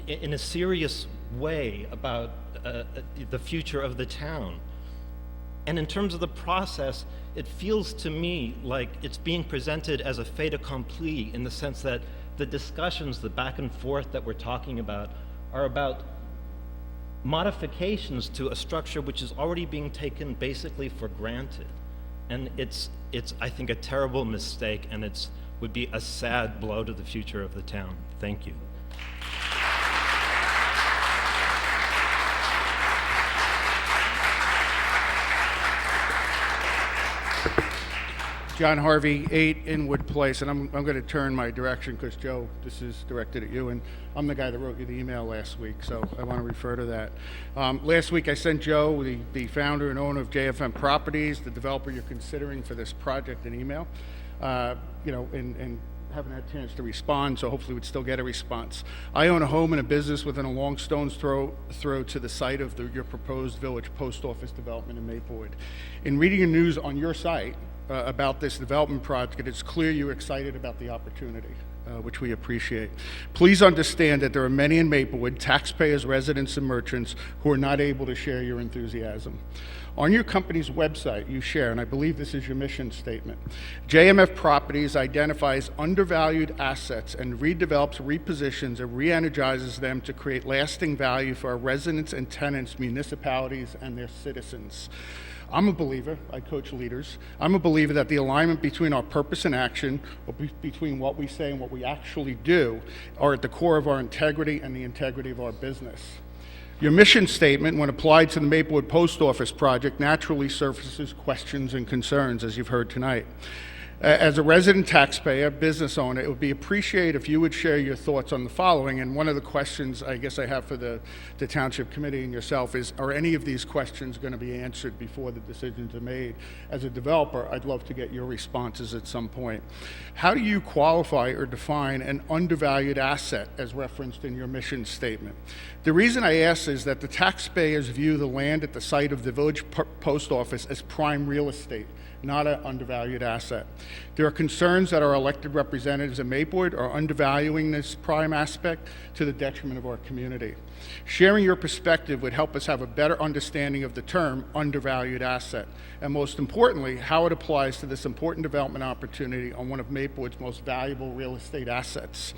in a serious way about the future of the town. And in terms of the process, it feels to me like it's being presented as a fait accompli in the sense that the discussions, the back and forth that we're talking about are about modifications to a structure which is already being taken basically for granted. And it's I think, a terrible mistake, and it would be a sad blow to the future of the town. Thank you. John Harvey, 8 Inwood Place, and I'm going to turn my direction because, Joe, this is directed at you, and I'm the guy that wrote you the email last week, so I want to refer to that. Last week I sent Joe, the founder and owner of JFM Properties, the developer you're considering for this project, an email, and haven't had a chance to respond, so hopefully we'd still get a response. I own a home and a business within a long stone's throw to the site of your proposed village post office development in Maplewood. In reading the news on your site, about this development project, it's clear you're excited about the opportunity. which we appreciate. Please understand that there are many in Maplewood, taxpayers, residents, and merchants, who are not able to share your enthusiasm. On your company's website, you share, and I believe this is your mission statement, JMF Properties identifies undervalued assets and redevelops, repositions, and re-energizes them to create lasting value for our residents and tenants, municipalities, and their citizens. I'm a believer, I coach leaders, I'm a believer that the alignment between our purpose and action, or between what we say and what we actually do, are at the core of our integrity and the integrity of our business. Your mission statement, when applied to the Maplewood Post Office project, naturally surfaces questions and concerns, as you've heard tonight. As a resident taxpayer, business owner, it would be appreciated if you would share your thoughts on the following. And one of the questions I guess I have for the Township Committee and yourself is, are any of these questions going to be answered before the decisions are made? As a developer, I'd love to get your responses at some point. How do you qualify or define an undervalued asset as referenced in your mission statement? The reason I ask is that the taxpayers view the land at the site of the village post office as prime real estate, not an undervalued asset. There are concerns that our elected representatives in Maplewood are undervaluing this prime aspect to the detriment of our community. Sharing your perspective would help us have a better understanding of the term undervalued asset, and most importantly, how it applies to this important development opportunity on one of Maplewood's most valuable real estate assets.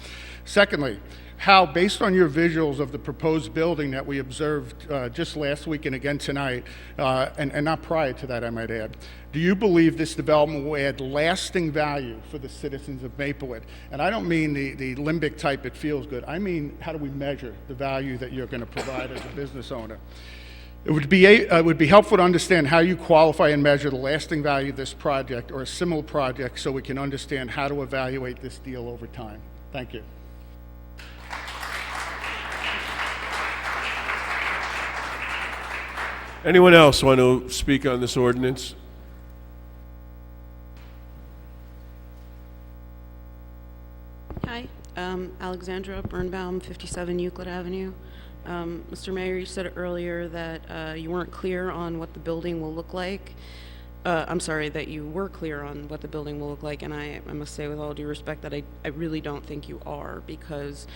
Secondly, how, based on your visuals of the proposed building that we observed just last week and again tonight, and not prior to that, I might add, do you believe this development will add lasting value for the citizens of Maplewood? And I don't mean the limbic type, it feels good. I mean, how do we measure the value that you're going to provide as a business owner? It would be helpful to understand how you qualify and measure the lasting value of this project or a similar project so we can understand how to evaluate this deal over time. Thank you. Anyone else want to speak on this ordinance? Hi, Alexandra Birnbaum, 57 Euclid Avenue. Mr. Mayor, you said earlier that you weren't clear on what the building will look like. I'm sorry, that you were clear on what the building will look like, and I must say with all due respect that I really don't think you are, because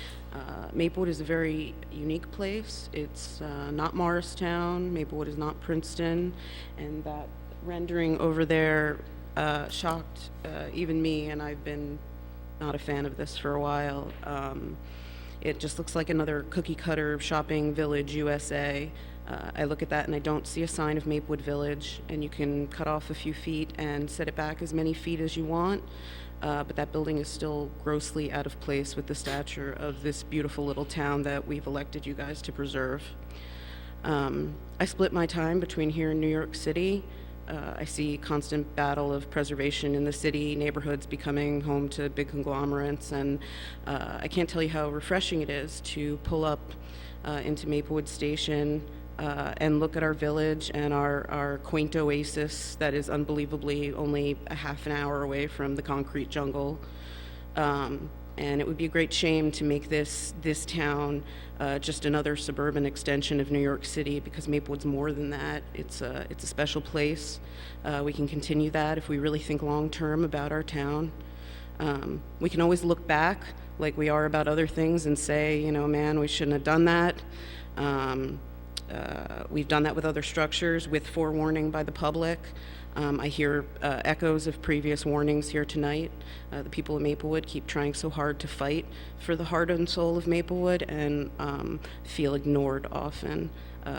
Maplewood is a very unique place. It's not Morristown, Maplewood is not Princeton, and that rendering over there shocked even me, and I've been not a fan of this for a while. It just looks like another cookie cutter shopping village USA. I look at that and I don't see a sign of Maplewood Village, and you can cut off a few feet and set it back as many feet as you want, but that building is still grossly out of place with the stature of this beautiful little town that we've elected you guys to preserve. I split my time between here and New York City. I see constant battle of preservation in the city, neighborhoods becoming home to big conglomerates, and I can't tell you how refreshing it is to pull up into Maplewood Station and look at our village and our quaint oasis that is unbelievably only a half an hour away from the concrete jungle. And it would be a great shame to make this town just another suburban extension of New York City, because Maplewood's more than that. It's a special place. We can continue that if we really think long-term about our town. We can always look back like we are about other things and say, you know, man, we shouldn't have done that. We've done that with other structures with forewarning by the public. I hear echoes of previous warnings here tonight. The people of Maplewood keep trying so hard to fight for the heart and soul of Maplewood and feel ignored often.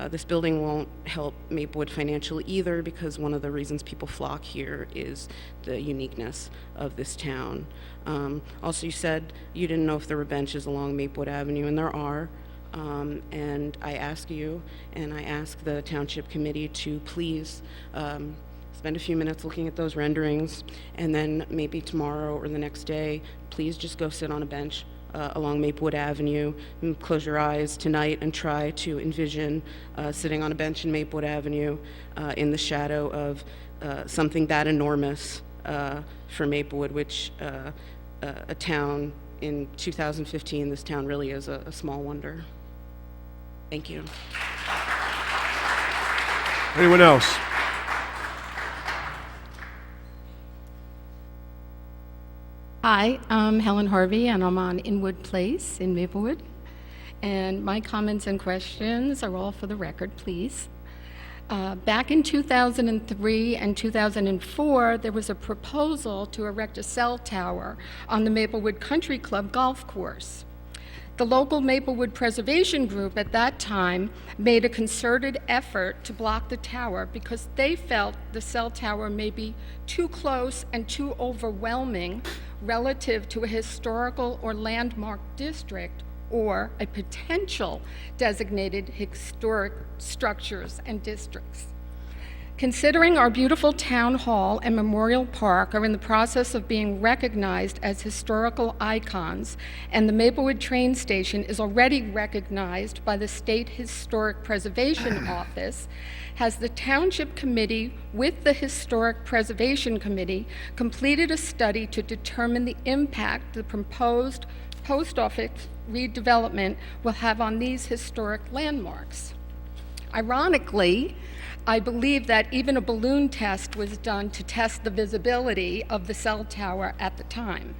This building won't help Maplewood financially either, because one of the reasons people flock here is the uniqueness of this town. Also, you said you didn't know if there were benches along Maplewood Avenue, and there are. And I ask you, and I ask the Township Committee to please spend a few minutes looking at those renderings, and then maybe tomorrow or the next day, please just go sit on a bench along Maplewood Avenue, and close your eyes tonight and try to envision sitting on a bench in Maplewood Avenue in the shadow of something that enormous for Maplewood, which a town in 2015, this town really is a small wonder. Thank you. Anyone else? Hi, Hi, I'm Helen Harvey, and I'm on Inwood Place in Maplewood. And my comments and questions are all for the record, please. Back in 2003 and 2004, there was a proposal to erect a cell tower on the Maplewood Country Club golf course. The local Maplewood Preservation Group at that time made a concerted effort to block the tower because they felt the cell tower may be too close and too overwhelming relative to a historical or landmark district or a potential designated historic structures and districts. Considering our beautiful town hall and memorial park are in the process of being recognized as historical icons, and the Maplewood train station is already recognized by the State Historic Preservation Office, has the Township Committee with the Historic Preservation Committee completed a study to determine the impact the proposed post office redevelopment will have on these historic landmarks. Ironically, I believe that even a balloon test was done to test the visibility of the cell tower at the time.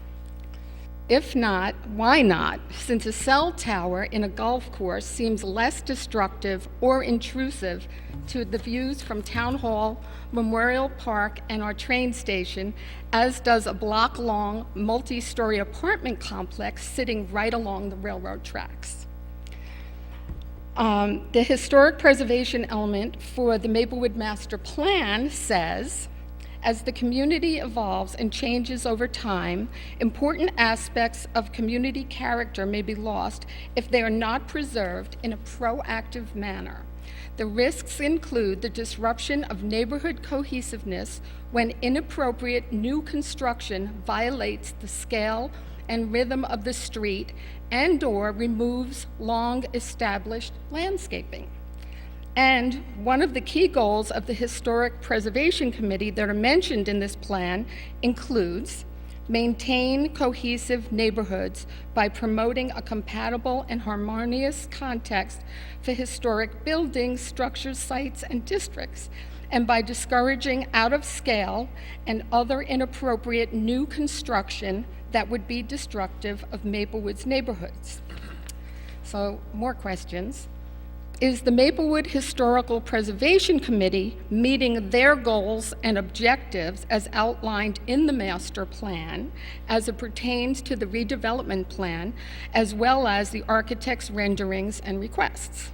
If not, why not? Since a cell tower in a golf course seems less destructive or intrusive to the views from Town Hall, Memorial Park, and our train station, as does a block-long, multi-story apartment complex sitting right along the railroad tracks. The historic preservation element for the Maplewood Master Plan says, as the community evolves and changes over time, important aspects of community character may be lost if they are not preserved in a proactive manner. The risks include the disruption of neighborhood cohesiveness when inappropriate new construction violates the scale and rhythm of the street and/or removes long-established landscaping. And one of the key goals of the Historic Preservation Committee that are mentioned in this plan includes maintain cohesive neighborhoods by promoting a compatible and harmonious context for historic buildings, structures, sites, and districts, and by discouraging out-of-scale and other inappropriate new construction that would be destructive of Maplewood's neighborhoods. So, more questions. Is the Maplewood Historical Preservation Committee meeting their goals and objectives as outlined in the master plan as it pertains to the redevelopment plan, as well as the architect's renderings and requests?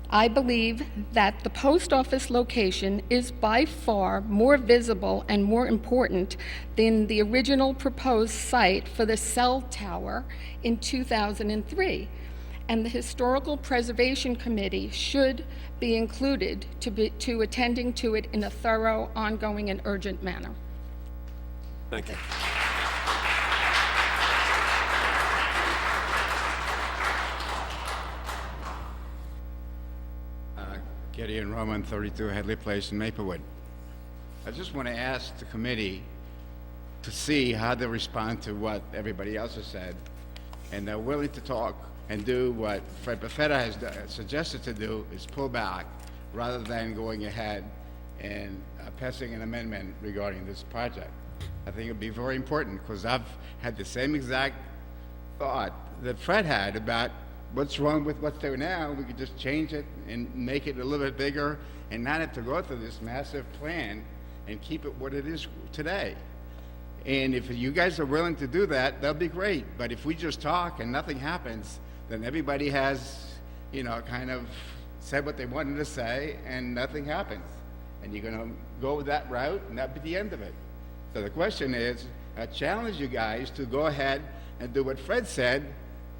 I believe that the post office location is by far more visible and more important than the original proposed site for the cell tower in 2003. And the Historical Preservation Committee should be included to attending to it in a thorough, ongoing, and urgent manner. Thank you. Gideon Roman, 32 Headley Place in Maplewood. I just want to ask the committee to see how they respond to what everybody else has said, and they're willing to talk and do what Fred Buffetta has suggested to do, is pull back rather than going ahead and passing an amendment regarding this project. I think it would be very important, because I've had the same exact thought that Fred had about what's wrong with what's there now. We could just change it and make it a little bit bigger and not have to go through this massive plan and keep it what it is today. And if you guys are willing to do that, that'll be great. But if we just talk and nothing happens, then everybody has, kind of said what they wanted to say and nothing happens. And you're gonna go that route and that'll be the end of it. So the question is, I challenge you guys to go ahead and do what Fred said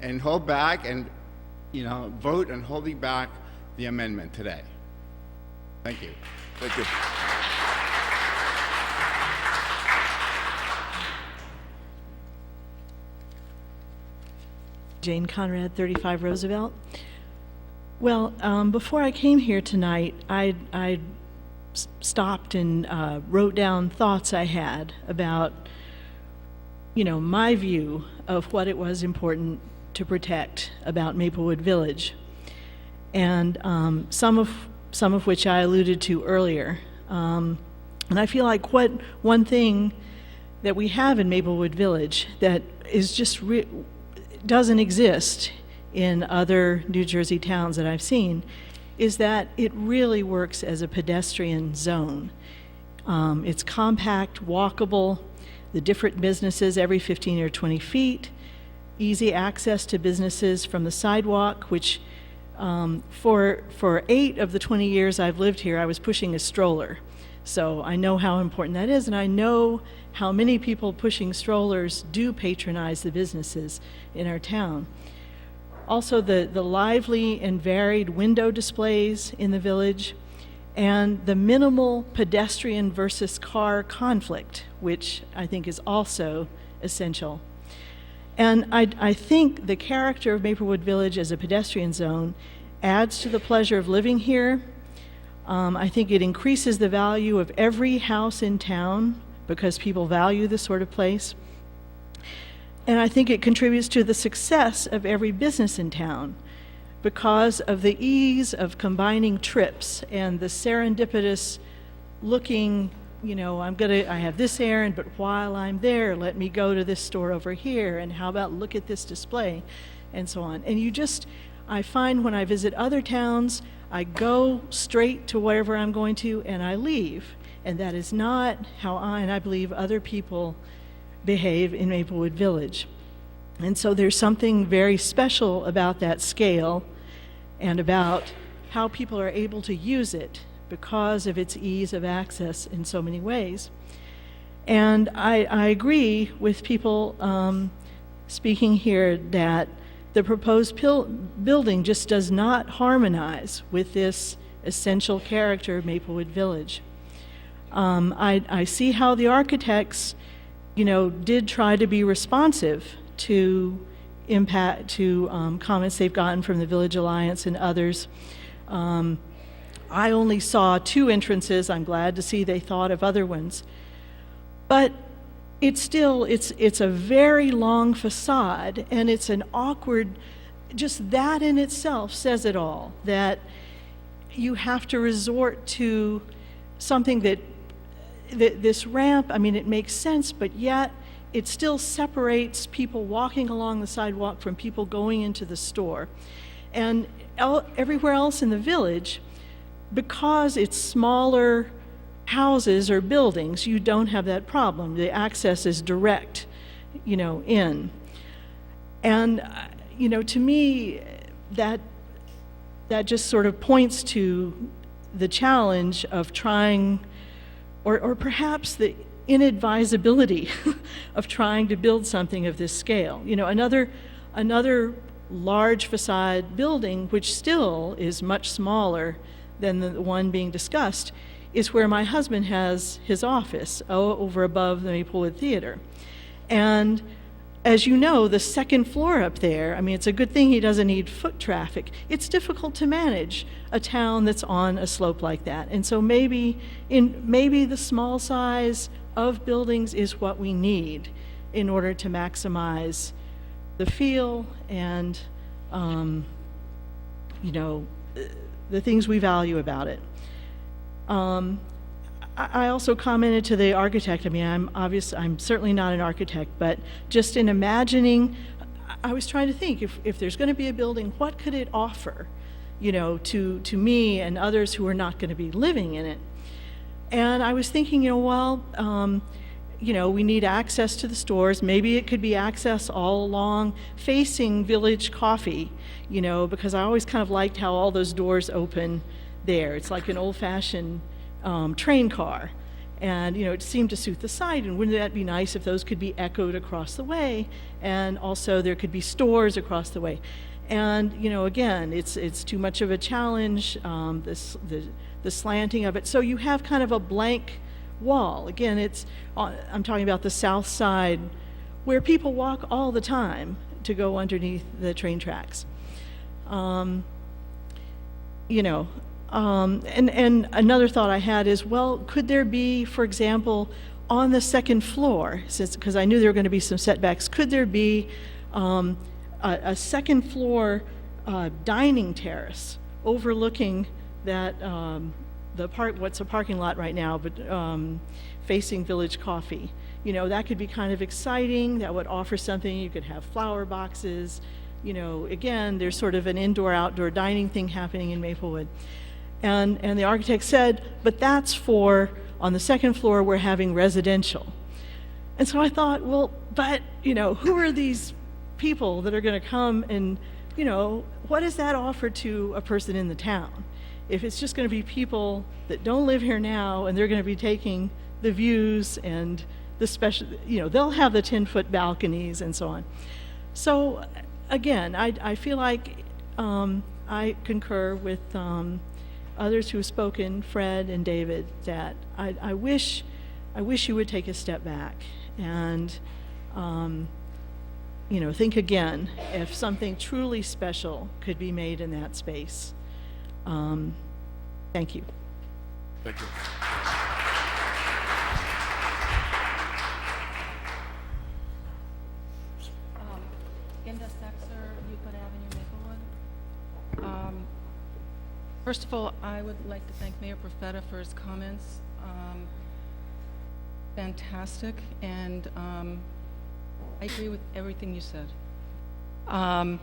and hold back and, vote on holding back the amendment today. Thank you. Thank you. Jane Conrad, 35 Roosevelt. Well, before I came here tonight, I stopped and wrote down thoughts I had about, my view of what it was important to protect about Maplewood Village, and some of which I alluded to earlier. And I feel like one thing that we have in Maplewood Village that is just doesn't exist in other New Jersey towns that I've seen is that it really works as a pedestrian zone. It's compact, walkable, the different businesses every 15 or 20 feet, easy access to businesses from the sidewalk, which for 8 of the 20 years I've lived here, I was pushing a stroller. So I know how important that is, and I know how many people pushing strollers do patronize the businesses in our town. Also, the lively and varied window displays in the village, and the minimal pedestrian versus car conflict, which I think is also essential. And I think the character of Maplewood Village as a pedestrian zone adds to the pleasure of living here. I think it increases the value of every house in town because people value this sort of place. And I think it contributes to the success of every business in town because of the ease of combining trips and the serendipitous looking, you know, I have this errand, but while I'm there, let me go to this store over here, and how about look at this display, and so on. And I find when I visit other towns, I go straight to wherever I'm going to and I leave. And that is not how I believe other people behave in Maplewood Village. And so there's something very special about that scale and about how people are able to use it because of its ease of access in so many ways. And I agree with people speaking here that the proposed building just does not harmonize with this essential character of Maplewood Village. I see how the architects, did try to be responsive to comments they've gotten from the Village Alliance and others. I only saw 2 entrances. I'm glad to see they thought of other ones. But it's a very long facade, and it's an awkward, just that in itself says it all, that you have to resort to something that this ramp, it makes sense, but yet it still separates people walking along the sidewalk from people going into the store. And everywhere else in the village, because it's smaller houses or buildings, you don't have that problem. The access is direct, in. And, to me, that just sort of points to the challenge of trying, or perhaps the inadvisability of trying to build something of this scale. Another large facade building, which still is much smaller than the one being discussed, is where my husband has his office, over above the Maplewood Theater. And as you know, the second floor up there, it's a good thing he doesn't need foot traffic. It's difficult to manage a town that's on a slope like that. And so maybe the small size of buildings is what we need in order to maximize the feel and, the things we value about it. I also commented to the architect. I'm certainly not an architect, but just in imagining, I was trying to think if there's going to be a building, what could it offer, to me and others who are not going to be living in it. And I was thinking, we need access to the stores. Maybe it could be access all along facing Village Coffee, because I always kind of liked how all those doors open there. It's like an old-fashioned train car. And, it seemed to suit the site. And wouldn't that be nice if those could be echoed across the way? And also there could be stores across the way. And, again, it's too much of a challenge, the slanting of it. So you have kind of a blank wall. Again, I'm talking about the south side where people walk all the time to go underneath the train tracks. And another thought I had is, well, could there be, for example, on the second floor, because I knew there were going to be some setbacks, could there be a second floor dining terrace overlooking that what's a parking lot right now, but facing Village Coffee. You know, that could be kind of exciting. That would offer something. You could have flower boxes. You know, again, there's sort of an indoor-outdoor dining thing happening in Maplewood. And the architect said, but that's for, on the second floor, we're having residential. And so I thought, well, but, you know, who are these people that are going to come and, you know, what does that offer to a person in the town? If it's just going to be people that don't live here now and they're going to be taking the views and the special, you know, they'll have the 10-foot balconies and so on. So again, I feel like I concur with others who have spoken, Fred and David, that I wish you would take a step back and you know, think again if something truly special could be made in that space. Thank you. Thank you. Linda Sexer, Euclid Avenue, Maplewood. First of all, I would like to thank Mayor Profeta for his comments. Fantastic, and I agree with everything you said. A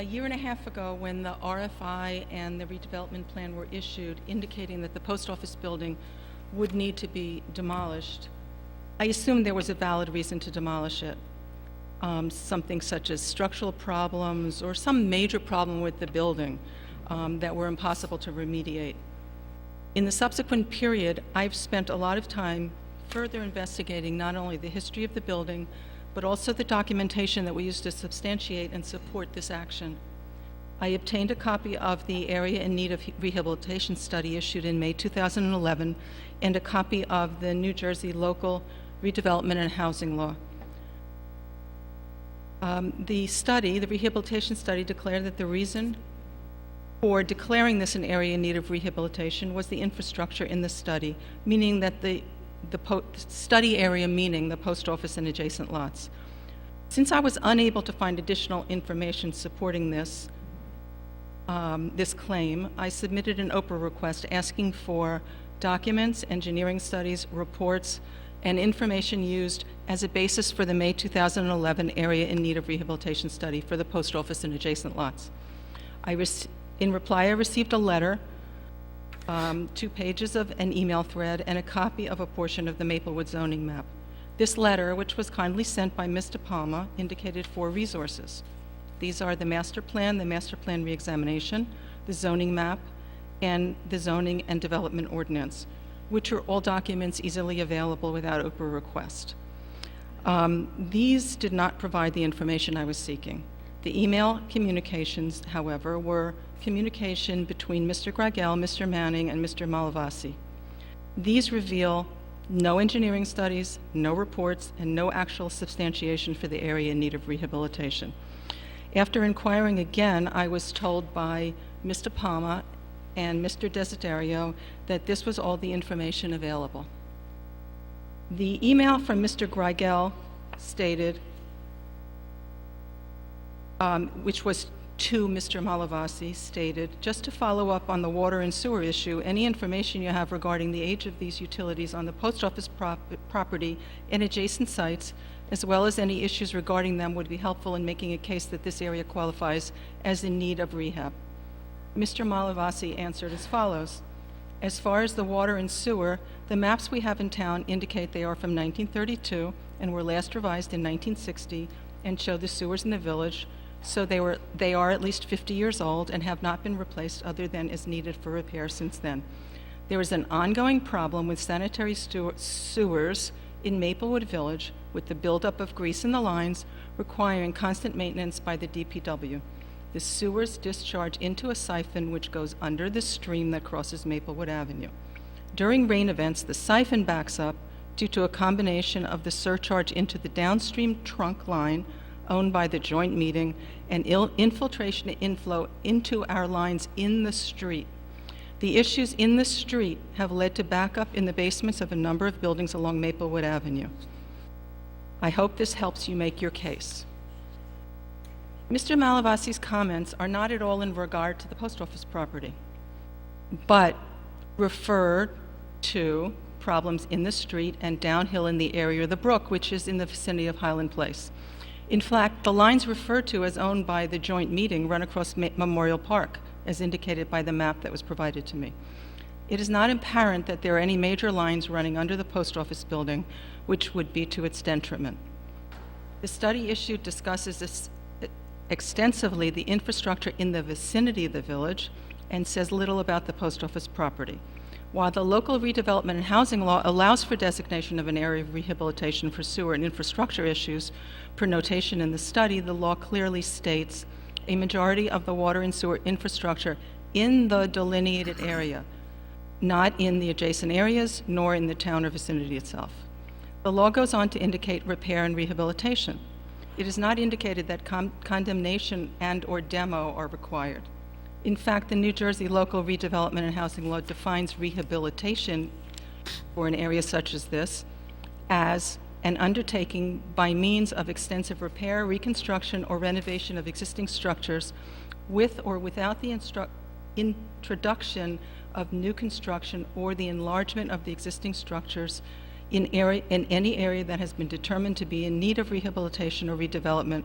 year and a half ago, when the RFI and the redevelopment plan were issued, indicating that the post office building would need to be demolished, I assumed there was a valid reason to demolish it. Something such as structural problems or some major problem with the building that were impossible to remediate. In the subsequent period, I've spent a lot of time further investigating not only the history of the building, but also the documentation that we used to substantiate and support this action. I obtained a copy of the Area in Need of Rehabilitation study issued in May 2011 and a copy of the New Jersey Local Redevelopment and Housing Law. The rehabilitation study, declared that the reason for declaring this an area in need of rehabilitation was the infrastructure in the study, meaning that the study area meaning the post office and adjacent lots. Since I was unable to find additional information supporting this claim, I submitted an Oprah request asking for documents, engineering studies, reports, and information used as a basis for the May 2011 Area in Need of Rehabilitation study for the post office and adjacent lots. In reply, I received a letter, 2 pages of an email thread, and a copy of a portion of the Maplewood zoning map. This letter, which was kindly sent by Ms. De Palma, indicated 4 resources. These are the master plan reexamination, the zoning map, and the zoning and development ordinance, which are all documents easily available without Oprah request. These did not provide the information I was seeking. The email communications, however, were communication between Mr. Gragel, Mr. Manning, and Mr. Malavasi. These reveal no engineering studies, no reports, and no actual substantiation for the area in need of rehabilitation. After inquiring again, I was told by Ms. De Palma and Mr. Desiderio that this was all the information available. The email from Mr. Gragel stated, which was to Mr. Malavasi, stated, just to follow up on the water and sewer issue, any information you have regarding the age of these utilities on the post office property and adjacent sites, as well as any issues regarding them, would be helpful in making a case that this area qualifies as in need of rehab. Mr. Malavasi answered as follows. As far as the water and sewer, the maps we have in town indicate they are from 1932 and were last revised in 1960 and show the sewers in the village, so they are at least 50 years old and have not been replaced other than as needed for repair since then. There is an ongoing problem with sanitary sewers in Maplewood Village with the buildup of grease in the lines requiring constant maintenance by the DPW. The sewers discharge into a siphon which goes under the stream that crosses Maplewood Avenue. During rain events, the siphon backs up due to a combination of the surcharge into the downstream trunk line owned by the joint meeting and infiltration inflow into our lines in the street. The issues in the street have led to backup in the basements of a number of buildings along Maplewood Avenue. I hope this helps you make your case. Mr. Malavasi's comments are not at all in regard to the post office property. but refer to problems in the street and downhill in the area of the brook, which is in the vicinity of Highland Place. In fact, the lines referred to as owned by the joint meeting run across Memorial Park, as indicated by the map that was provided to me. It is not apparent that there are any major lines running under the post office building, which would be to its detriment. The study issued discusses extensively the infrastructure in the vicinity of the village and says little about the post office property. While the local redevelopment and housing law allows for designation of an area of rehabilitation for sewer and infrastructure issues, per notation in the study, the law clearly states a majority of the water and sewer infrastructure in the delineated area, not in the adjacent areas, nor in the town or vicinity itself. The law goes on to indicate repair and rehabilitation. It is not indicated that condemnation and or demo are required. In fact, the New Jersey Local Redevelopment and Housing Law defines rehabilitation for an area such as this as an undertaking by means of extensive repair, reconstruction, or renovation of existing structures with or without the introduction of new construction or the enlargement of the existing structures in any area that has been determined to be in need of rehabilitation or redevelopment,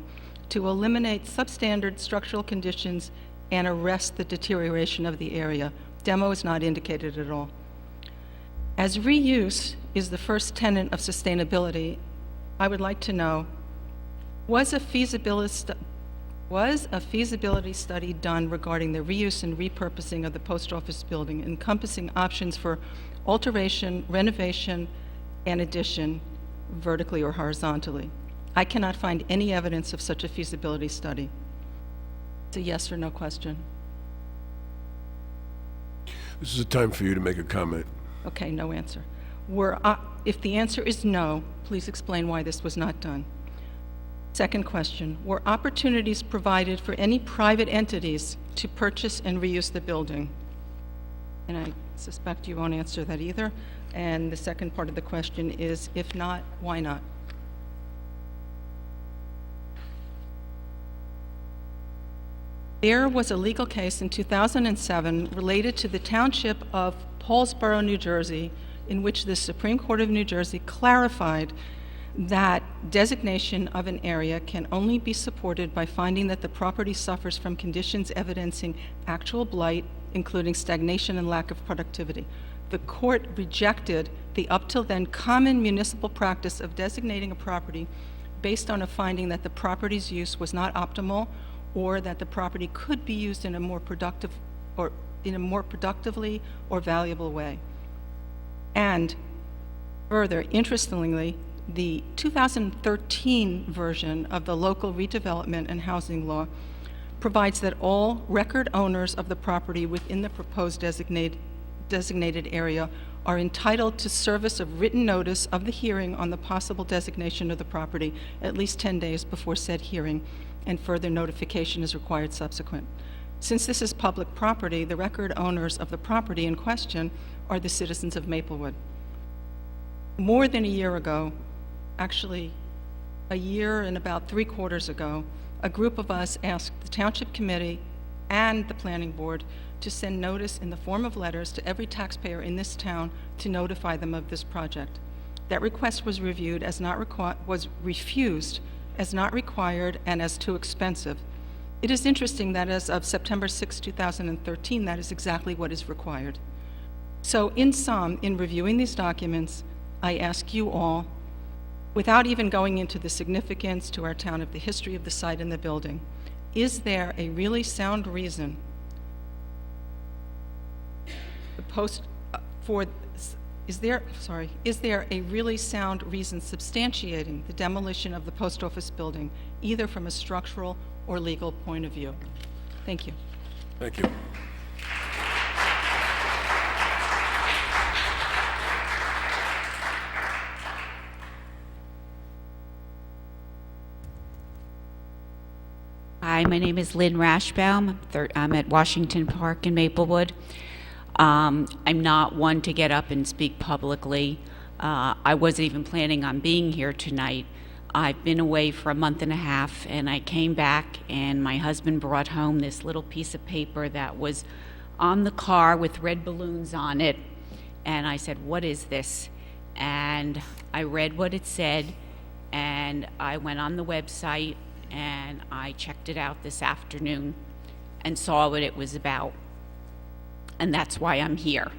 to eliminate substandard structural conditions and arrest the deterioration of the area. Demo is not indicated at all. As reuse is the first tenet of sustainability, I would like to know, was a feasibility study done regarding the reuse and repurposing of the post office building, encompassing options for alteration, renovation, and addition, vertically or horizontally? I cannot find any evidence of such a feasibility study. It's a yes or no question. This is a time for you to make a comment. Okay, no answer. If the answer is no, please explain why this was not done. Second question, were opportunities provided for any private entities to purchase and reuse the building? And I suspect you won't answer that either. And the second part of the question is, if not, why not? There was a legal case in 2007 related to the Township of Paulsboro, New Jersey, in which the Supreme Court of New Jersey clarified that designation of an area can only be supported by finding that the property suffers from conditions evidencing actual blight, including stagnation and lack of productivity. The court rejected the up till then common municipal practice of designating a property based on a finding that the property's use was not optimal or that the property could be used in a more productive or in a more productively or valuable way. And further, interestingly, the 2013 version of the Local Redevelopment and Housing Law provides that all record owners of the property within the proposed designated area are entitled to service of written notice of the hearing on the possible designation of the property at least 10 days before said hearing, and further notification is required subsequent. Since this is public property, the record owners of the property in question are the citizens of Maplewood. More than a year ago, actually a year and about 3/4 ago, a group of us asked the Township Committee and the Planning Board to send notice in the form of letters to every taxpayer in this town to notify them of this project. That request was reviewed as was refused as not required and as too expensive. It is interesting that as of September 6, 2013, that is exactly what is required. So in sum, in reviewing these documents, I ask you all, without even going into the significance to our town of the history of the site and the building, is there a really sound reason is there a really sound reason substantiating the demolition of the post office building, either from a structural or legal point of view? Thank you. Thank you. Hi, my name is Lynn Rashbaum. I'm at Washington Park in Maplewood. I'm not one to get up and speak publicly. I wasn't even planning on being here tonight. I've been away for a month and a half, and I came back, and my husband brought home this little piece of paper that was on the car with red balloons on it. And I said, what is this? And I read what it said, and I went on the website and I checked it out this afternoon and saw what it was about. And that's why I'm here.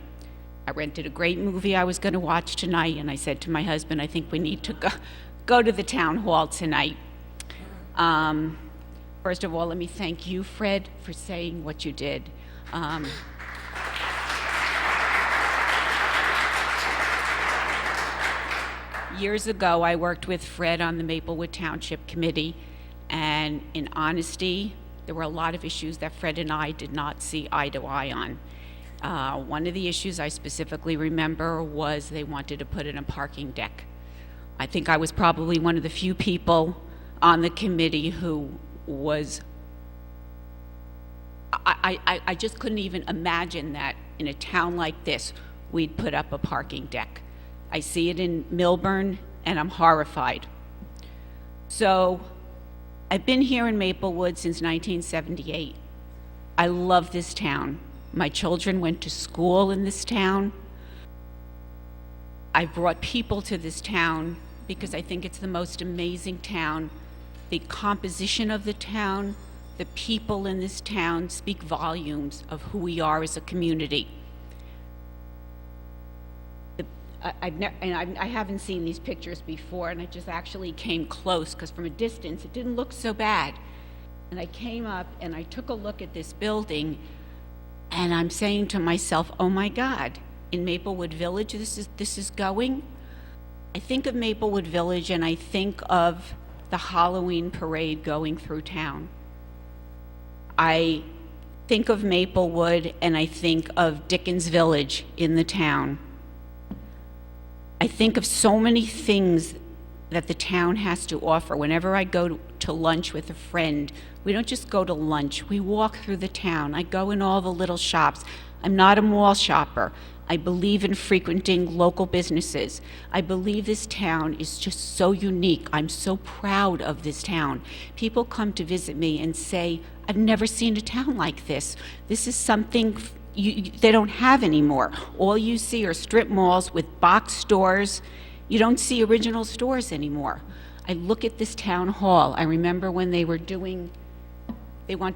I rented a great movie I was going to watch tonight, and I said to my husband, I think we need to go to the town hall tonight. First of all, let me thank you, Fred, for saying what you did. Years ago, I worked with Fred on the Maplewood Township Committee, and in honesty, there were a lot of issues that Fred and I did not see eye to eye on. One of the issues I specifically remember was they wanted to put in a parking deck. I think I was probably one of the few people on the committee who was, I just couldn't even imagine that in a town like this, we'd put up a parking deck. I see it in Milburn, and I'm horrified. So, I've been here in Maplewood since 1978. I love this town. My children went to school in this town. I brought people to this town because I think it's the most amazing town. The composition of the town, the people in this town speak volumes of who we are as a community. I haven't seen these pictures before, and I just actually came close because from a distance it didn't look so bad. And I came up and I took a look at this building, and I'm saying to myself, oh my God, in Maplewood Village this is going? I think of Maplewood Village and I think of the Halloween parade going through town. I think of Maplewood and I think of Dickens Village in the town. I think of so many things that the town has to offer. Whenever I go to lunch with a friend, we don't just go to lunch, we walk through the town. I go in all the little shops. I'm not a mall shopper. I believe in frequenting local businesses. I believe this town is just so unique. I'm so proud of this town. People come to visit me and say, I've never seen a town like this. This is something they don't have anymore. All you see are strip malls with box stores. You don't see original stores anymore. I look at this town hall. I remember when they wanted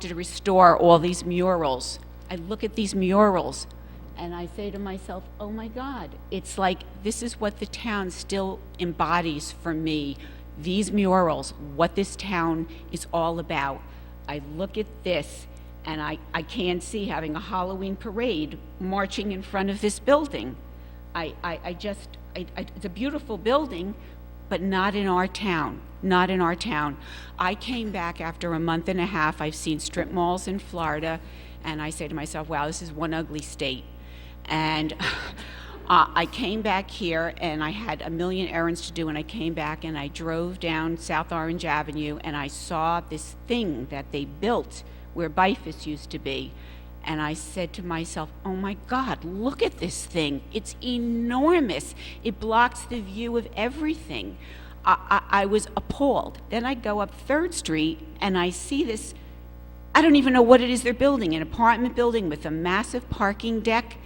to restore all these murals. I look at these murals and I say to myself, oh my God, it's like this is what the town still embodies for me. These murals, what this town is all about. I look at this and I can't see having a Halloween parade marching in front of this building. It's a beautiful building, but not in our town, not in our town. I came back after a month and a half. I've seen strip malls in Florida, and I say to myself, wow, this is one ugly state. And I came back here, and I had a million errands to do, and I came back, and I drove down South Orange Avenue, and I saw this thing that they built where Bifus used to be. And I said to myself, oh my God, look at this thing. It's enormous. It blocks the view of everything. I was appalled. Then I go up 3rd Street and I see this, I don't even know what it is they're building, an apartment building with a massive parking deck.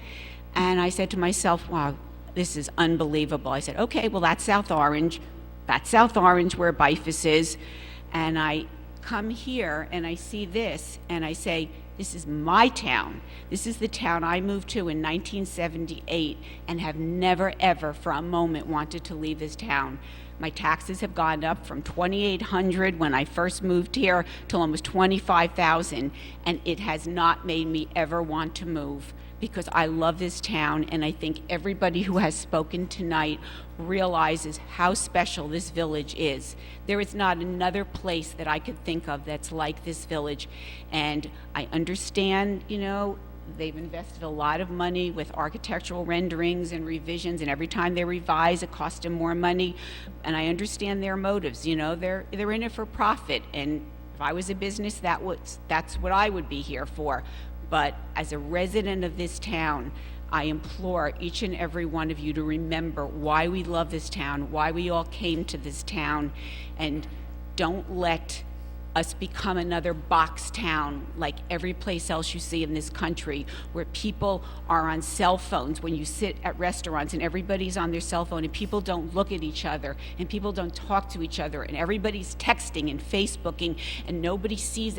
And I said to myself, wow, this is unbelievable. I said, okay, well, that's South Orange. That's South Orange where Bifus is. And I come here and I see this and I say, this is my town. This is the town I moved to in 1978 and have never, ever for a moment wanted to leave this town. My taxes have gone up from $2,800 when I first moved here to almost $25,000, and it has not made me ever want to move because I love this town, and I think everybody who has spoken tonight realizes how special this village is. There is not another place that I could think of that's like this village, and I understand, you know, they've invested a lot of money with architectural renderings and revisions, and every time they revise, it costs them more money. And I understand their motives. You know, they're in it for profit. And if I was a business, that's what I would be here for. But as a resident of this town, I implore each and every one of you to remember why we love this town, why we all came to this town, and don't let us become another box town like every place else you see in this country, where people are on cell phones when you sit at restaurants and everybody's on their cell phone and people don't look at each other and people don't talk to each other and everybody's texting and Facebooking and nobody sees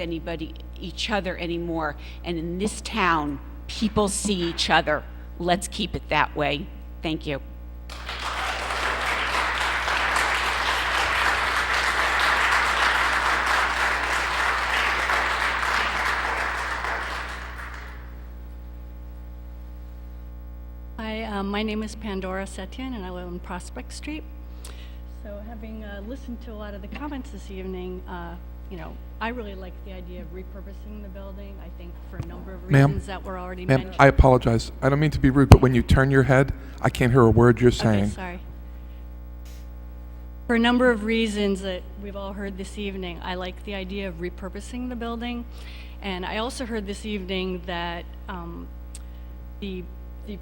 each other anymore. And in this town, people see each other. Let's keep it that way. Thank you. Hi, my name is Pandora Setien, and I live on Prospect Street. So having listened to a lot of the comments this evening, I really like the idea of repurposing the building. I think for a number of reasons that were already mentioned. I apologize. I don't mean to be rude, but when you turn your head, I can't hear a word you're saying. Okay, sorry. For a number of reasons that we've all heard this evening, I like the idea of repurposing the building. And I also heard this evening that the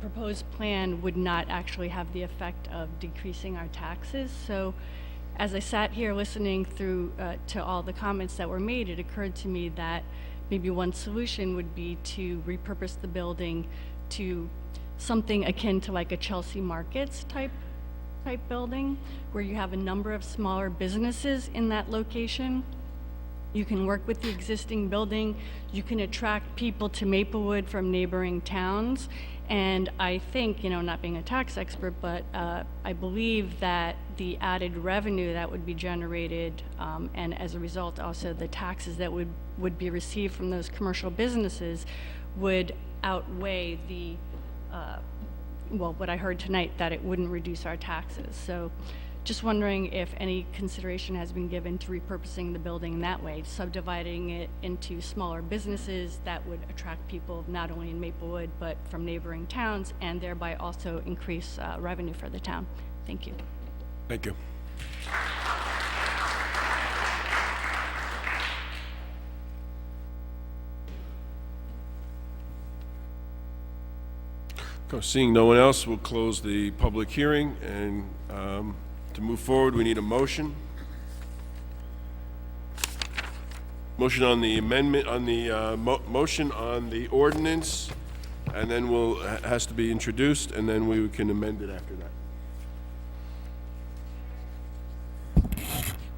proposed plan would not actually have the effect of decreasing our taxes. So as I sat here listening through to all the comments that were made, it occurred to me that maybe one solution would be to repurpose the building to something akin to like a Chelsea Markets type building, where you have a number of smaller businesses in that location. You can work with the existing building. You can attract people to Maplewood from neighboring towns. And I think, not being a tax expert, but I believe that the added revenue that would be generated, and as a result also the taxes that would be received from those commercial businesses would outweigh the, what I heard tonight, that it wouldn't reduce our taxes. So just wondering if any consideration has been given to repurposing the building that way, subdividing it into smaller businesses that would attract people not only in Maplewood but from neighboring towns, and thereby also increase revenue for the town. Thank you. Thank you. Seeing no one else, we'll close the public hearing, and to move forward, we need a motion. Motion on the amendment, on the motion on the ordinance, and then has to be introduced, and then we can amend it after that.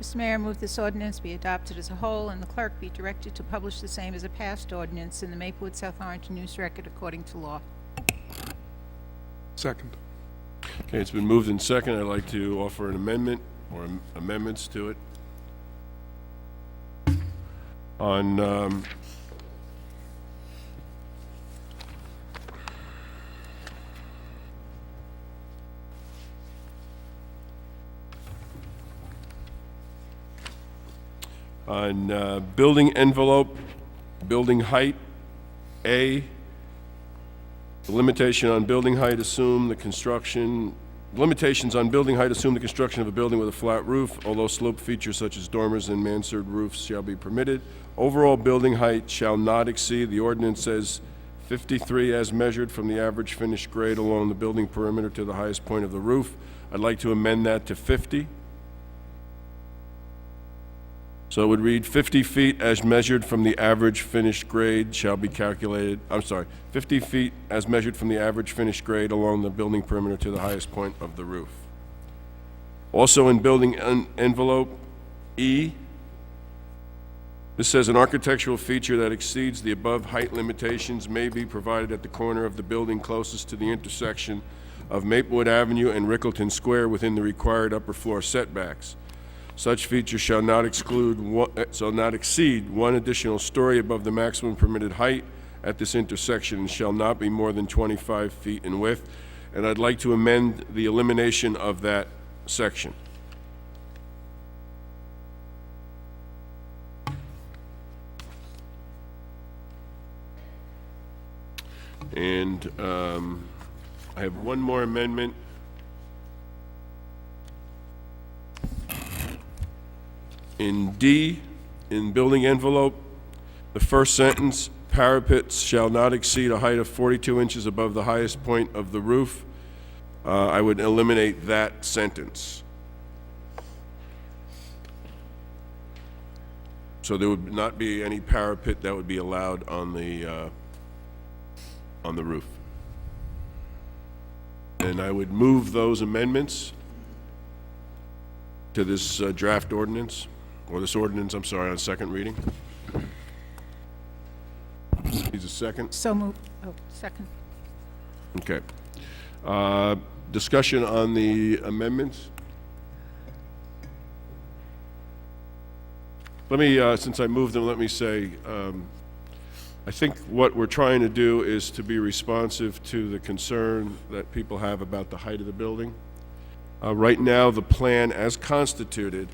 Mr. Mayor, I move this ordinance be adopted as a whole and the clerk be directed to publish the same as a passed ordinance in the Maplewood South Orange News Record according to law. Second. Okay, it's been moved in second. I'd like to offer an amendment or amendments to it. On building envelope, building height, A, the limitation on building height assume the construction, limitations on building height assume the construction of a building with a flat roof, although slope features such as dormers and mansard roofs shall be permitted. Overall building height shall not exceed, the ordinance says 53 as measured from the average finished grade along the building perimeter to the highest point of the roof. I'd like to amend that to 50. So it would read 50 feet as measured from the average finished grade shall be calculated, 50 feet as measured from the average finished grade along the building perimeter to the highest point of the roof. Also in building envelope, E, this says an architectural feature that exceeds the above height limitations may be provided at the corner of the building closest to the intersection of Maplewood Avenue and Rickleton Square within the required upper floor setbacks. Such feature shall not exceed one additional story above the maximum permitted height at this intersection and shall not be more than 25 feet in width. And I'd like to amend the elimination of that section. And I have one more amendment. In D, in building envelope, the first sentence, parapets shall not exceed a height of 42 inches above the highest point of the roof. I would eliminate that sentence. So there would not be any parapet that would be allowed on the roof. And I would move those amendments to this draft ordinance, or this ordinance, I'm sorry, on second reading. Needs a second? So moved. Oh, second. Okay. Discussion on the amendments? Let me, since I moved them, let me say, I think what we're trying to do is to be responsive to the concern that people have about the height of the building. Right now, the plan as constituted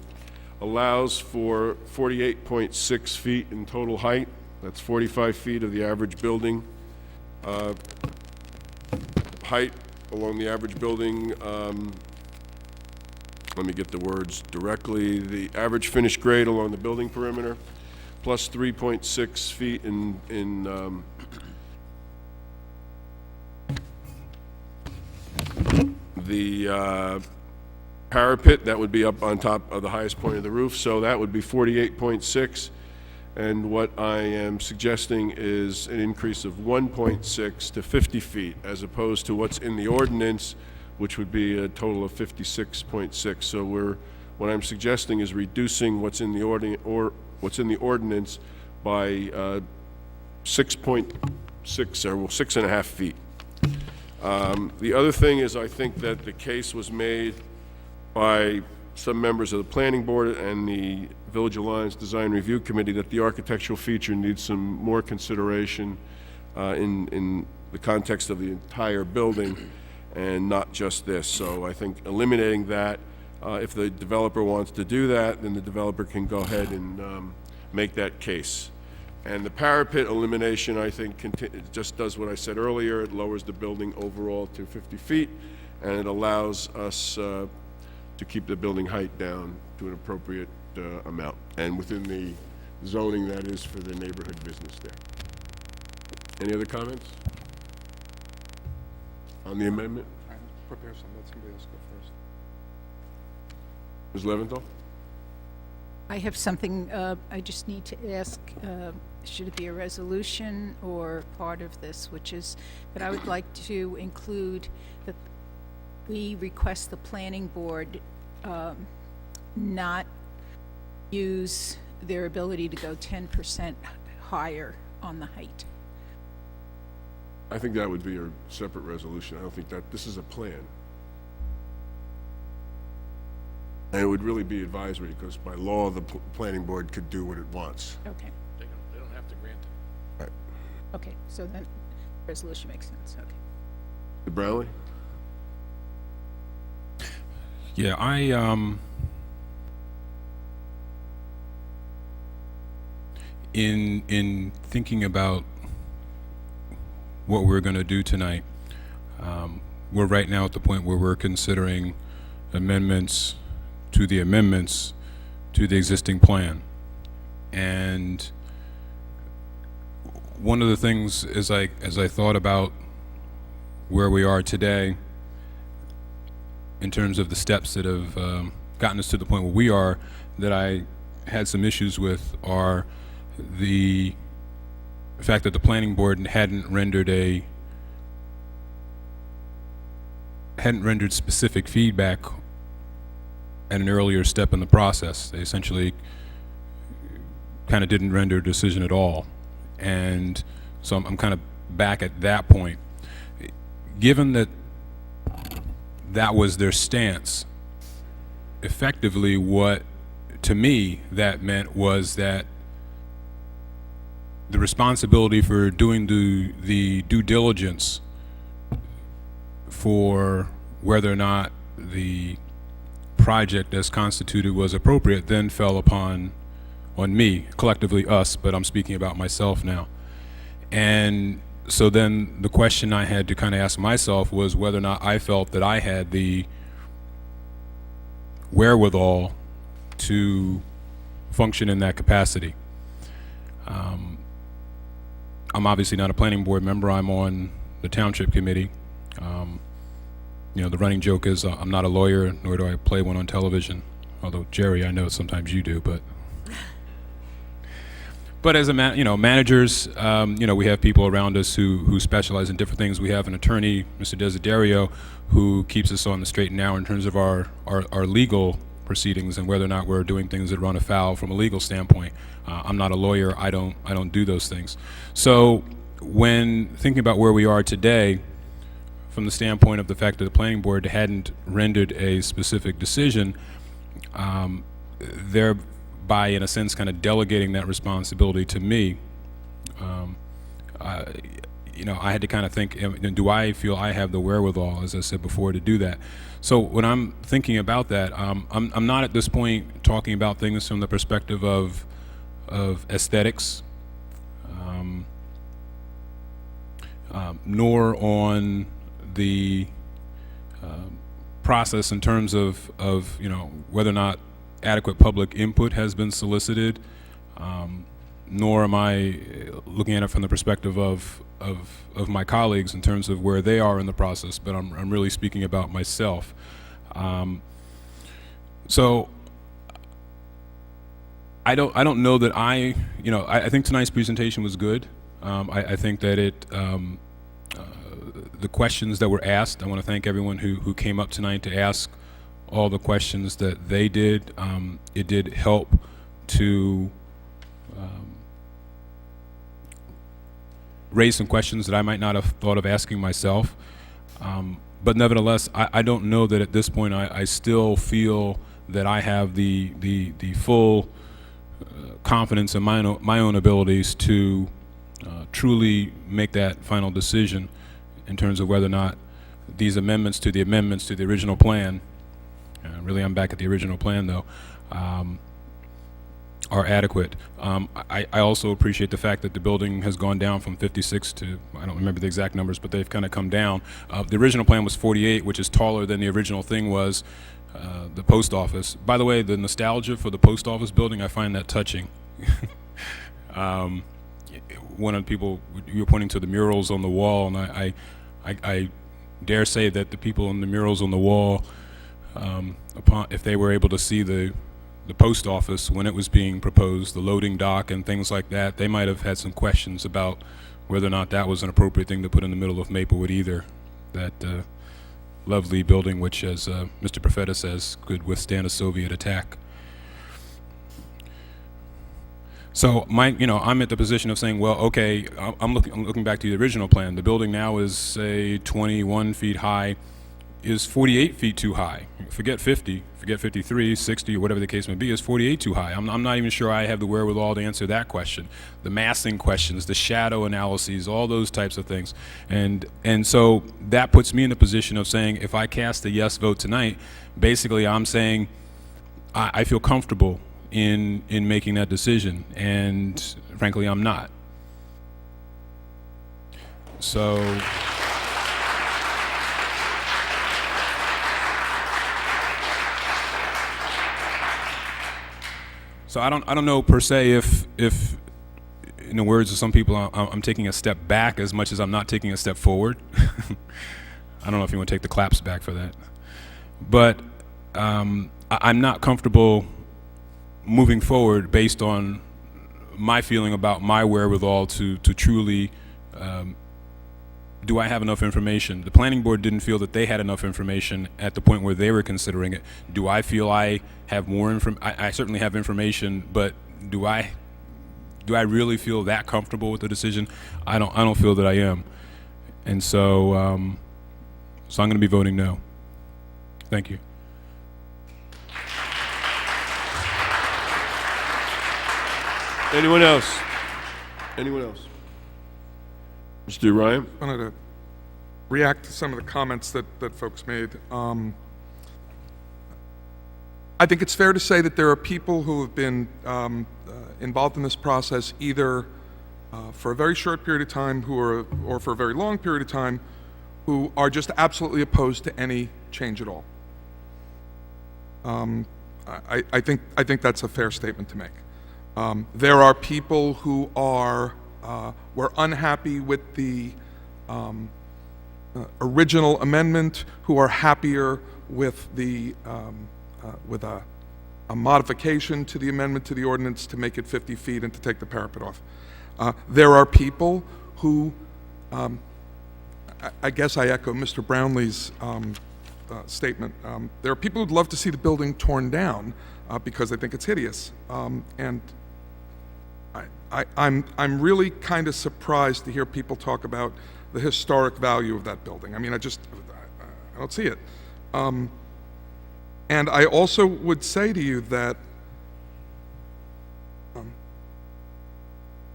allows for 48.6 feet in total height. That's 45 feet of the average building. Height along the average building, let me get the words directly. The average finished grade along the building perimeter, plus 3.6 feet in the parapet, that would be up on top of the highest point of the roof, so that would be 48.6. And what I am suggesting is an increase of 1.6 to 50 feet, as opposed to what's in the ordinance, which would be a total of 56.6. So what I'm suggesting is reducing what's in the ordinance by 6.6 or 6.5 feet. The other thing is, I think that the case was made by some members of the planning board and the Village Alliance Design Review Committee that the architectural feature needs some more consideration in the context of the entire building and not just this. So I think eliminating that, if the developer wants to do that, then the developer can go ahead and make that case. And the parapet elimination, I think, just does what I said earlier. It lowers the building overall to 50 feet, and it allows us to keep the building height down to an appropriate amount, and within the zoning that is for the neighborhood business there. Any other comments on the amendment? Prepare some, let somebody else go first. Ms. Leventhal? I have something I just need to ask. Should it be a resolution or part of this, which is that I would like to include that we request the planning board not use their ability to go 10% higher on the height. I think that would be a separate resolution. I don't think that, this is a plan. And it would really be advisory, because by law, the planning board could do what it wants. Okay. They don't have to grant it. Right. Okay, so then resolution makes sense, okay. Mr. Brownlee? Yeah, in thinking about what we're going to do tonight, we're right now at the point where we're considering amendments to the existing plan. And one of the things as I thought about where we are today in terms of the steps that have gotten us to the point where we are, that I had some issues with are the fact that the planning board hadn't rendered specific feedback at an earlier step in the process. They essentially kind of didn't render a decision at all. And so I'm kind of back at that point. Given that that was their stance, effectively what, to me, that meant was that the responsibility for doing the due diligence for whether or not the project as constituted was appropriate then fell on me, collectively us, but I'm speaking about myself now. And so then the question I had to kind of ask myself was whether or not I felt that I had the wherewithal to function in that capacity. I'm obviously not a planning board member. I'm on the Township committee. You know, the running joke is I'm not a lawyer, nor do I play one on television. Although, Jerry, I know sometimes you do, but But as a managers, we have people around us who specialize in different things. We have an attorney, Mr. Desiderio, who keeps us on the straight and narrow in terms of our legal proceedings and whether or not we're doing things that run afoul from a legal standpoint. I'm not a lawyer. I don't do those things. So when thinking about where we are today, from the standpoint of the fact that the planning board hadn't rendered a specific decision, thereby, in a sense, kind of delegating that responsibility to me, I had to kind of think, do I feel I have the wherewithal, as I said before, to do that? So when I'm thinking about that, I'm not at this point talking about things from the perspective of aesthetics, nor on the process in terms of whether or not adequate public input has been solicited, nor am I looking at it from the perspective of my colleagues in terms of where they are in the process, but I'm really speaking about myself. So I don't know that I think tonight's presentation was good. I think that the questions that were asked, I want to thank everyone who came up tonight to ask all the questions that they did. It did help to raise some questions that I might not have thought of asking myself. But nevertheless, I don't know that at this point I still feel that I have the full confidence in my own abilities to truly make that final decision in terms of whether or not these amendments to the original plan, really I'm back at the original plan though, are adequate. I also appreciate the fact that the building has gone down from 56 to, I don't remember the exact numbers, but they've kind of come down. The original plan was 48, which is taller than the original thing was, the post office. By the way, the nostalgia for the post office building, I find that touching. One of the people, you were pointing to the murals on the wall, and I dare say that the people on the murals on the wall, if they were able to see the post office when it was being proposed, the loading dock and things like that, they might have had some questions about whether or not that was an appropriate thing to put in the middle of Maplewood either. That lovely building, which, as Mr. Profeta says, could withstand a Soviet attack. So I'm at the position of saying, well, okay, I'm looking back to the original plan. The building now is, say, 21 feet high. Is 48 feet too high? Forget 50, forget 53, 60, or whatever the case may be. Is 48 too high? I'm not even sure I have the wherewithal to answer that question. The massing questions, the shadow analyses, all those types of things. And so that puts me in a position of saying, if I cast a yes vote tonight, basically I'm saying I feel comfortable in making that decision, and frankly I'm not. So I don't know per se if in the words of some people I'm taking a step back as much as I'm not taking a step forward. I don't know if you want to take the claps back for that, but I'm not comfortable moving forward based on my feeling about my wherewithal to truly, do I have enough information? The planning board didn't feel that they had enough information at the point where they were considering it. Do I feel I have more information? I certainly have information, but do I really feel that comfortable with the decision? I don't feel that I am. And so I'm going to be voting no. Thank you. Anyone else? Anyone else? Mr. Ryan? I wanted to react to some of the comments that folks made. I think it's fair to say that there are people who have been involved in this process either for a very short period of time or for a very long period of time who are just absolutely opposed to any change at all. I think that's a fair statement to make. There are people who were unhappy with the original amendment, who are happier with the with a a modification to the amendment to the ordinance to make it 50 feet and to take the parapet off. There are people who, I guess I echo Mr. Brownlee's statement. There are people who'd love to see the building torn down because they think it's hideous. And I'm really kind of surprised to hear people talk about the historic value of that building. I mean, I don't see it. And I also would say to you that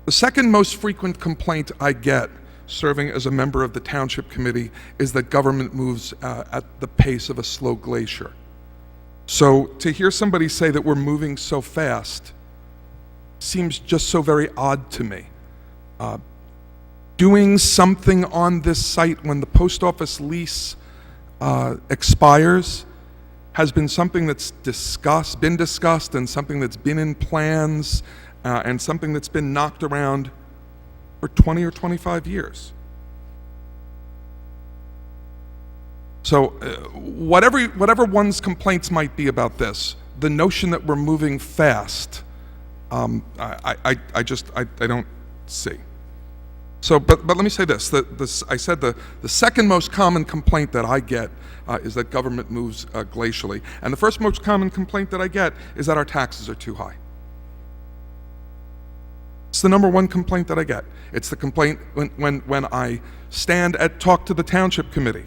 the second most frequent complaint I get serving as a member of the Township Committee is that government moves at the pace of a slow glacier. So to hear somebody say that we're moving so fast seems just so very odd to me. Doing something on this site when the post office lease expires has been something that's been discussed and something that's been in plans and something that's been knocked around for 20 or 25 years. So whatever one's complaints might be about this, the notion that we're moving fast, I don't see. So, but let me say this. I said the second most common complaint that I get is that government moves glacially. And the first most common complaint that I get is that our taxes are too high. It's the number one complaint that I get. It's the complaint when I talk to the Township Committee.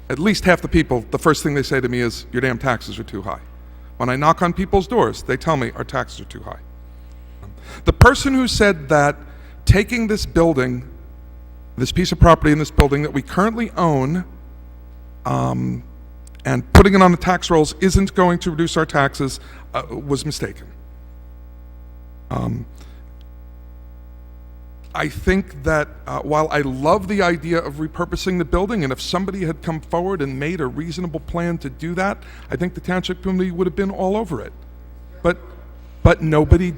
At least half the people, the first thing they say to me is, your damn taxes are too high. When I knock on people's doors, they tell me our taxes are too high. The person who said that taking this building, this piece of property in this building that we currently own, and putting it on the tax rolls isn't going to reduce our taxes was mistaken. I think that while I love the idea of repurposing the building, and if somebody had come forward and made a reasonable plan to do that, I think the Township Committee would have been all over it. But nobody...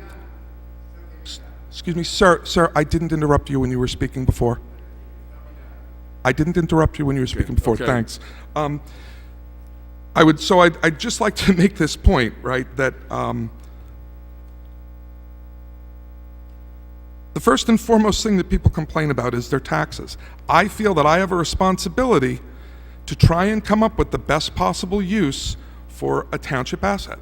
Excuse me, sir, I didn't interrupt you when you were speaking before. I didn't interrupt you when you were speaking before, okay. Thanks. I'd just like to make this point, right, that the first and foremost thing that people complain about is their taxes. I feel that I have a responsibility to try and come up with the best possible use for a township asset.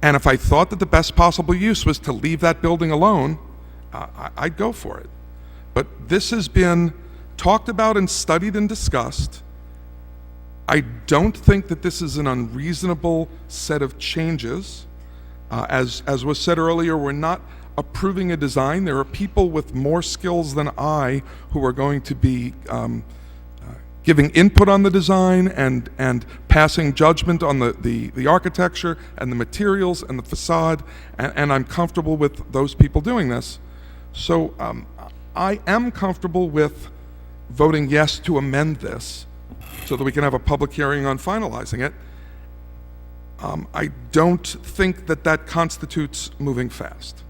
And if I thought that the best possible use was to leave that building alone, I'd go for it. But this has been talked about and studied and discussed. I don't think that this is an unreasonable set of changes. As was said earlier, we're not approving a design. There are people with more skills than I who are going to be giving input on the design and passing judgment on the architecture and the materials and the facade, and I'm comfortable with those people doing this. So I am comfortable with voting yes to amend this so that we can have a public hearing on finalizing it. I don't think that that constitutes moving fast.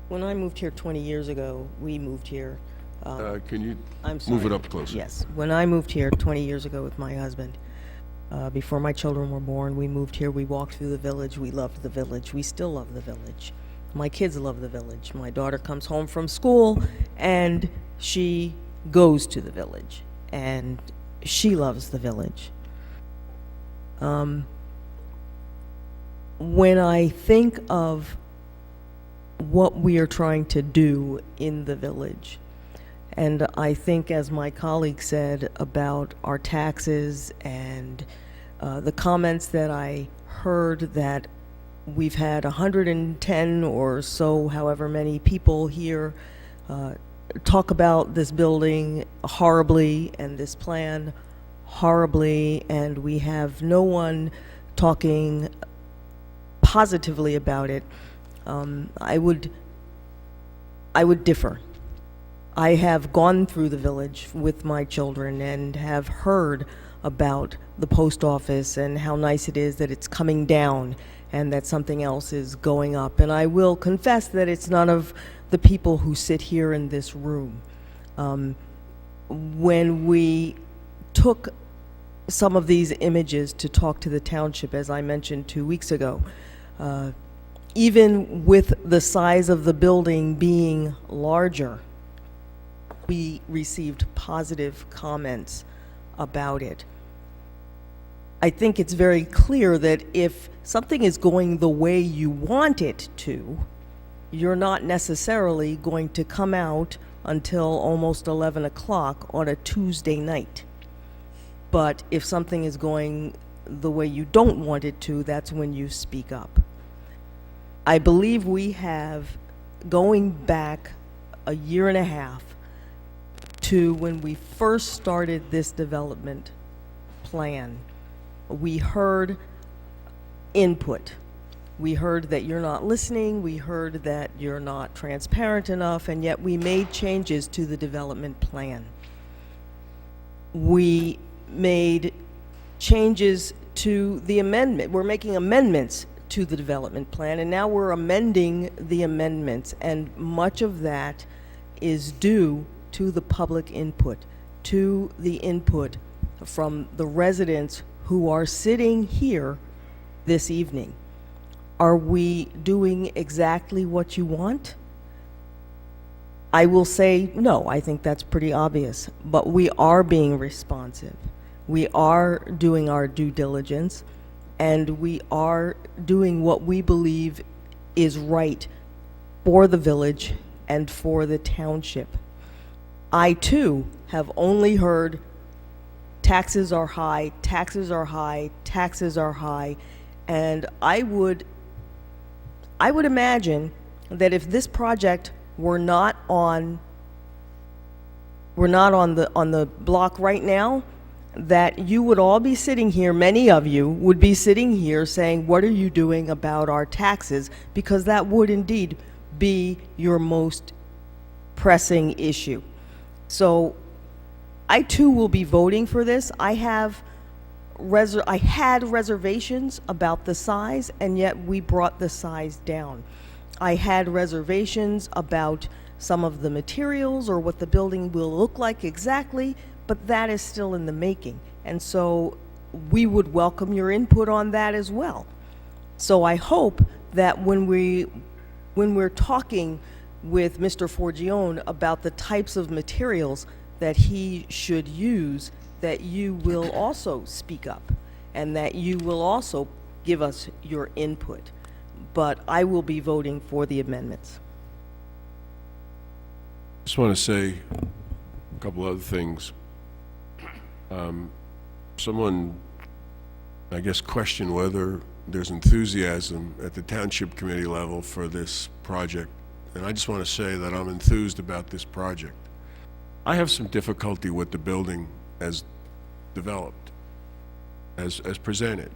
When I moved here 20 years ago, we moved here. Can you I'm sorry. move it up closer? Yes. When I moved here 20 years ago with my husband, before my children were born, we moved here. We walked through the village. We loved the village. We still love the village. My kids love the village. My daughter comes home from school, and she goes to the village, and she loves the village. When I think of what we are trying to do in the village, and I think, as my colleague said about our taxes and the comments that I heard that we've had 110 or so, however many people here talk about this building horribly and this plan horribly, and we have no one talking positively about it. I would differ. I have gone through the village with my children and have heard about the post office and how nice it is that it's coming down and that something else is going up. And I will confess that it's none of the people who sit here in this room. when we took some of these images to talk to the township, as I mentioned 2 weeks ago, even with the size of the building being larger, we received positive comments about it. I think it's very clear that if something is going the way you want it to, you're not necessarily going to come out until almost 11 o'clock on a Tuesday night. But if something is going the way you don't want it to, that's when you speak up. I believe we have, going back a year and a half to when we first started this development plan, we heard input. We heard that you're not listening, we heard that you're not transparent enough, and yet we made changes to the development plan. We made changes to the amendment. We're making amendments to the development plan, and now we're amending the amendments, and much of that is due to the public input, to the input from the residents who are sitting here this evening. Are we doing exactly what you want? I will say no, I think that's pretty obvious, but we are being responsive. We are doing our due diligence, and we are doing what we believe is right for the village and for the township. I too have only heard taxes are high, taxes are high, taxes are high, and I would imagine that if this project were not on the block right now, that you would all be sitting here, many of you would be sitting here saying, what are you doing about our taxes? Because that would indeed be your most pressing issue. So I too will be voting for this. I had reservations about the size, and yet we brought the size down. I had reservations about some of the materials or what the building will look like exactly, but that is still in the making. And so we would welcome your input on that as well. So I hope that when we're talking with Mr. Forgione about the types of materials that he should use, that you will also speak up and that you will also give us your input. But I will be voting for the amendments. Just want to say a couple other things. Someone, I guess, questioned whether there's enthusiasm at the Township Committee level for this project. And I just want to say that I'm enthused about this project. I have some difficulty with the building as developed, as presented.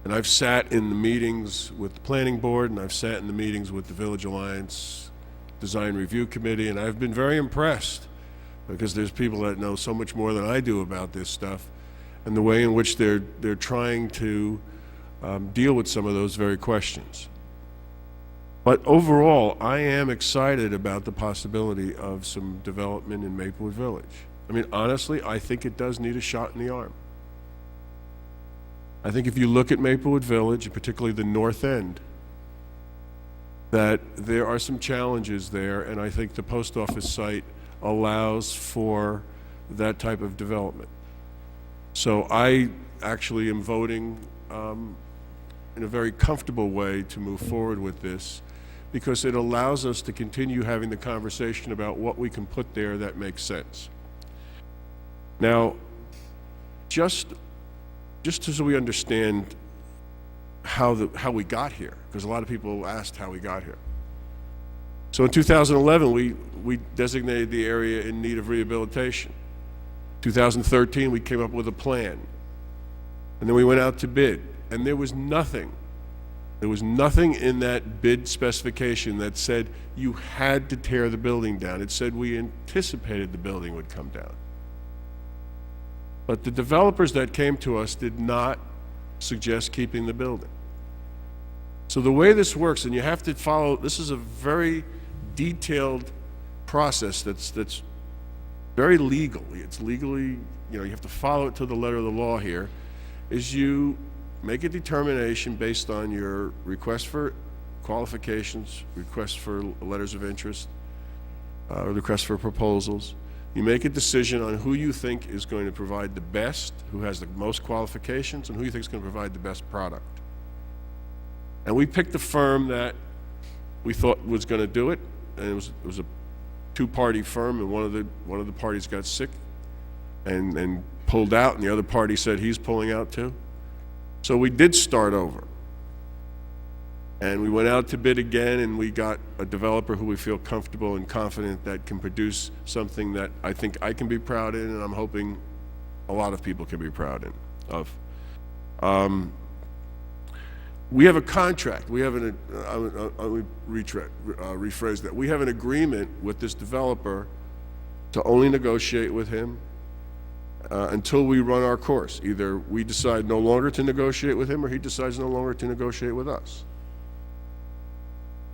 And I've sat in the meetings with the Planning Board, and I've sat in the meetings with the Village Alliance Design Review Committee, and I've been very impressed because there's people that know so much more than I do about this stuff, and the way in which they're trying to deal with some of those very questions. But overall, I am excited about the possibility of some development in Maplewood Village. I mean, honestly, I think it does need a shot in the arm. I think if you look at Maplewood Village, and particularly the north end, that there are some challenges there, and I think the post office site allows for that type of development. So I actually am voting in a very comfortable way to move forward with this, because it allows us to continue having the conversation about what we can put there that makes sense. Now, just so we understand how we got here, because a lot of people asked how we got here. So in 2011, we designated the area in need of rehabilitation. 2013, we came up with a plan. And then we went out to bid, and there was nothing in that bid specification that said you had to tear the building down. It said we anticipated the building would come down. But the developers that came to us did not suggest keeping the building. So the way this works, and you have to follow, this is a very detailed process that's very legal, it's legally, you have to follow it to the letter of the law here, is you make a determination based on your request for qualifications, request for letters of interest, or request for proposals. You make a decision on who you think is going to provide the best, who has the most qualifications, and who you think is going to provide the best product. And we picked a firm that we thought was going to do it, and it was a two-party firm, and one of the parties got sick and pulled out, and the other party said he's pulling out too. So we did start over. And we went out to bid again, and we got a developer who we feel comfortable and confident that can produce something that I think I can be proud in, and I'm hoping a lot of people can be proud of. We have a contract. We have rephrase that. We have an agreement with this developer to only negotiate with him until we run our course. Either we decide no longer to negotiate with him, or he decides no longer to negotiate with us.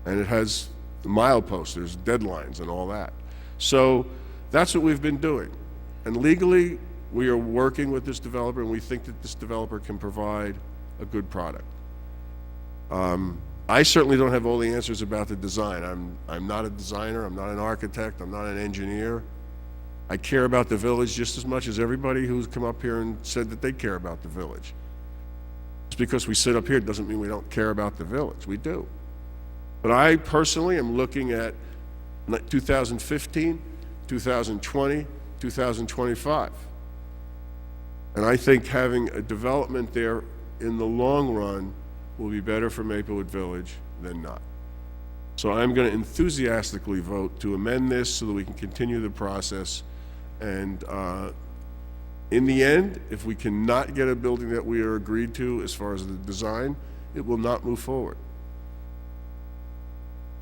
And it has mileposts, there's deadlines and all that. So that's what we've been doing. And legally, we are working with this developer, and we think that this developer can provide a good product. I certainly don't have all the answers about the design. I'm not a designer, I'm not an architect, I'm not an engineer. I care about the village just as much as everybody who's come up here and said that they care about the village. Just because we sit up here doesn't mean we don't care about the village, we do. But I personally am looking at 2015, 2020, 2025. And I think having a development there in the long run will be better for Maplewood Village than not. So I'm going to enthusiastically vote to amend this so that we can continue the process. And in the end, if we cannot get a building that we are agreed to as far as the design, it will not move forward.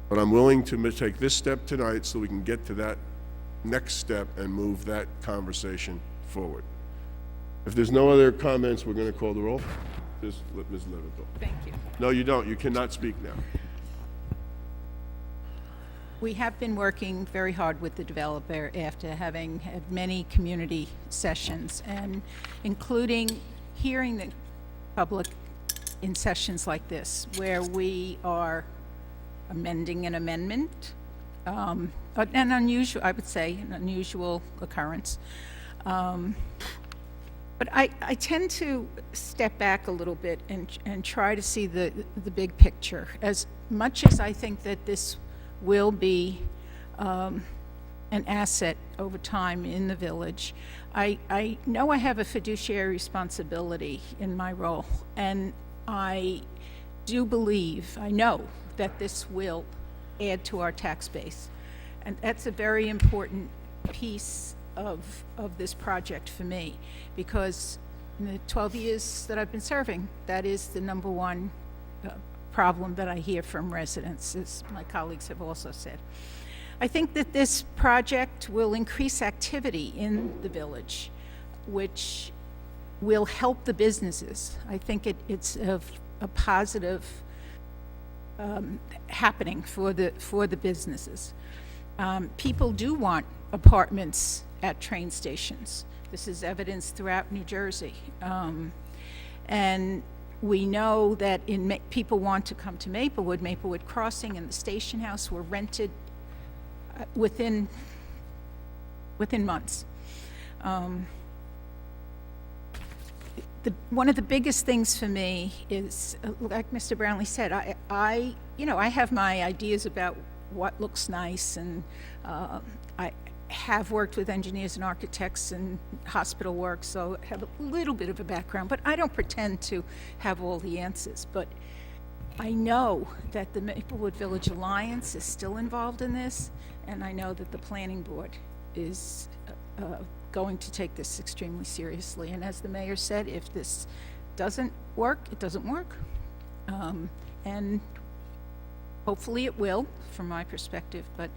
But I'm willing to take this step tonight so we can get to that next step and move that conversation forward. If there's no other comments, we're going to call the roll. Ms. Leventhal. Thank you. No, you don't. You cannot speak now. We have been working very hard with the developer after having had many community sessions, and including hearing the public in sessions like this, where we are amending an amendment, an unusual, I would say, an unusual occurrence. But I tend to step back a little bit and try to see the big picture. As much as I think that this will be an asset over time in the village, I know I have a fiduciary responsibility in my role, and I do believe, I know that this will add to our tax base. And that's a very important piece of this project for me, because in the 12 years that I've been serving, that is the number one problem that I hear from residents, as my colleagues have also said. I think that this project will increase activity in the village, which will help the businesses. I think it's a positive happening for the businesses. People do want apartments at train stations. This is evidenced throughout New Jersey. And we know that people want to come to Maplewood. Maplewood Crossing and the Station House were rented within months. One of the biggest things for me is, like Mr. Brownlee said, I have my ideas about what looks nice, and I have worked with engineers and architects and hospital work, so I have a little bit of a background, but I don't pretend to have all the answers. But I know that the Maplewood Village Alliance is still involved in this, and I know that the planning board is going to take this extremely seriously. And as the mayor said, if this doesn't work, it doesn't work. And hopefully it will, from my perspective, but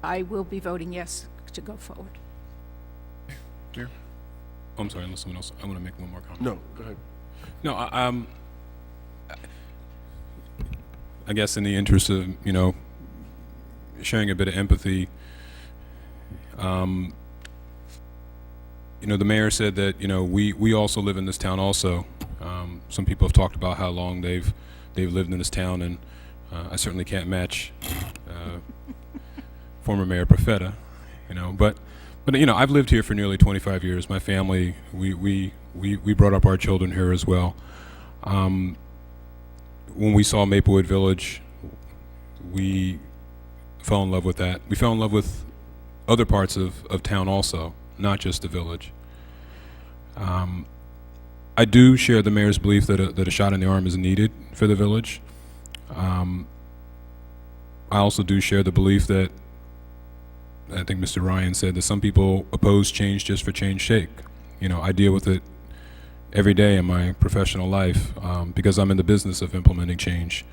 I will be voting yes to go forward. Here? Oh, I'm sorry, unless someone else, I want to make one more comment. No, go ahead. No, I guess in the interest of, sharing a bit of empathy, You know, the mayor said that, you know, we also live in this town also. Some people have talked about how long they've lived in this town, and I certainly can't match former Mayor Profeta, you know, but you know, I've lived here for nearly 25 years. My family, we brought up our children here as well. When we saw Maplewood Village, we fell in love with that. We fell in love with other parts of town also, not just the village. I do share the mayor's belief that a shot in the arm is needed for the village. I also do share the belief that, I think Mr. Ryan said, that some people oppose change just for change's sake. You know, I deal with it every day in my professional life because I'm in the business of implementing change.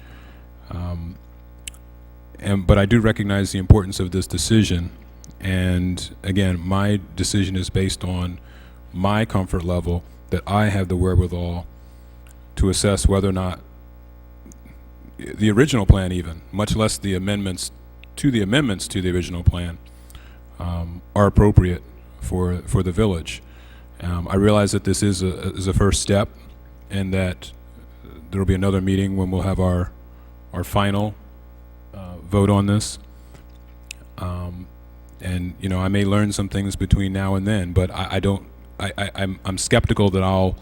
But I do recognize the importance of this decision. And again, my decision is based on my comfort level that I have the wherewithal to assess whether or not the original plan even, much less the amendments to the original plan, are appropriate for the village. I realize that this is a first step, and that there will be another meeting when we'll have our final vote on this. And you know, I may learn some things between now and then, but I'm skeptical that I'll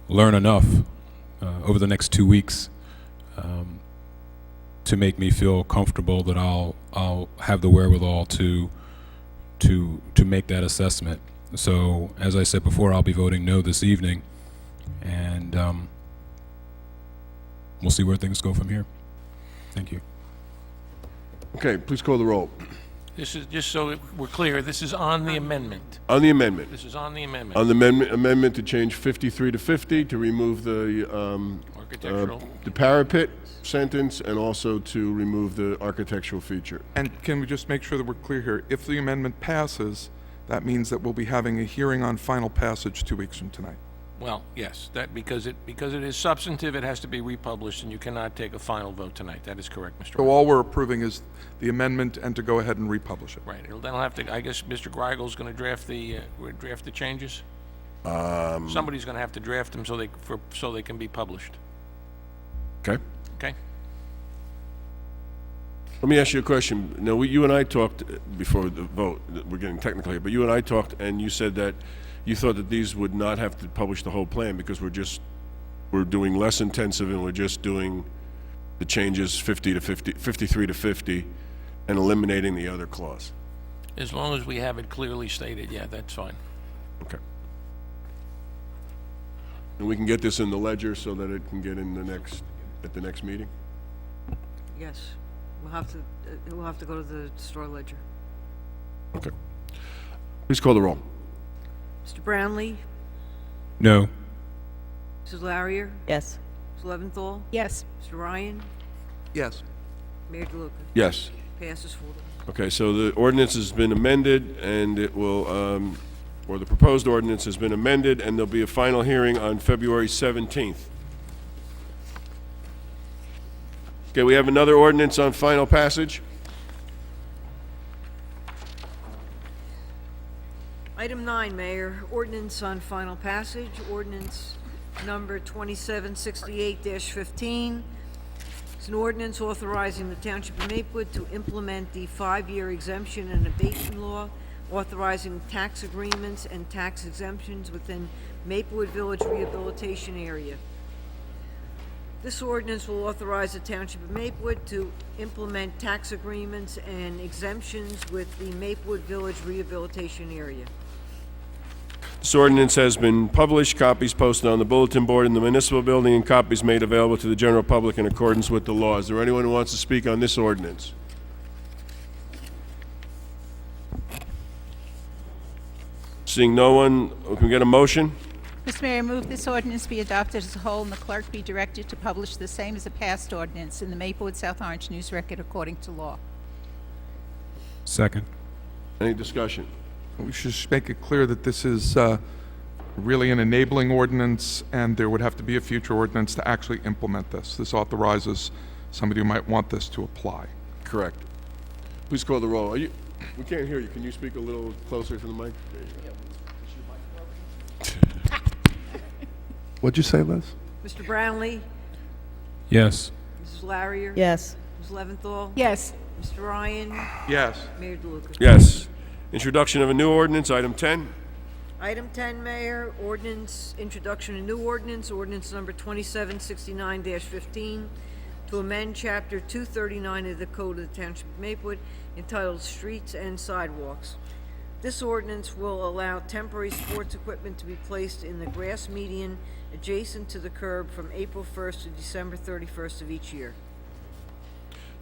learn enough over the next 2 weeks to make me feel comfortable that I'll have the wherewithal to make that assessment. So, as I said before, I'll be voting no this evening, and we'll see where things go from here. Thank you. Okay, please call the roll. This is, just so we're clear, this is on the amendment. On the amendment. This is on the amendment. On the amendment to change 53 to 50, to remove the Architectural. The parapet sentence, and also to remove the architectural feature. And can we just make sure that we're clear here? If the amendment passes, that means that we'll be having a hearing on final passage 2 weeks from tonight. Well, yes, that because it is substantive, it has to be republished, and you cannot take a final vote tonight. That is correct, Mr. So Ryan. all we're approving is the amendment and to go ahead and republish it. Right. Then I'll have to. I guess Mr. Greigel's going to draft the changes. Somebody's going to have to draft them so they can be published. Okay. Okay. Let me ask you a question. Now, you and I talked before the vote. We're getting technical here, but you and I talked, and you said that you thought that these would not have to publish the whole plan because we're doing less intensive, and we're just doing the changes 53 to 50, and eliminating the other clause. As long as we have it clearly stated, yeah, that's fine. Okay. And we can get this in the ledger so that it can get in at the next meeting? Yes, we'll have to go to the store ledger. Okay. Please call the roll. Mr. Brownlee? No. Mrs. Larrier? Yes. Mrs. Leventhal? Yes. Mr. Ryan? Yes. Mayor DeLuca? Yes. Passes 4-0. Okay, so the ordinance has been amended, and it will, or the proposed ordinance has been amended, and there'll be a final hearing on February 17th. Okay, we have another ordinance on final passage. Item 9, Mayor, ordinance on final passage, ordinance number 2768-15. It's an ordinance authorizing the Township of Maplewood to implement the 5-year exemption and abatement law, authorizing tax agreements and tax exemptions within Maplewood Village Rehabilitation Area. This ordinance will authorize the Township of Maplewood to implement tax agreements and exemptions with the Maplewood Village Rehabilitation Area. This ordinance has been published, copies posted on the bulletin board in the municipal building, and copies made available to the general public in accordance with the law. Is there anyone who wants to speak on this ordinance? Seeing no one, can we get a motion? Mr. Mayor, I move this ordinance be adopted as a whole and the clerk be directed to publish the same as a past ordinance in the Maplewood South Orange News Record according to law. Second. Any discussion? We should just make it clear that this is really an enabling ordinance, and there would have to be a future ordinance to actually implement this. This authorizes somebody who might want this to apply. Correct. Please call the roll. We can't hear you. Can you speak a little closer to the mic? There you go. What'd you say, Liz? Mr. Brownlee? Yes. Mrs. Larrier? Yes. Ms. Leventhal? Yes. Mr. Ryan? Yes. Mayor DeLuca? Yes. Introduction of a new ordinance, item 10. Item 10, Mayor, ordinance, introduction of new ordinance, ordinance number 2769-15, to amend Chapter 239 of the Code of the Township of Maplewood entitled Streets and Sidewalks. This ordinance will allow temporary sports equipment to be placed in the grass median adjacent to the curb from April 1st to December 31st of each year.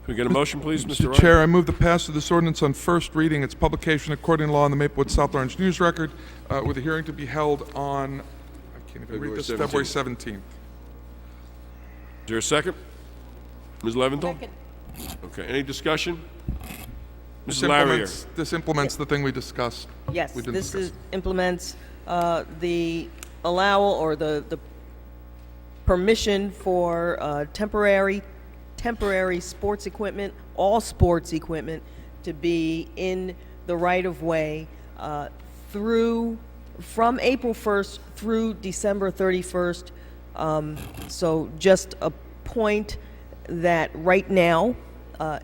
Can we get a motion, please, Mr. Mr. Ryan? Chair, I move the passage of this ordinance on first reading, its publication according to law in the Maplewood South Orange News Record, with a hearing to be held on, I can't even read this, February 17th. Is there a second? Ms. Leventhal? Second. Okay, any discussion? This Mrs. Larrier? implements the thing we discussed. Yes, We didn't this discuss. implements the allowal or the permission for temporary sports equipment, all sports equipment, to be in the right-of-way from April 1st through December 31st. So just a point that right now,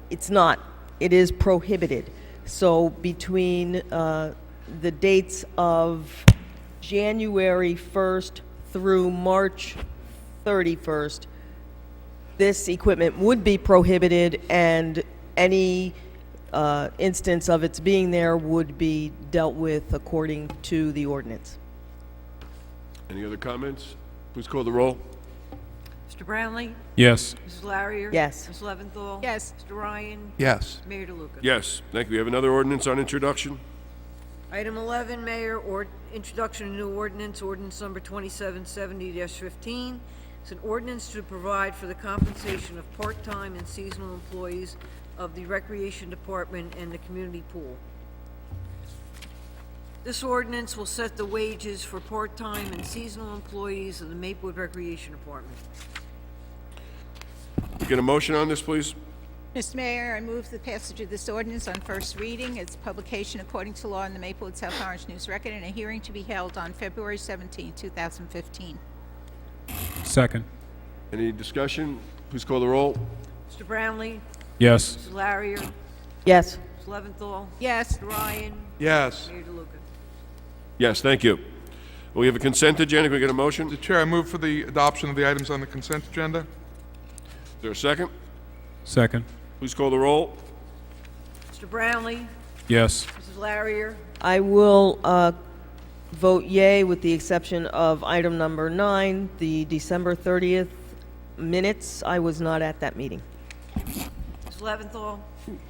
it is prohibited. So between the dates of January 1st through March 31st, this equipment would be prohibited, and any instance of its being there would be dealt with according to the ordinance. Any other comments? Please call the roll. Mr. Brownlee? Yes. Mrs. Larrier? Yes. Ms. Leventhal? Yes. Mr. Ryan? Yes. Mayor DeLuca? Yes, thank you. We have another ordinance on introduction. Item 11, Mayor, introduction of new ordinance, ordinance number 2770-15. It's an ordinance to provide for the compensation of part-time and seasonal employees of the Recreation Department and the Community Pool. This ordinance will set the wages for part-time and seasonal employees of the Maplewood Recreation Department. Get a motion on this, please? Mr. Mayor, I move the passage of this ordinance on first reading, its publication according to law in the Maplewood South Orange News Record, and a hearing to be held on February 17, 2015. Second. Any discussion? Please call the roll. Mr. Brownlee? Yes. Mrs. Larrier? Yes. Ms. Leventhal? Yes. Mr. Ryan? Yes. Mayor DeLuca? Yes, thank you. We have a consent agenda. Can we get a motion? Mr. Chair, I move for the adoption of the items on the consent agenda. Is there a second? Second. Please call the roll. Mr. Brownlee? Yes. Mrs. Larrier? I will vote yea with the exception of item number 9, the December 30th minutes. I was not at that meeting. Ms. Leventhal?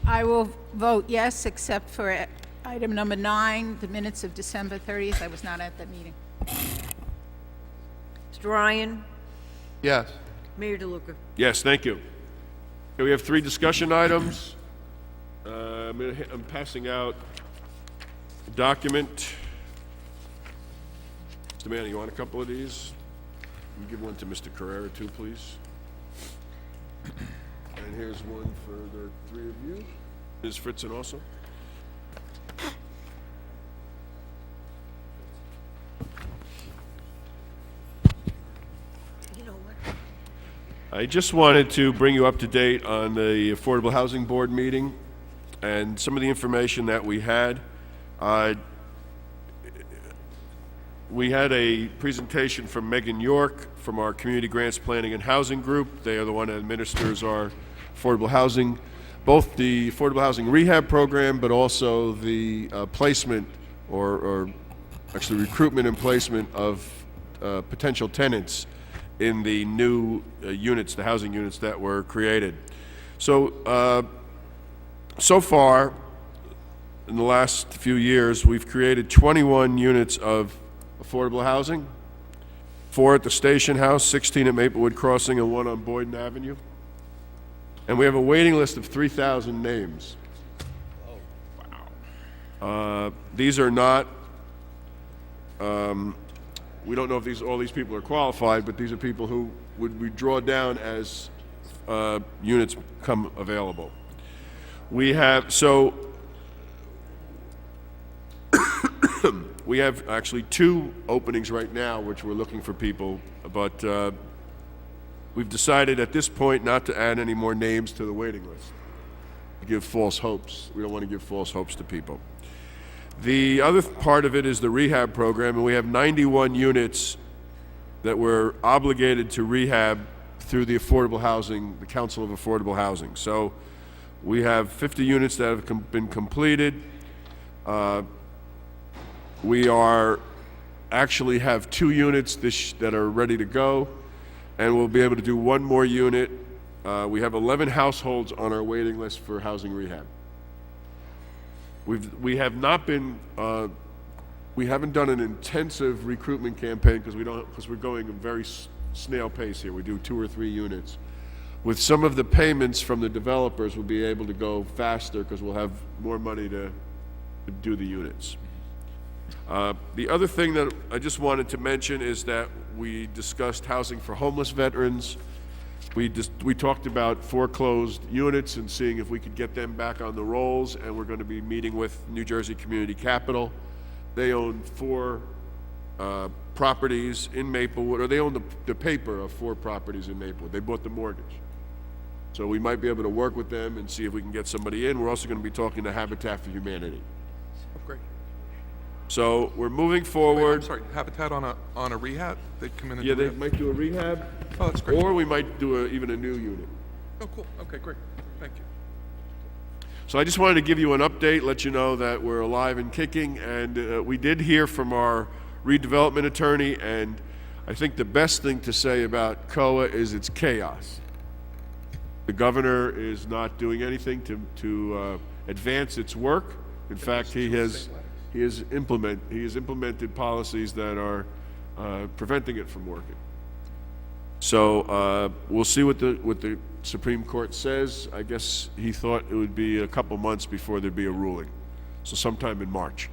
I will vote yes, except for item number 9, the minutes of December 30th. I was not at that meeting. Mr. Ryan? Yes. Mayor DeLuca? Yes, thank you. Okay, we have 3 discussion items. I'm passing out a document. Mr. Manning, you want a couple of these? You give one to Mr. Carrera too, please. And here's one for the 3 of you. Ms. Fritzen also. You know what? I just wanted to bring you up to date on the Affordable Housing Board meeting and some of the information that we had. We had a presentation from Megan York from our Community Grants Planning and Housing Group. They are the one that administers our affordable housing, both the affordable housing rehab program, but also the placement or actually recruitment and placement of potential tenants in the new units, the housing units that were created. So, so far, in the last few years, we've created 21 units of affordable housing, 4 at the Station House, 16 at Maplewood Crossing, and 1 on Boyden Avenue. And we have a waiting list of 3,000 names. These are not, we don't know if all these people are qualified, but these are people who we draw down as units come available. We have, so We have actually 2 openings right now, which we're looking for people, but we've decided at this point not to add any more names to the waiting list. Give false hopes. We don't want to give false hopes to people. The other part of it is the rehab program, and we have 91 units that we're obligated to rehab through the affordable housing, the Council of Affordable Housing. So we have 50 units that have been completed. We are actually have 2 units that are ready to go, and we'll be able to do 1 more unit. We have 11 households on our waiting list for housing rehab. We haven't done an intensive recruitment campaign because we're going a very snail pace here. We do 2 or 3 units. With some of the payments from the developers, we'll be able to go faster because we'll have more money to do the units. The other thing that I just wanted to mention is that we discussed housing for homeless veterans. We talked about foreclosed units and seeing if we could get them back on the rolls, and we're going to be meeting with New Jersey Community Capital. They own 4 properties in Maplewood, or they own the paper of 4 properties in Maplewood. They bought the mortgage. So we might be able to work with them and see if we can get somebody in. We're also going to be talking to Habitat for Humanity. Oh, great. So we're moving Wait, forward. I'm sorry, Habitat on a rehab? They come in and Yeah, do they rehab? might do a rehab. Oh, that's great. Or we might do even a new unit. Oh, cool. Okay, great. Thank you. So I just wanted to give you an update, let you know that we're alive and kicking, and we did hear from our redevelopment attorney, and I think the best thing to say about COA is it's chaos. The governor is not doing anything to advance its work. In fact, he has implemented policies that are preventing it from working. So we'll see what the Supreme Court says. I guess he thought it would be a couple months before there'd be a ruling, so sometime in March.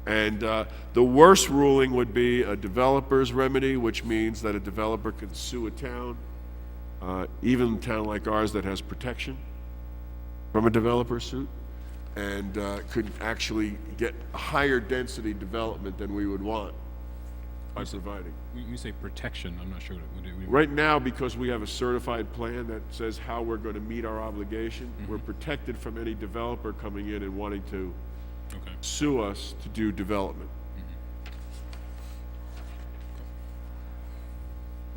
And the worst ruling would be a developer's remedy, which means that a developer can sue a town, even a town like ours that has protection from a developer suit, and could actually get a higher density development than we would want by providing. You say protection, I'm not sure what it would. Right now, because we have a certified plan that says how we're going to meet our obligation, we're protected from any developer coming in and wanting to sue us to do development.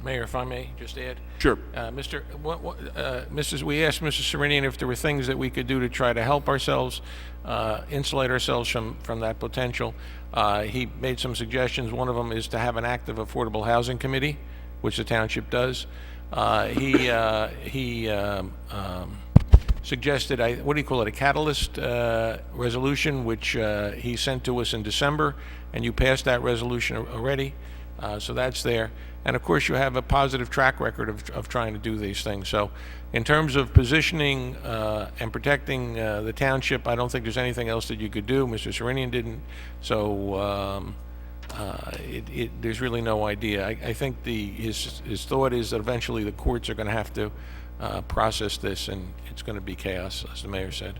Mayor, if I may just add? Sure. We asked Mr. Serenian if there were things that we could do to try to help ourselves, insulate ourselves from that potential. He made some suggestions. One of them is to have an active affordable housing committee, which the township does. He suggested, what do you call it, a catalyst resolution, which he sent to us in December, and you passed that resolution already. So that's there. And of course, you have a positive track record of trying to do these things. So in terms of positioning and protecting the township, I don't think there's anything else that you could do. Mr. Serenian didn't. So there's really no idea. I think his thought is that eventually the courts are going to have to process this, and it's going to be chaos, as the mayor said.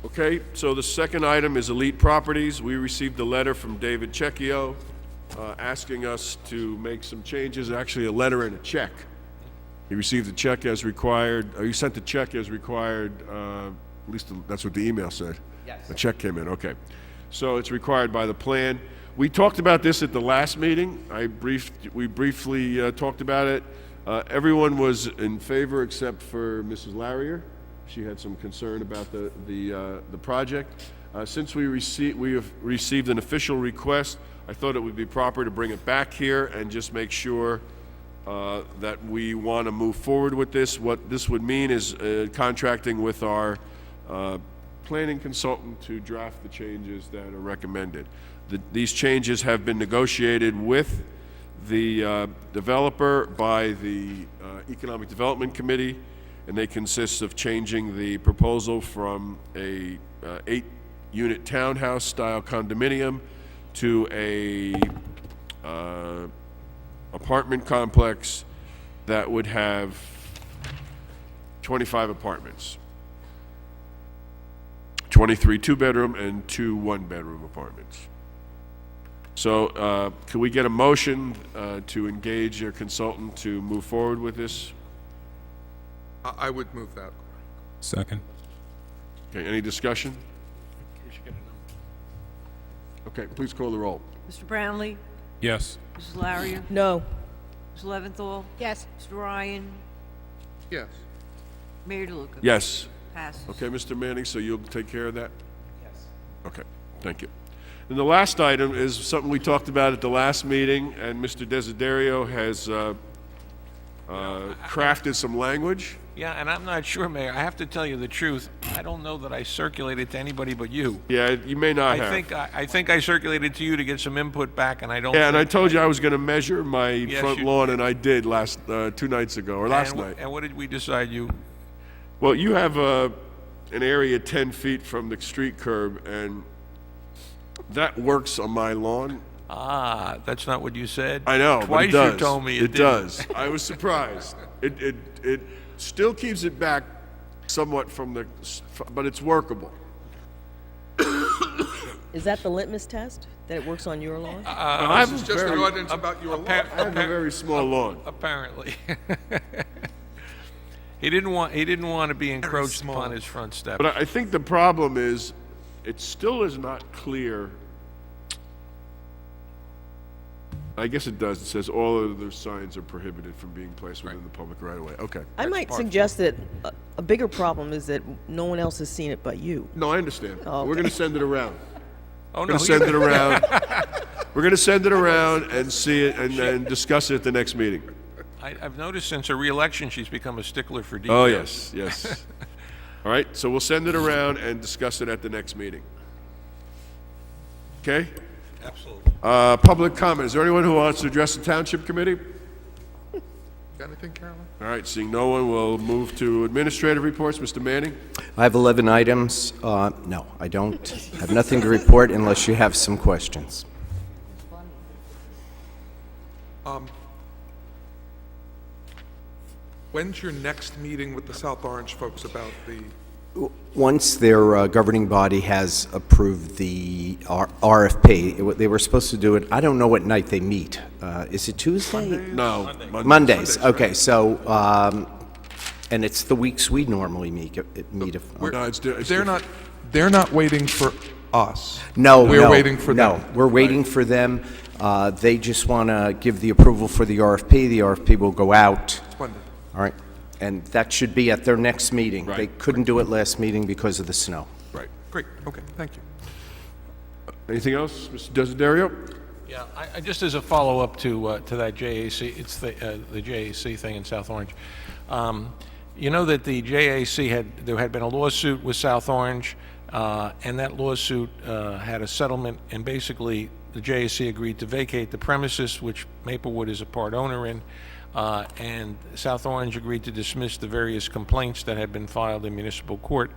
Okay, so the second item is Elite Properties. We received a letter from David Cecchio asking us to make some changes, actually a letter and a check. He received a check as required, or he sent the check as required, at least that's what the email said. Yes. The check came in, okay. So it's required by the plan. We talked about this at the last meeting. We briefly talked about it. Everyone was in favor except for Mrs. Larrier. She had some concern about the project. Since we have received an official request, I thought it would be proper to bring it back here and just make sure that we want to move forward with this. What this would mean is contracting with our planning consultant to draft the changes that are recommended. These changes have been negotiated with the developer by the Economic Development Committee, and they consist of changing the proposal from a 8-unit townhouse style condominium to a apartment complex that would have 25 apartments. 23 two-bedroom and 2 one-bedroom apartments. So, can we get a motion to engage your consultant to move forward with this? I would move that. Second. Okay, any discussion? Okay, please call the roll. Mr. Brownlee? Yes. Mrs. Larier? No. Mrs. Leventhal? Yes. Mr. Ryan? Yes. Mayor DeLuca? Yes. Passes. Okay, Mr. Manning, so you'll take care of that? Yes. Okay, thank you. And the last item is something we talked about at the last meeting, and Mr. Desiderio has crafted some language. Yeah, and I'm not sure, Mayor. I have to tell you the truth. I don't know that I circulated to anybody but you. Yeah, you may not have. I think I circulated to you to get some input back, and I don't. Yeah, and I think- told you I was going to measure my Yes, front you lawn, and I did 2 nights ago, or last and, night. And what did we decide? Well, you have an area 10 feet from the street curb, and that works on my lawn. Ah, that's not what you said. I know, but Twice it does. you told me it didn't. does. I was surprised. It still keeps it back somewhat from the, but it's workable. Is that the litmus test, that it works on your lawn? I This is just an audience about your lawn. I have a very small lawn. Apparently. He didn't want to be encroached upon his front step. But I think the problem is, it still is not clear. I guess it does. It says all other signs are prohibited from being placed within the public right of way. Okay. I might suggest that a bigger problem is that no one else has seen it but you. No, I understand. Oh, We're okay. going to send it around. Oh, We're no, going to send it around. We're going to send it around and see it and discuss it at the next meeting. I've noticed since her reelection, she's become a stickler for details. Oh, yes, yes. All right, so we'll send it around and discuss it at the next meeting. Okay? Absolutely. Public comment. Is there anyone who wants to address the Township Committee? Got anything, Carolyn? All right, seeing no one, we'll move to administrative reports. Mr. Manning? I have 11 items. No, I don't. I have nothing to report unless you have some questions. When's your next meeting with the South Orange folks about the, Once their governing body has approved the RFP, they were supposed to do it, I don't know what night they meet. Is it Tuesday? No. Mondays. Okay, so, and it's the weeks we normally meet. No, it's they're not waiting for us. No, We're no, waiting for them. No, we're waiting for them. They just want to give the approval for the RFP. The RFP will go out. Splendid. All right, and that should be at their next meeting. Right. They couldn't do it last meeting because of the snow. Right. Great, okay, thank you. Anything else, Mr. Desiderio? Yeah, I just as a follow-up to that JAC, it's the JAC thing in South Orange. You know that the JAC there had been a lawsuit with South Orange, and that lawsuit had a settlement, and basically the JAC agreed to vacate the premises, which Maplewood is a part owner in, and South Orange agreed to dismiss the various complaints that had been filed in municipal court.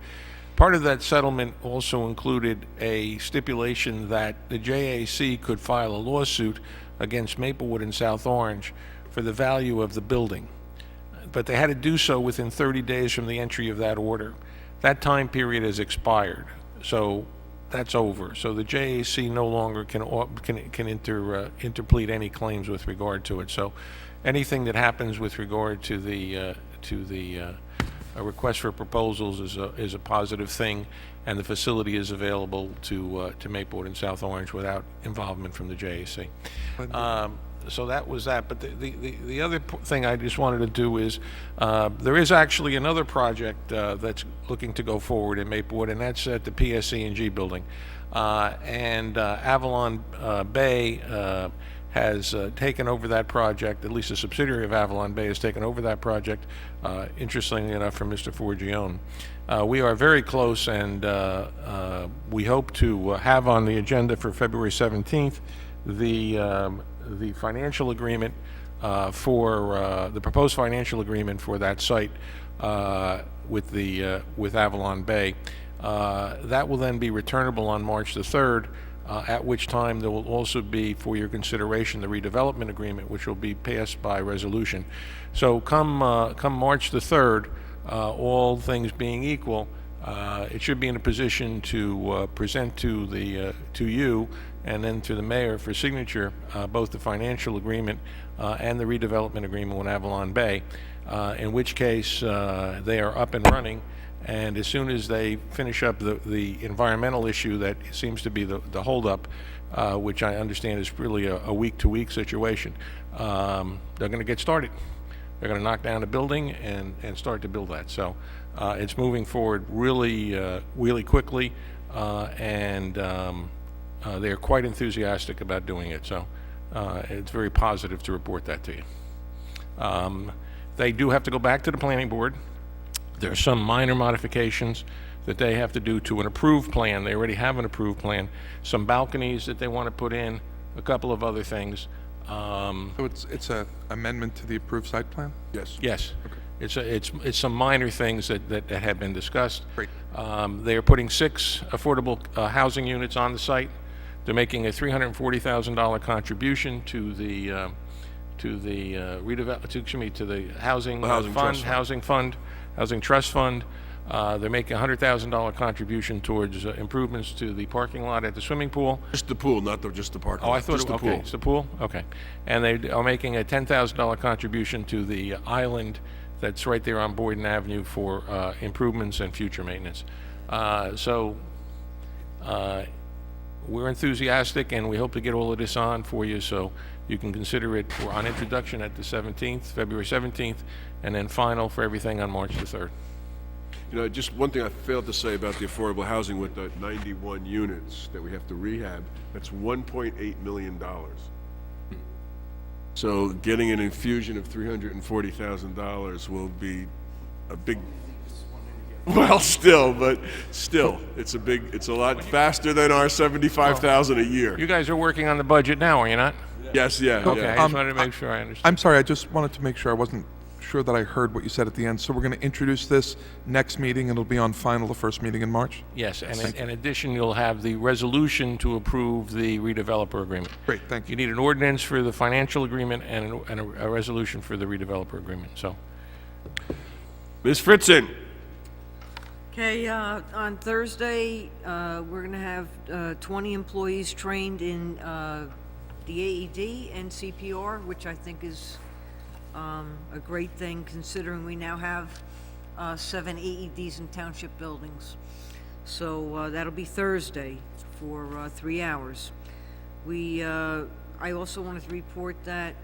Part of that settlement also included a stipulation that the JAC could file a lawsuit against Maplewood and South Orange for the value of the building. But they had to do so within 30 days from the entry of that order. That time period has expired, so that's over. So the JAC no longer can interplead any claims with regard to it. So anything that happens with regard to the a request for proposals is a positive thing, and the facility is available to Maplewood and South Orange without involvement from the JAC. So that was that. But the other thing I just wanted to do is there is actually another project that's looking to go forward in Maplewood, and that's at the PSE&G building. And Avalon Bay has taken over that project. At least a subsidiary of Avalon Bay has taken over that project, interestingly enough, from Mr. Forgione. We are very close, and we hope to have on the agenda for February 17th the financial agreement for the proposed financial agreement for that site with Avalon Bay. That will then be returnable on March the 3rd, at which time there will also be for your consideration the redevelopment agreement, which will be passed by resolution. So come March the 3rd, all things being equal, it should be in a position to present to you and then to the mayor for signature both the financial agreement and the redevelopment agreement with Avalon Bay, in which case they are up and running. And as soon as they finish up the environmental issue that seems to be the holdup, which I understand is really a week-to-week situation, they're going to get started. They're going to knock down the building and start to build that. So it's moving forward really quickly, and they're quite enthusiastic about doing it. So it's very positive to report that to you. They do have to go back to the planning board. There are some minor modifications that they have to do to an approved plan. They already have an approved plan. Some balconies that they want to put in, a couple of other things. So it's a amendment to the approved site plan? Yes. Yes. Okay. It's some minor things that have been discussed. Great. They are putting 6 affordable housing units on the site. They're making a $340,000 contribution to the housing trust fund. They're making a $100,000 contribution towards improvements to the parking lot at the swimming pool. Just the pool, not just the parking Oh, lot. I thought just it was, the okay, pool. it's the pool? Okay. And they are making a $10,000 contribution to the island that's right there on Boyden Avenue for improvements and future maintenance. We're enthusiastic, and we hope to get all of this on for you so you can consider it for on introduction at the 17th, February 17th, and then final for everything on March the 3rd. You know, just one thing I failed to say about the affordable housing with the 91 units that we have to rehab, that's $1.8 million. So getting an infusion of $340,000 will be a big, well, still, it's a lot faster than our $75,000 a year. You guys are working on the budget now, are you not? Yes, yeah. Okay, yeah. I just wanted to make sure I understood. I'm sorry, I just wanted to make sure I wasn't sure that I heard what you said at the end. So we're going to introduce this next meeting, and it'll be on final the first meeting in March? Yes, and in addition, you'll have the resolution to approve the redeveloper agreement. Great, thank you. You need an ordinance for the financial agreement and a resolution for the redeveloper agreement, so. Ms. Fritzen. Okay, on Thursday, we're going to have 20 employees trained in the AED and CPR, which I think is a great thing considering we now have 7 AEDs in township buildings. So that'll be Thursday for 3 hours. I also wanted to report that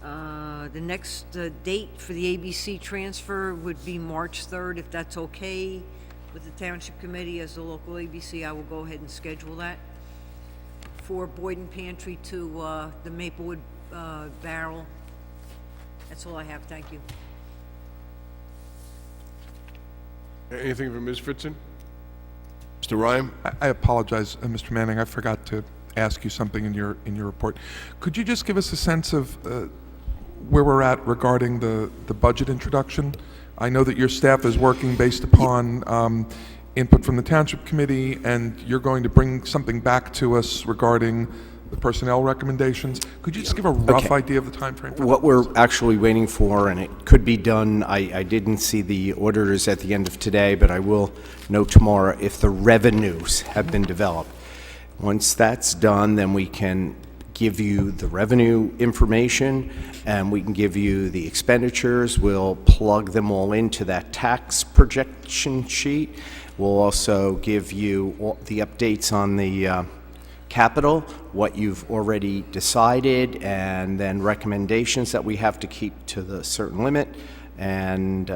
the next date for the ABC transfer would be March 3rd. If that's okay with the Township Committee as the local ABC, I will go ahead and schedule that for Boyden Pantry to the Maplewood Barrel. That's all I have. Thank you. Anything from Ms. Fritzen? Mr. Ryan? I apologize, Mr. Manning. I forgot to ask you something in your report. Could you just give us a sense of where we're at regarding the budget introduction? I know that your staff is working based upon input from the Township Committee, and you're going to bring something back to us regarding the personnel recommendations. Could you just give a rough idea of the time frame? What we're actually waiting for, and it could be done, I didn't see the auditors at the end of today, but I will know tomorrow if the revenues have been developed. Once that's done, then we can give you the revenue information, and we can give you the expenditures. We'll plug them all into that tax projection sheet. We'll also give you all the updates on the capital, what you've already decided, and then recommendations that we have to keep to the certain limit, and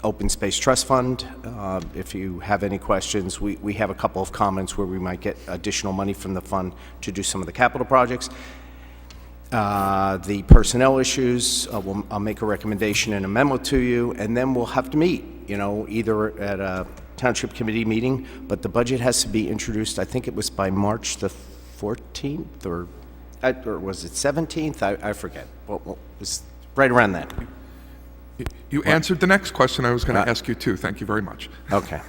Open Space Trust Fund. If you have any questions, we have a couple of comments where we might get additional money from the fund to do some of the capital projects. The personnel issues, I'll make a recommendation and a memo to you, and then we'll have to meet, either at a Township Committee meeting, but the budget has to be introduced, I think it was by March the 14th, or was it 17th? I forget. Well, it was right around then. You answered the next question I was going to ask you, too. Thank you very much. Okay.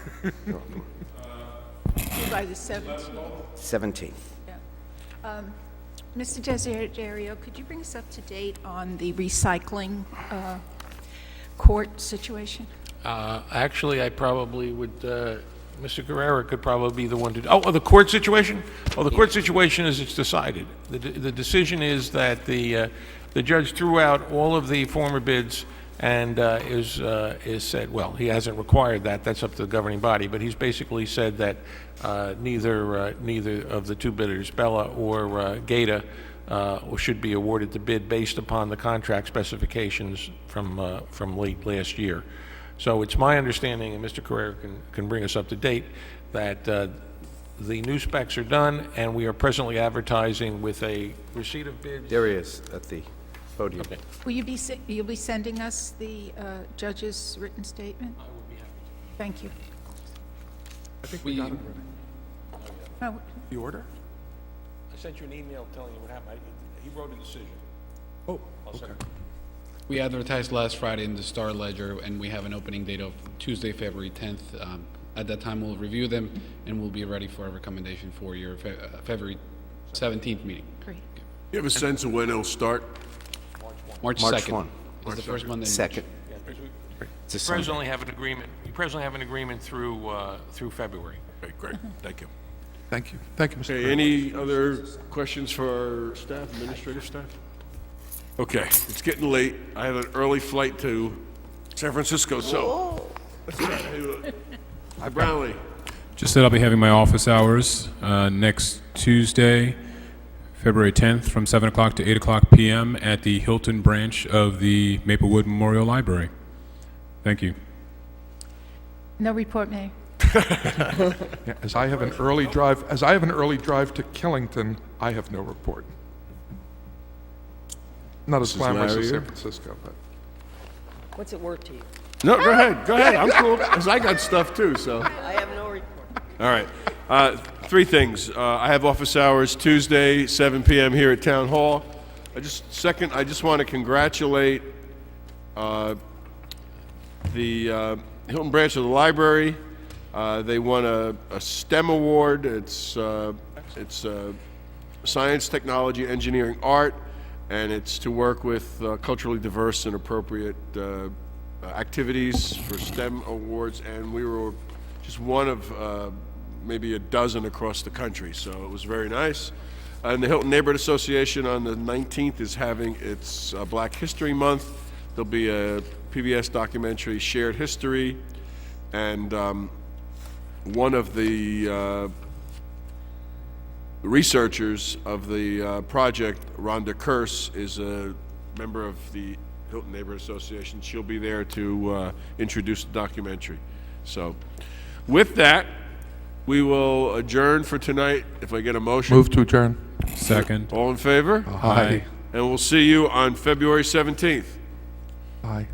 By the 17th. 17th. Yeah. Mr. Desiderio, could you bring us up to date on the recycling court situation? Actually, I probably would, Mr. Guerrero could probably be the one to, the court situation? Oh, the court situation is it's decided. The decision is that the judge threw out all of the former bids and is said, well, he hasn't required that, that's up to the governing body, but he's basically said that neither of the two bidders, Bella or Gata, should be awarded the bid based upon the contract specifications from late last year. So it's my understanding, and Mr. Carrera can bring us up to date, that the new specs are done, and we are presently advertising with a receipt of bids. There he is at the podium. Okay. Will you be, you'll be sending us the judge's written statement? I will be happy to. Thank you. I think we got it already. Oh, The order? I sent you an email telling you what happened. He wrote a decision. Oh, I'll send okay. it. We advertised last Friday in the Star Ledger, and we have an opening date of Tuesday, February 10th. At that time, we'll review them, and we'll be ready for a recommendation for your February 17th meeting. great. You have a sense of when it'll start? March March 2nd. 1. Is the first Monday in March. Second. Yeah, because It's a we Sunday. presently have an agreement. We presently have an agreement through February. Okay, great, thank you. Thank you. Thank you, Mr. Okay, Chairman. any other questions for our staff, administrative staff? Okay, it's getting late. I have an early flight to San Francisco, so. Hi, Brownlee. Just that I'll be having my office hours next Tuesday, February 10th, from 7 o'clock to 8 o'clock p.m. at the Hilton branch of the Maplewood Memorial Library. Thank you. No report, Mayor. Yeah, as I have an early drive to Killington, I have no report. Not as Mrs. glamorous as Larrier? San Francisco, but. What's it worth to you? No, go ahead, I'm cool, because I got stuff too, so. I have no report. All right, three things. I have office hours Tuesday, 7 p.m. here at Town Hall. I just want to congratulate the Hilton branch of the library. They won a STEM award. It's science, technology, engineering, art, and it's to work with culturally diverse and appropriate activities for STEM awards, and we were just one of maybe a dozen across the country, so it was very nice. And the Hilton Neighborhood Association on the 19th is having its Black History Month. There'll be a PBS documentary, Shared History, and one of the researchers of the project, Rhonda Kurse, is a member of the Hilton Neighborhood Association. She'll be there to introduce the documentary. So, with that, we will adjourn for tonight. If I get a motion. Move to adjourn. Second. All in favor? Aye. And we'll see you on February 17th. Aye.